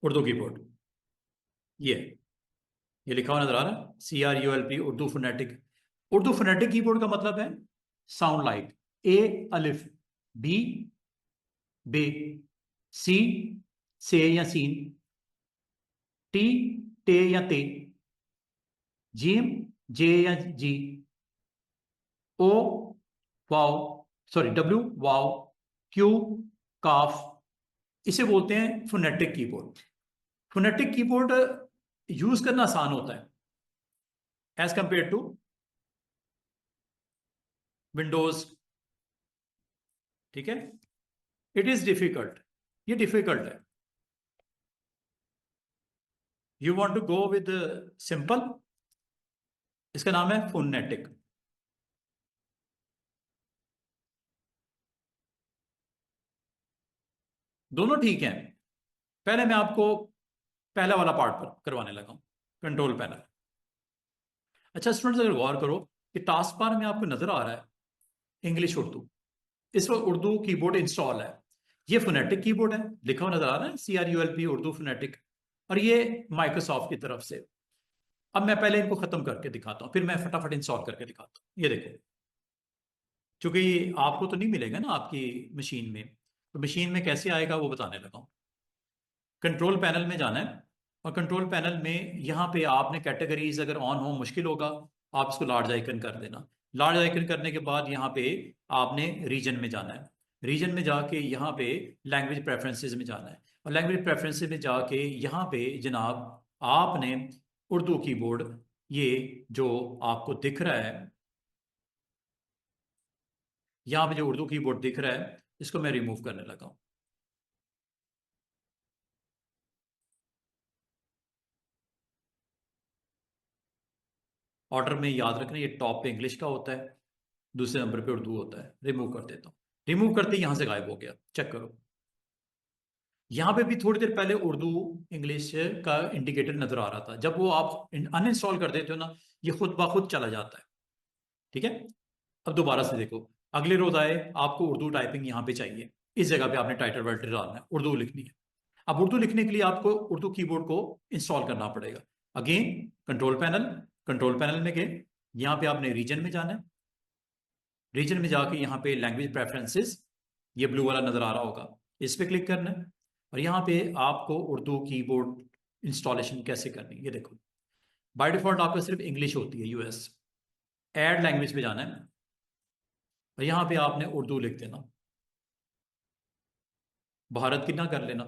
S1: उर्दू कीबोर्ड। ये ये लिखा हुआ नजर आ रहा है, CRULP Urdu phonetic. Urdu phonetic keyboard का मतलब है साउंड लाइक ए अलिफ, बी बे, सी से या सीन, टी टे या ते, जीम जे या जी, ओ वाओ, सॉरी डब्ल्यू वाओ, क्यू काफ। इसे बोलते हैं phonetic keyboard. Phonetic keyboard use करना आसान होता है एज कंपेयर टू विंडोज। ठीक है, इट इज डिफिकल्ट, ये डिफिकल्ट है। You want to go with simple, इसका नाम है फोनेटिक। दोनों ठीक हैं। पहले मैं आपको पहला वाला पार्ट पर करवाने लगा हूं, कंट्रोल पैनल। अच्छा स्टूडेंट्स, अगर गौर करो कि टास्क बार में आपको नजर आ रहा है इंग्लिश उर्दू, इस वक्त उर्दू कीबोर्ड इंस्टॉल है। ये फोनेटिक कीबोर्ड है, लिखा हुआ नजर आ रहा है CRULP उर्दू फोनेटिक। और ये माइक्रोसॉफ्ट की तरफ से। अब मैं पहले इनको खत्म करके दिखाता हूँ, फिर मैं फटाफट इंस्टॉल करके दिखाता हूँ। ये देखो, क्योंकि आपको तो नहीं मिलेगा ना आपकी मशीन में, तो मशीन में कैसे आएगा वो बताने लगा हूँ। कंट्रोल पैनल में जाना है, और कंट्रोल पैनल में यहाँ पे आपने कैटेगरीज अगर ऑन हो मुश्किल होगा, आप इसको लार्ज आइकन कर देना। लार्ज आइकन करने के बाद यहाँ पे आपने रीजन में जाना है। रीजन में जाके यहाँ पे लैंग्वेज प्रेफरेंसेस में जाना है, और लैंग्वेज प्रेफरेंसेस में जाके यहाँ पे जनाब आपने उर्दू कीबोर्ड, ये जो आपको दिख रहा है, यहाँ पे जो उर्दू कीबोर्ड दिख रहा है, इसको मैं रिमूव करने लगा हूँ। ऑर्डर में याद रखना, ये टॉप पे इंग्लिश का होता है, दूसरे नंबर पे उर्दू होता है। रिमूव कर देता हूँ, रिमूव करते ही यहाँ से गायब हो गया, चेक करो। यहाँ पे भी थोड़ी देर पहले उर्दू इंग्लिश का इंडिकेटर नजर आ रहा था, जब वो आप अनइंस्टॉल कर देते हो ना, ये खुद ब खुद चला जाता है। ठीक है, अब दोबारा से देखो, अगले रोज आए, आपको उर्दू टाइपिंग यहाँ पे चाहिए, इस जगह पे आपने टाइटल वाइटल डालना है, उर्दू लिखनी है। अब उर्दू लिखने के लिए आपको उर्दू कीबोर्ड को इंस्टॉल करना पड़ेगा। Again control panel, control panel में गए, यहाँ पे आपने रीजन में जाना है। रीजन में जाके यहाँ पे लैंग्वेज प्रेफरेंसेस, ये ब्लू वाला नजर आ रहा होगा, इस पे क्लिक करना है। और यहाँ पे आपको उर्दू कीबोर्ड इंस्टॉलेशन कैसे करनी है ये देखो। बाय डिफॉल्ट आपको सिर्फ इंग्लिश होती है, यूएस। ऐड लैंग्वेज पे जाना है और यहाँ पे आपने उर्दू लिख देना, भारत की ना कर लेना,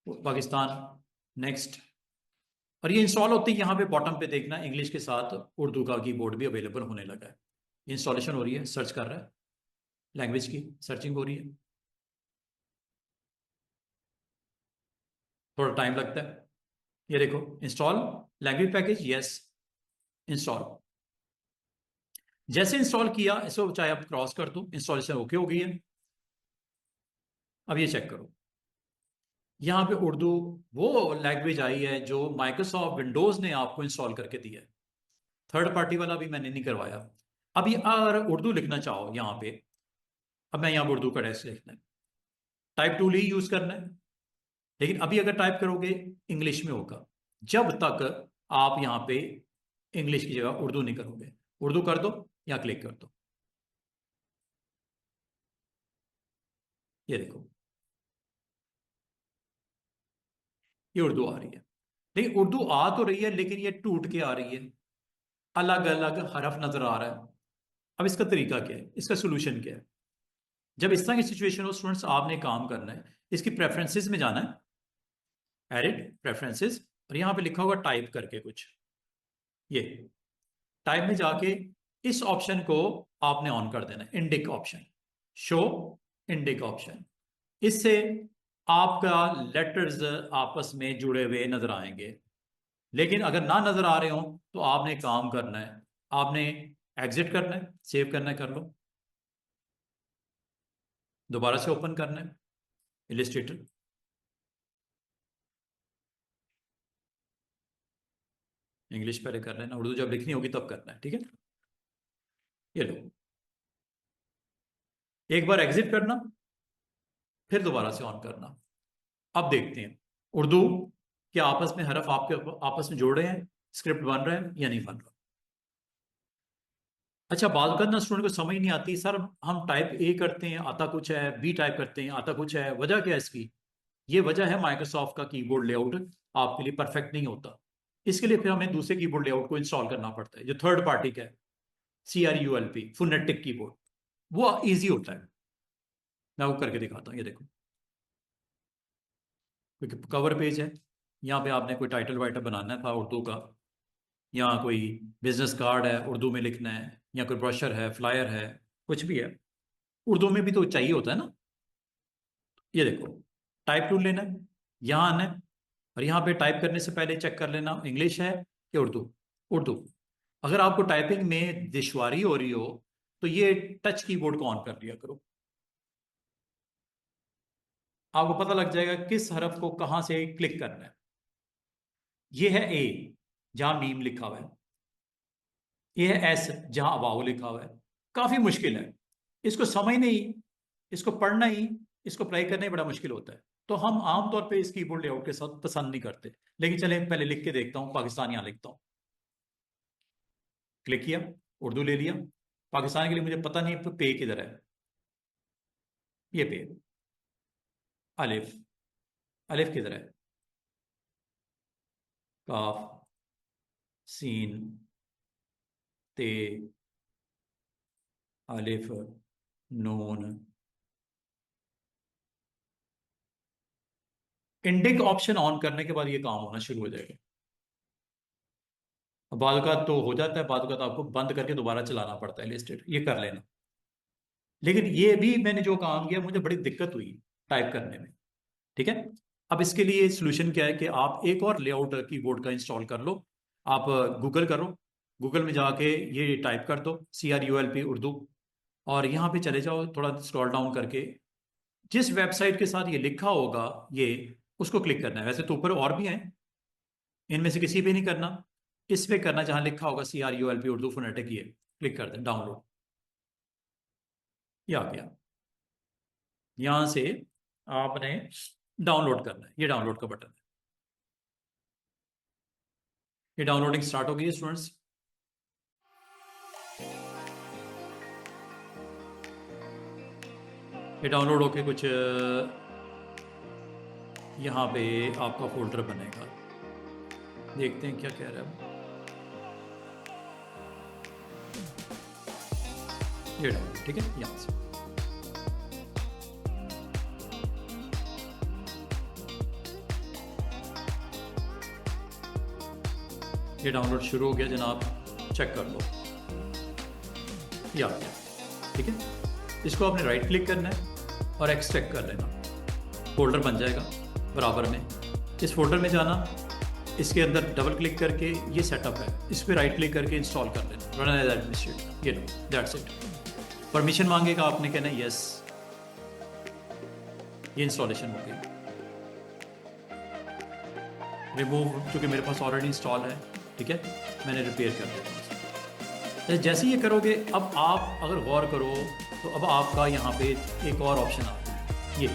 S1: पाकिस्तान, नेक्स्ट। और ये इंस्टॉल होती है, यहाँ पे बॉटम पे देखना इंग्लिश के साथ उर्दू का कीबोर्ड भी अवेलेबल होने लगा है। इंस्टॉलेशन हो रही है, सर्च कर रहा है, लैंग्वेज की सर्चिंग हो रही है, थोड़ा टाइम लगता है। ये देखो, install language package, yes install. जैसे इंस्टॉल किया, इसको चाहे आप क्रॉस कर दो, इंस्टॉलेशन ओके हो गई है। अब ये चेक करो, यहाँ पे उर्दू वो लैंग्वेज आई है जो माइक्रोसॉफ्ट विंडोज ने आपको इंस्टॉल करके दिया है, थर्ड पार्टी वाला भी मैंने नहीं करवाया। अब ये अगर उर्दू लिखना चाहो यहाँ पे, अब मैं यहाँ पे उर्दू का टेक्स्ट लिखना है, टाइप टूल ही यूज करना है। लेकिन अभी अगर टाइप करोगे इंग्लिश में होगा, जब तक आप यहाँ पे इंग्लिश की जगह उर्दू नहीं करोगे। उर्दू कर दो या क्लिक कर दो, ये देखो ये उर्दू आ रही है। लेकिन उर्दू आ तो रही है, लेकिन ये टूट के आ रही है, अलग अलग हरफ नजर आ रहा है। अब इसका तरीका क्या है, इसका सोल्यूशन क्या है? जब इस तरह की सिचुएशन हो स्टूडेंट्स, आपने काम करना है, इसकी प्रेफरेंसेस में जाना है, एडिट प्रेफरेंसेस, और यहां पे लिखा होगा टाइप करके कुछ, ये टाइप में जाके इस ऑप्शन को आपने ऑन कर देना है, Indic option, show Indic option. इससे आपका लेटर्स आपस में जुड़े हुए नजर आएंगे। लेकिन अगर ना नजर आ रहे हो तो आपने काम करना है, आपने एग्जिट करना है, सेव करना है, कर लो, दोबारा से ओपन करना है इलिस्ट्रेटर। इंग्लिश पहले कर लेना, उर्दू जब लिखनी होगी तब करना है, ठीक है। ये लो, एक बार एग्जिट करना, फिर दोबारा से ऑन करना। अब देखते हैं उर्दू क्या आपस में हरफ आपके आपस में जोड़ रहे हैं, स्क्रिप्ट बन रहा है या नहीं बन रहा। अच्छा, बात करना स्टूडेंट को समझ नहीं आती, सर हम टाइप ए करते हैं आता कुछ है, बी टाइप करते हैं आता कुछ है, वजह क्या है इसकी? ये वजह है माइक्रोसॉफ्ट का कीबोर्ड लेआउट आपके लिए परफेक्ट नहीं होता। इसके लिए फिर हमें दूसरे कीबोर्ड लेआउट को इंस्टॉल करना पड़ता है जो थर्ड पार्टी का है, CRULP फोनेटिक कीबोर्ड, वो इजी होता है। मैं वो करके दिखाता हूँ, ये देखो, क्योंकि कवर पेज है, यहाँ पे आपने कोई टाइटल वाइटल बनाना था उर्दू का, या कोई बिजनेस कार्ड है उर्दू में लिखना है, या कोई ब्रोशर है, फ्लायर है, कुछ भी है, उर्दू में भी तो चाहिए होता है ना। ये देखो, टाइप टूल लेना है, यहाँ आना है, और यहाँ पे टाइप करने से पहले चेक कर लेना इंग्लिश है कि उर्दू। उर्दू। अगर आपको टाइपिंग में दुश्वारी हो रही हो तो ये टच कीबोर्ड को ऑन कर लिया करो, आपको पता लग जाएगा किस हरफ को कहां से क्लिक करना है। ये है ए, जहां मीम लिखा हुआ है, ये है एस जहां अबाउ लिखा हुआ है। काफी मुश्किल है, इसको समझ नहीं, इसको पढ़ना ही, इसको अप्लाई करना ही बड़ा मुश्किल होता है। तो हम आमतौर पे इस कीबोर्ड लेआउट के साथ पसंद नहीं करते। लेकिन चले पहले लिख के देखता हूँ, पाकिस्तान यहाँ लिखता हूँ, क्लिक किया, उर्दू ले लिया। पाकिस्तान के लिए मुझे पता नहीं पे किधर है, ये पे, अलिफ, अलिफ किधर है, काफ, सीन, ते, अलिफ, नून। इंडिक ऑप्शन ऑन करने के बाद ये काम होना शुरू हो जाएगा। बाद का तो हो जाता है, बाद का तो आपको बंद करके दोबारा चलाना पड़ता है लिस्टेड, ये कर लेना। लेकिन ये भी मैंने जो काम किया मुझे बड़ी दिक्कत हुई टाइप करने में, ठीक है। अब इसके लिए सोल्यूशन क्या है कि आप एक और लेआउट कीबोर्ड का इंस्टॉल कर लो, आप गूगल करो, गूगल में जाके ये टाइप कर दो CRULP उर्दू, और यहाँ पे चले जाओ, थोड़ा स्क्रॉल डाउन करके जिस वेबसाइट के साथ ये लिखा होगा ये, उसको क्लिक करना है। वैसे तो ऊपर और भी हैं, इनमें से किसी पे नहीं करना, इस पे करना जहाँ लिखा होगा CRULP उर्दू फोनेटिक, ये क्लिक कर दें, डाउनलोड। ये आ गया। यहाँ से आपने डाउनलोड करना है, ये डाउनलोड का बटन है। ये डाउनलोडिंग स्टार्ट हो गई है स्टूडेंट्स। ये डाउनलोड होके कुछ यहाँ पे आपका फोल्डर बनेगा, देखते हैं क्या कह रहा है। ये डाउनलोड, ठीक है, यहाँ से ये डाउनलोड शुरू हो गया जनाब, चेक कर लो, ये आ गया, ठीक है। इसको आपने राइट क्लिक करना है और एक्सट्रैक्ट कर लेना, फोल्डर बन जाएगा बराबर में। इस फोल्डर में जाना, इसके अंदर डबल क्लिक करके ये सेटअप है, इस पर राइट क्लिक करके इंस्टॉल कर लेना, रन एज एडमिनिस्ट्रेटर, ये लो, दैट्स इट। परमिशन मांगेगा, आपने कहना है यस, ये इंस्टॉलेशन हो गई। रिमूव, क्योंकि मेरे पास ऑलरेडी इंस्टॉल है, ठीक है, मैंने रिपेयर कर दिया उसको। जैसे ये करोगे, अब आप अगर गौर करो तो अब आपका यहाँ पे एक और ऑप्शन आता है, ये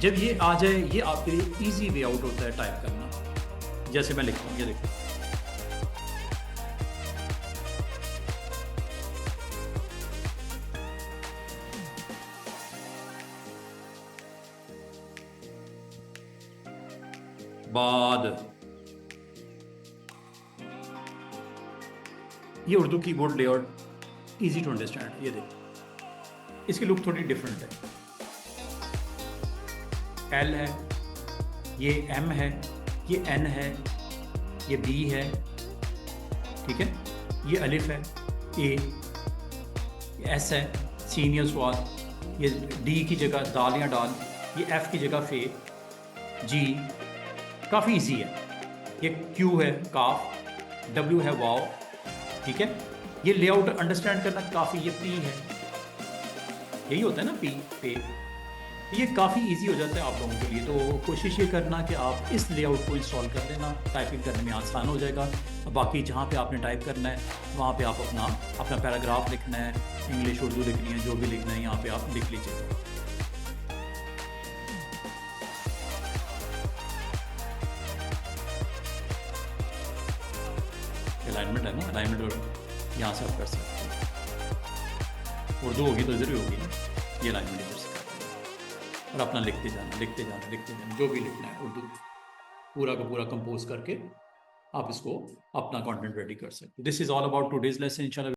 S1: जब ये आ जाए, ये आपके लिए इजी वे आउट होता है टाइप करना। जैसे मैं लिखता हूँ, ये देखो, बाद, ये Urdu keyboard layout, easy to understand. ये देखो, इसकी लुक थोड़ी डिफरेंट है, L है, ये M है, ये N है, ये B है, ठीक है, ये अलिफ है, A, ये S है, सीनियर स्वाद, ये D की जगह दाल या डाल, ये F की जगह फे, G, काफ़ी इजी है, ये Q है काफ, W है वाव, ठीक है। ये लेआउट अंडरस्टैंड करना काफ़ी, ये P है, यही होता है ना P, पे, ये काफ़ी इजी हो जाता है आप लोगों के लिए। तो कोशिश ये करना कि आप इस लेआउट को इंस्टॉल कर लेना, टाइपिंग करने में आसान हो जाएगा। बाकी जहाँ पे आपने टाइप करना है वहाँ पे आप अपना पैराग्राफ लिखना है, इंग्लिश उर्दू लिखनी है, जो भी लिखना है यहाँ पे आप लिख लीजिएगा। अलाइनमेंट है ना, अलाइनमेंट और यहाँ से आप कर सकते हैं। उर्दू होगी तो इधर ही होगी ना, ये अलाइनमेंट इधर से और अपना लिखते जाना, लिखते जाना, लिखते जाना, जो भी लिखना है उर्दू पूरा का पूरा कंपोज करके आप इसको अपना कंटेंट रेडी कर सकते हो। This is all about today's lesson इंशाल्लाह।